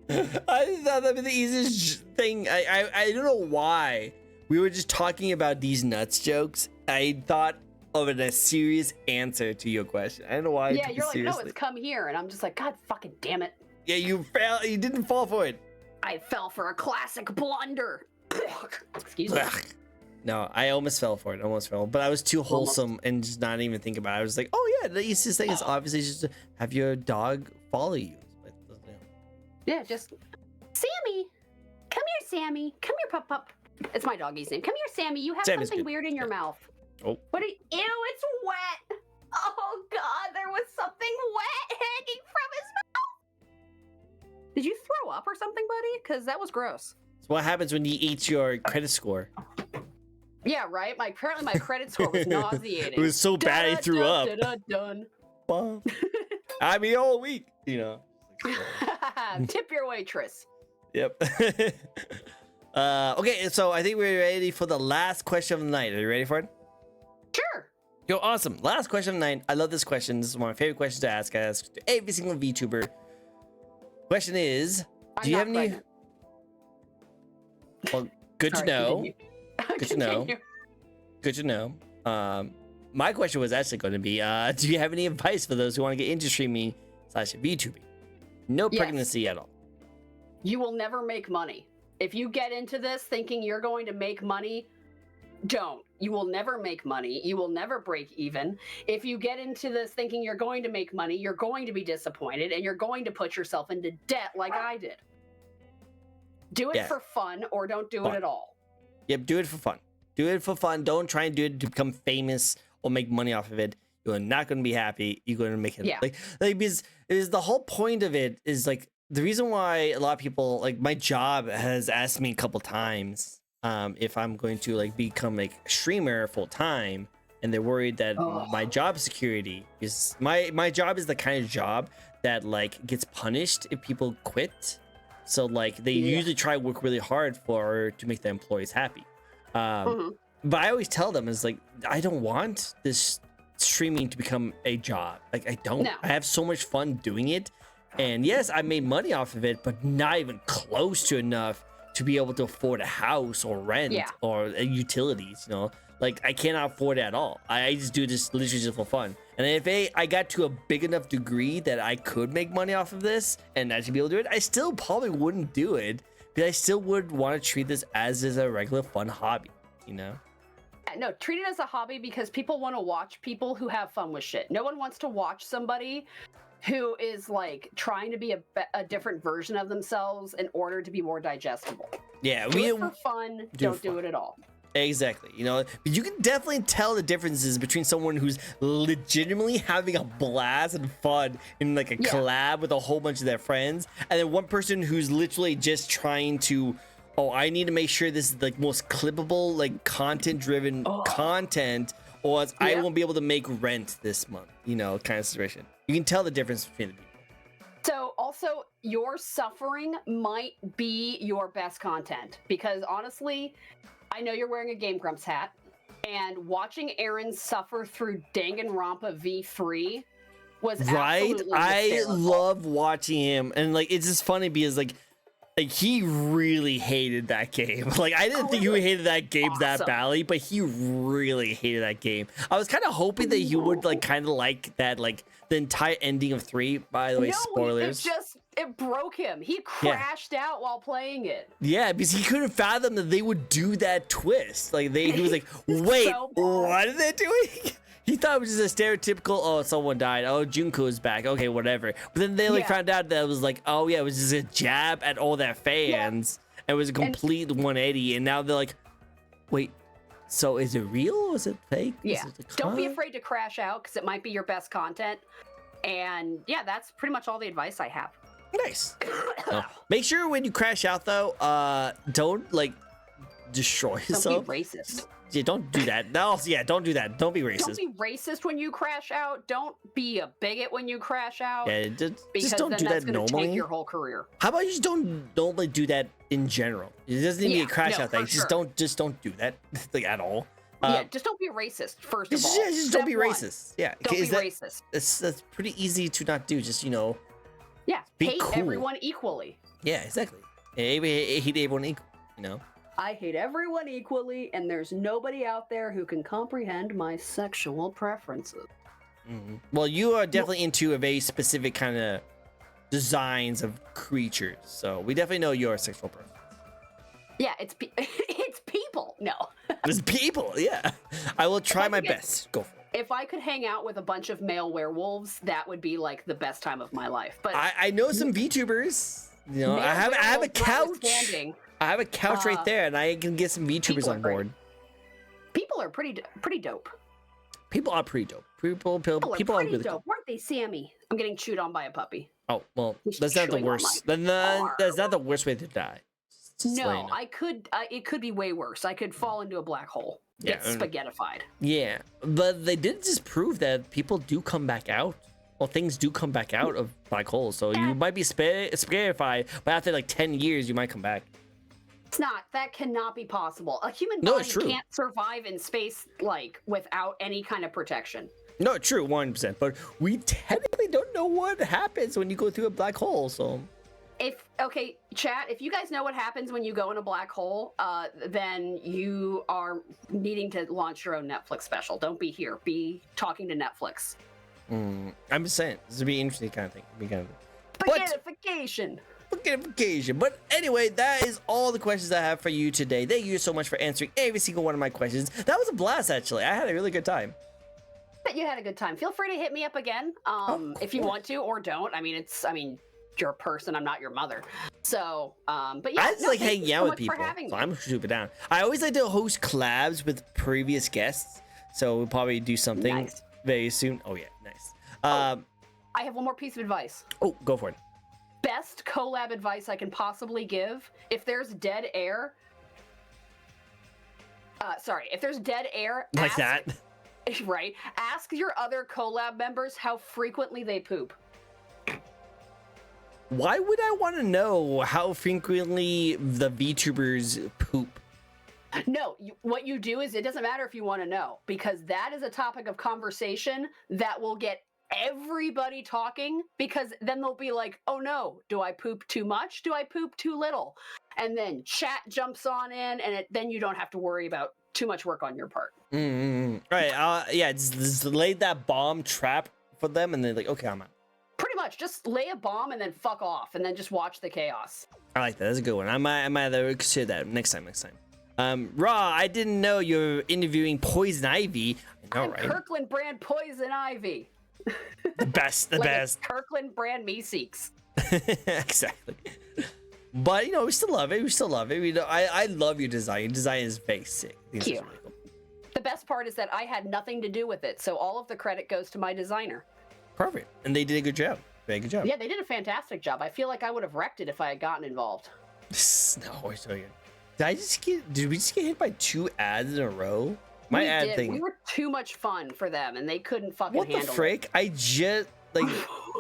I thought that was the easiest thing. I don't know why. We were just talking about these nuts jokes. I thought of it as a serious answer to your question. I don't know why. Yeah, you're like, no, it's come here, and I'm just like, God fucking damn it. Yeah, you didn't fall for it. I fell for a classic blunder. Excuse me. No, I almost fell for it. Almost fell, but I was too wholesome and just not even think about it. I was like, oh yeah, the easiest thing is obviously just to have your dog follow you. Yeah, just Sammy. Come here, Sammy. Come here, pup. It's my doggy's name. Come here, Sammy. You have something weird in your mouth. Oh. What? Ew! It's wet. Oh God, there was something wet hanging from his mouth. Did you throw up or something, buddy? Because that was gross. So what happens when you eat your credit score? Yeah, right. Apparently my credit score was nauseating. It was so bad I threw up. Done. I mean, all week, you know. Tip your waitress. Yep. Okay, so I think we're ready for the last question of the night. Are you ready for it? Sure. Yo, awesome. Last question of the night. I love this question. This is one of my favorite questions to ask. I ask to every single VTuber. Question is, do you have any? Pregnant. Well, good to know. Good to know. Good to know. My question was actually going to be, do you have any advice for those who want to get into streaming / VTubing? No pregnancy at all. You will never make money. If you get into this thinking you're going to make money, don't. You will never make money. You will never break even. If you get into this thinking you're going to make money, you're going to be disappointed and you're going to put yourself into debt like I did. Do it for fun or don't do it at all. Yep, do it for fun. Do it for fun. Don't try and do it to become famous or make money off of it. You're not going to be happy. You're going to make it like because the whole point of it is like the reason why a lot of people like my job has asked me a couple times if I'm going to like become like a streamer full time, and they're worried that my job security is my job is the kind of job that like gets punished if people quit. So like they usually try to work really hard to make the employees happy. but I always tell them is like, I don't want this streaming to become a job. Like I don't. No. I have so much fun doing it, and yes, I made money off of it, but not even close to enough to be able to afford a house or rent or utilities. You know, like I cannot afford it at all. I just do this literally just for fun. And if I got to a big enough degree that I could make money off of this and actually be able to do it, I still probably wouldn't do it. But I still would want to treat this as a regular fun hobby, you know? No, treat it as a hobby because people want to watch people who have fun with shit. No one wants to watch somebody who is like trying to be a different version of themselves in order to be more digestible. Yeah, do it for fun. Don't do it at all. Exactly. You know, but you can definitely tell the differences between someone who's legitimately having a blast and fun in like a collab with a whole bunch of their friends, and then one person who's literally just trying to, oh, I need to make sure this is like most clippable, like content driven content, or else I won't be able to make rent this month, you know, kind of situation. You can tell the difference between the people. So also your suffering might be your best content because honestly, I know you're wearing a Game Grumps hat, and watching Aaron suffer through Danganronpa V3 was absolutely I love watching him, and like it's just funny because like he really hated that game. Like I didn't think he hated that game that badly, but he really hated that game. I was kind of hoping that he would like kind of like that, like the entire ending of 3. By the way, spoilers. It broke him. He crashed out while playing it. Yeah, because he couldn't fathom that they would do that twist. Like he was like, wait, what are they doing? He thought it was just a stereotypical, oh, someone died. Oh, Junko's back. Okay, whatever. But then they like found out that it was like, oh yeah, it was just a jab at all their fans. It was a complete 180. And now they're like, wait, so is it real or is it fake? Yeah. Don't be afraid to crash out because it might be your best content. And yeah, that's pretty much all the advice I have. Nice. Make sure when you crash out though, don't like destroy yourself. Don't be racist. Yeah, don't do that. No, yeah, don't do that. Don't be racist. Don't be racist when you crash out. Don't be a bigot when you crash out. Yeah, just don't do that normally. Take your whole career. How about you just don't normally do that in general? It doesn't need to be a crash out thing. Just don't do that like at all. Yeah, just don't be racist. First of all, yeah, just don't be racist. Yeah, don't be racist. That's pretty easy to not do. Just yeah, hate cool. everyone equally. Yeah, exactly. Hate everyone equally. You know. I hate everyone equally, and there's nobody out there who can comprehend my sexual preferences. Mm-hmm. Well, you are definitely into a very specific kind of designs of creatures, so we definitely know your sexual preference. Yeah, it's people. No, it's people. Yeah, I will try my best. Go for it. If I could hang out with a bunch of male werewolves, that would be like the best time of my life. But I know some VTubers. You know, I have a couch. I have a couch right there, and I can get some VTubers on board. People are pretty dope. People are pretty dope. People are really dope. Weren't they, Sammy? I'm getting chewed on by a puppy. Oh well, that's not the worst. That's not the worst way to die. No, it could be way worse. I could fall into a black hole. Get spaghettified. Yeah, but they did just prove that people do come back out. Well, things do come back out of black holes, so you might be scarified, but after like 10 years, you might come back. It's not. That cannot be possible. A human body can't survive in space like without any kind of protection. No, true, 100%. But we technically don't know what happens when you go through a black hole. So, chat. If you guys know what happens when you go in a black hole, then you are needing to launch your own Netflix special. Don't be here. Be talking to Netflix. I'm just saying, this would be an interesting kind of thing. Spaghettification. But anyway, that is all the questions I have for you today. Thank you so much for answering every single one of my questions. That was a blast, actually. I had a really good time. Bet you had a good time. Feel free to hit me up again, if you want to, or don't. I mean, you're a person. I'm not your mother. So, but yeah, I just like hanging out with people. So I'm super down. I always like to host collabs with previous guests. So we'll probably do something very soon. Oh yeah, nice. I have one more piece of advice. Oh, go for it. Best collab advice I can possibly give. If there's dead air, if there's dead air, like that, right? Ask your other collab members how frequently they poop. Why would I want to know how frequently the VTubers poop? No, what you do is it doesn't matter if you want to know, because that is a topic of conversation that will get everybody talking, because then they'll be like, oh no, do I poop too much? Do I poop too little? And then chat jumps on in, and then you don't have to worry about too much work on your part. Right. Yeah, just lay that bomb trap for them, and they're like, okay, I'm out. Pretty much, just lay a bomb and then fuck off, and then just watch the chaos. I like that. That's a good one. I might consider that next time. Raw, I didn't know you're interviewing Poison Ivy. I know, right? Kirkland brand Poison Ivy. The best. Kirkland brand Meeseeks. Exactly. But we still love it. I love your design. Your design is basic. Cute. Really cool. The best part is that I had nothing to do with it, so all of the credit goes to my designer. Perfect. And they did a good job. Very good job. Yeah, they did a fantastic job. I feel like I would have wrecked it if I had gotten involved. No, we're so good. Did we just get hit by 2 ads in a row? My ad thing. We were too much fun for them, and they couldn't fucking handle it. What the frick? I just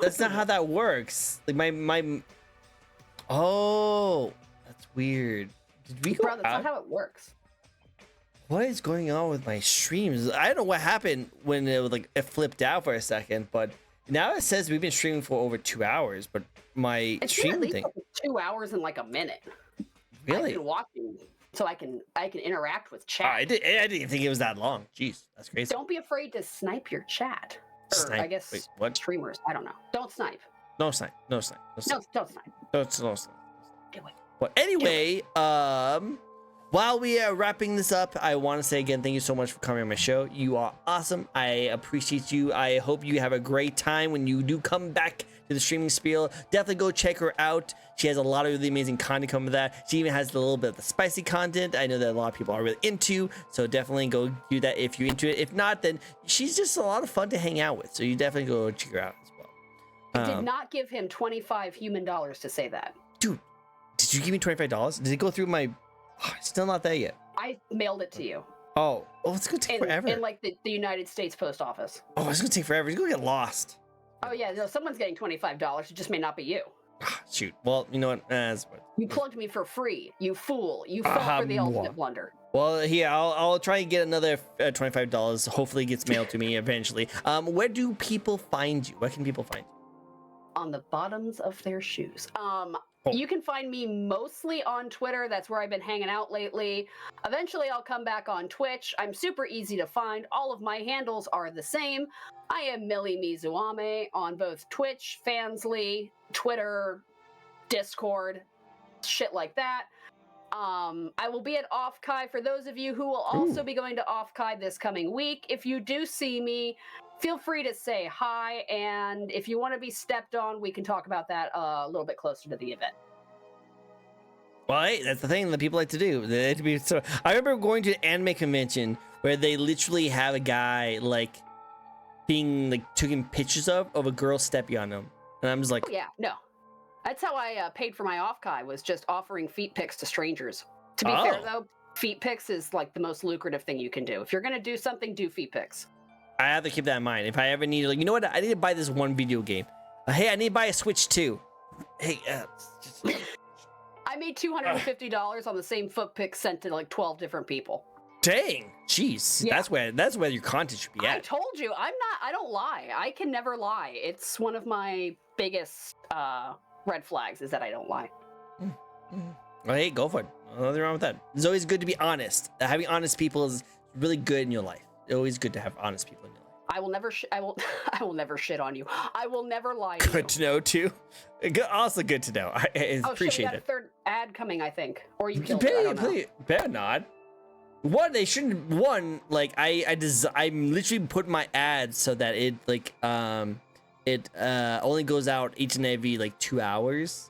that's not how that works. Like my. Oh, that's weird. Did we go? Bro, that's not how it works. What is going on with my streams? I don't know what happened when it flipped out for a second, but now it says we've been streaming for over 2 hours. But my stream thing. 2 hours and like a minute. Really? I've been watching, so I can interact with chat. I didn't think it was that long. Jeez, that's crazy. Don't be afraid to snipe your chat. Or Snipe. I guess Wait, what? Streamers. I don't know. Don't snipe. No snipe. No, don't snipe. No snipe. Do it. Well, anyway, while we are wrapping this up, I want to say again, thank you so much for coming on my show. You are awesome. I appreciate you. I hope you have a great time when you do come back to the streaming spiel. Definitely go check her out. She has a lot of really amazing content coming with that. She even has a little bit of the spicy content. I know that a lot of people are really into, so definitely go do that if you're into it. If not, then she's just a lot of fun to hang out with. So you definitely go check her out as well. I did not give him 25 human dollars to say that. Dude, did you give me $25? Did it go through my... Oh, it's still not there yet. I mailed it to you. Oh, it's gonna take forever. In like the United States Post Office. Oh, it's gonna take forever. It's gonna get lost. Oh yeah, no, someone's getting $25. It just may not be you. Shoot. Well, you know what? You plugged me for free. You fool. You fell for the ultimate blunder. Well, here I'll try and get another $25. Hopefully, it gets mailed to me eventually. Where do people find you? Where can people find you? On the bottoms of their shoes. You can find me mostly on Twitter. That's where I've been hanging out lately. Eventually, I'll come back on Twitch. I'm super easy to find. All of my handles are the same. I am Millie Mizuame on both Twitch, Fansly, Twitter, Discord, shit like that. I will be at Off-Kai for those of you who will also be going to Off-Kai this coming week. If you do see me, feel free to say hi, and if you want to be stepped on, we can talk about that a little bit closer to the event. Well, hey, that's the thing that people like to do. They like to be so. I remember going to an anime convention where they literally have a guy being taking pictures of a girl stepping on him, and I'm just like, oh, yeah, no, that's how I paid for my Off-Kai, was just offering feet pics to strangers. To be fair though, feet pics is like the most lucrative thing you can do. If you're gonna do something, do feet pics. I have to keep that in mind. If I ever need, you know what? I need to buy this one video game. Hey, I need to buy a Switch too. Hey, I made $250 on the same foot pic sent to like 12 different people. Dang, jeez, yeah. That's where your content should be at. I told you, I don't lie. I can never lie. It's one of my biggest red flags is that I don't lie. Well, hey, go for it. Nothing wrong with that. It's always good to be honest. Having honest people is really good in your life. It's always good to have honest people in your life. I will never I will never shit on you. I will never lie to you. Good to know too. Also good to know. I appreciate it. A third ad coming, I think, or you killed it. Better not. One, they shouldn't. One, like I'm literally putting my ads so that it only goes out each and every 2 hours.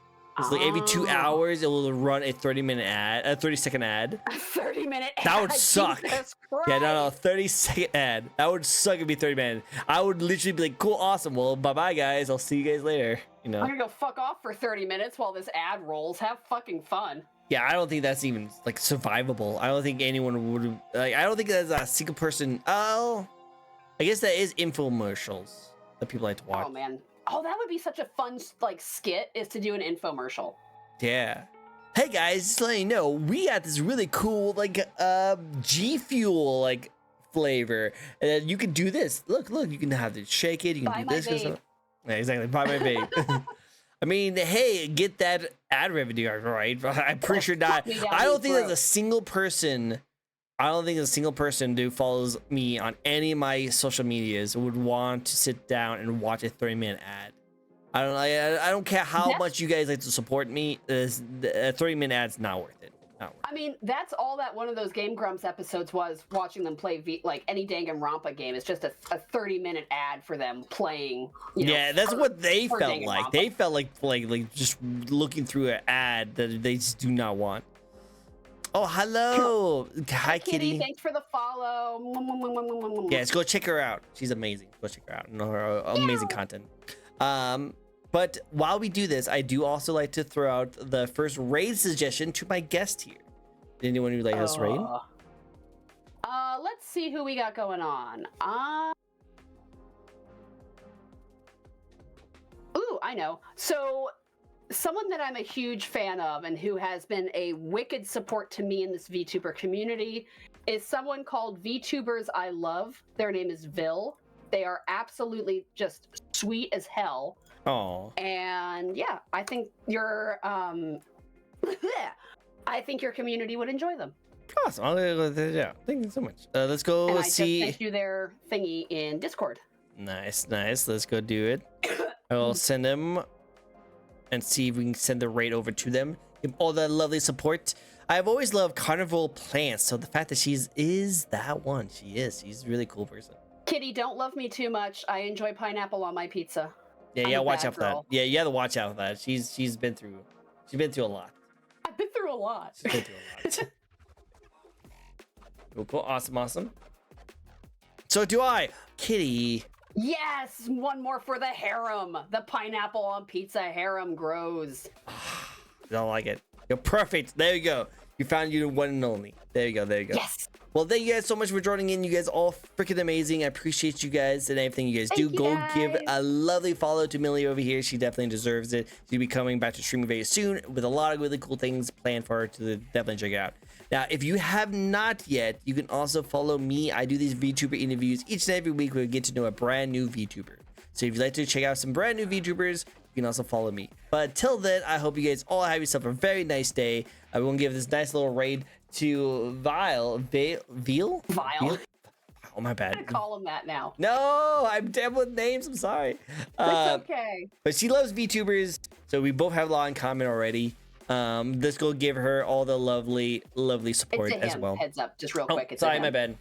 So every 2 hours, it will run a 30-minute ad, a 30-second ad. A 30-minute ad. That would suck. Yeah, no, 30-second ad. That would suck. It'd be 30 minutes. I would literally be like, cool, awesome. Well, bye-bye, guys. I'll see you guys later. I'm gonna go fuck off for 30 minutes while this ad rolls. Have fucking fun. Yeah, I don't think that's even survivable. I don't think anyone would I don't think that's a single person. Oh, I guess that is infomercials that people like to watch. Oh man. Oh, that would be such a fun skit, is to do an infomercial. Yeah. Hey guys, just letting you know, we got this really cool like G Fuel like flavor, and then you can do this. Look, you can have to shake it. You can Buy do my this. And vape. stuff. Yeah, exactly. Buy my vape. I mean, hey, get that ad revenue, right? I'm pretty sure not. I don't think there's a single person. I don't think there's a single person who follows me on any of my social medias would want to sit down and watch a 30-minute ad. I don't care how much you guys like to support me. A 30-minute ad's not worth it. I mean, that's all that one of those Game Grumps episodes was, watching them play like any Danganronpa game. It's just a 30-minute ad for them playing. Yeah, that's what they felt like. They felt like just looking through an ad that they just do not want. Oh, hello. Hi, Kitty. Thanks for the follow. Yeah, let's go check her out. She's amazing. Go check her out. And her amazing content. But while we do this, I do also like to throw out the first raid suggestion to my guest here. Anyone who like this raid? Let's see who we got going on. Ooh, I know. So someone that I'm a huge fan of and who has been a wicked support to me in this VTuber community is someone called VTubers I Love. Their name is Vil. They are absolutely just sweet as hell. Oh. And yeah, I think your community would enjoy them. Awesome. Yeah. Thank you so much. Let's go and see. I just sent you their thingy in Discord. Nice. Let's go do it. I will send them and see if we can send the raid over to them. Give all that lovely support. I've always loved carnival plants, so the fact that is that one. She's a really cool person. Kitty, don't love me too much. I enjoy pineapple on my pizza. Yeah, watch out for that. Yeah, you have to watch out for that. She's been through a lot. I've been through a lot. She's been through a lot. Cool. Awesome. So do I, Kitty. Yes, one more for the harem. The pineapple on pizza harem grows. I don't like it. You're perfect. There you go. You found your one and only. There you go. Yes. Well, thank you guys so much for joining in. You guys all freaking amazing. I appreciate you guys and everything you guys do. Go give a lovely follow to Millie over here. She definitely deserves it. She'll be coming back to streaming very soon with a lot of really cool things planned for her to definitely check it out. Now, if you have not yet, you can also follow me. I do these VTuber interviews each and every week where we get to know a brand new VTuber. So if you'd like to check out some brand new VTubers, you can also follow me. But until then, I hope you guys all have yourself a very nice day. I will give this nice little raid to Veal? Oh, my bad. I'm gonna call him that now. No, I'm damn with names. I'm sorry. It's okay. But she loves VTubers, so we both have a lot in common already. Let's go give her all the lovely support as well. Heads up, just real quick. It's sorry, my bad.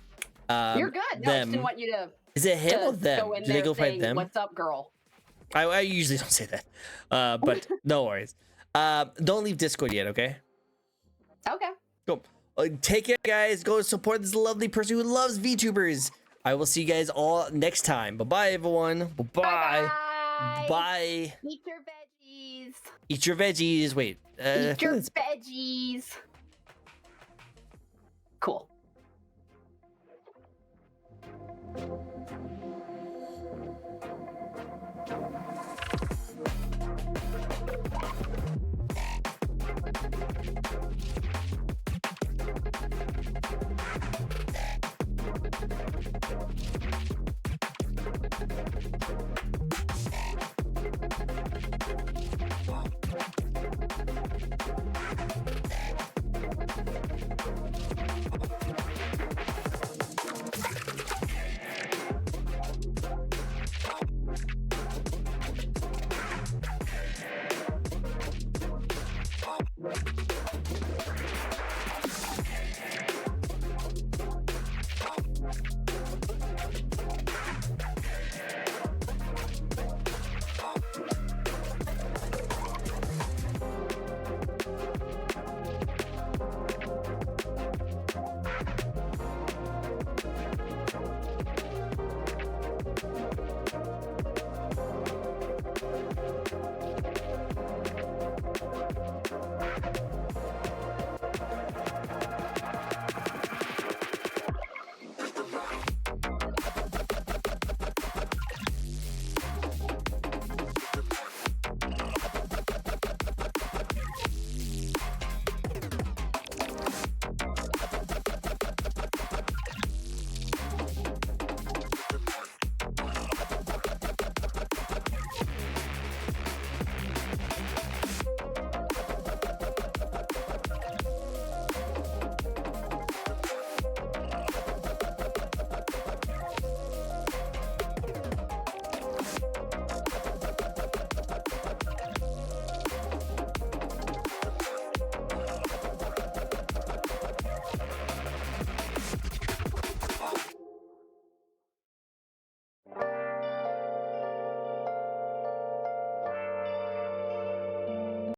You're good. No, I just didn't want you to. Is it him or them? Go in Do they go fight them? What's up, girl? I usually don't say that, but no worries. Don't leave Discord yet, okay? Okay. Cool. Take care, guys. Go support this lovely person who loves VTubers. I will see you guys all next time. Bye-bye, everyone. Bye-bye. Bye. Eat your veggies. Eat your veggies. Wait. Eat your veggies. Cool. Right.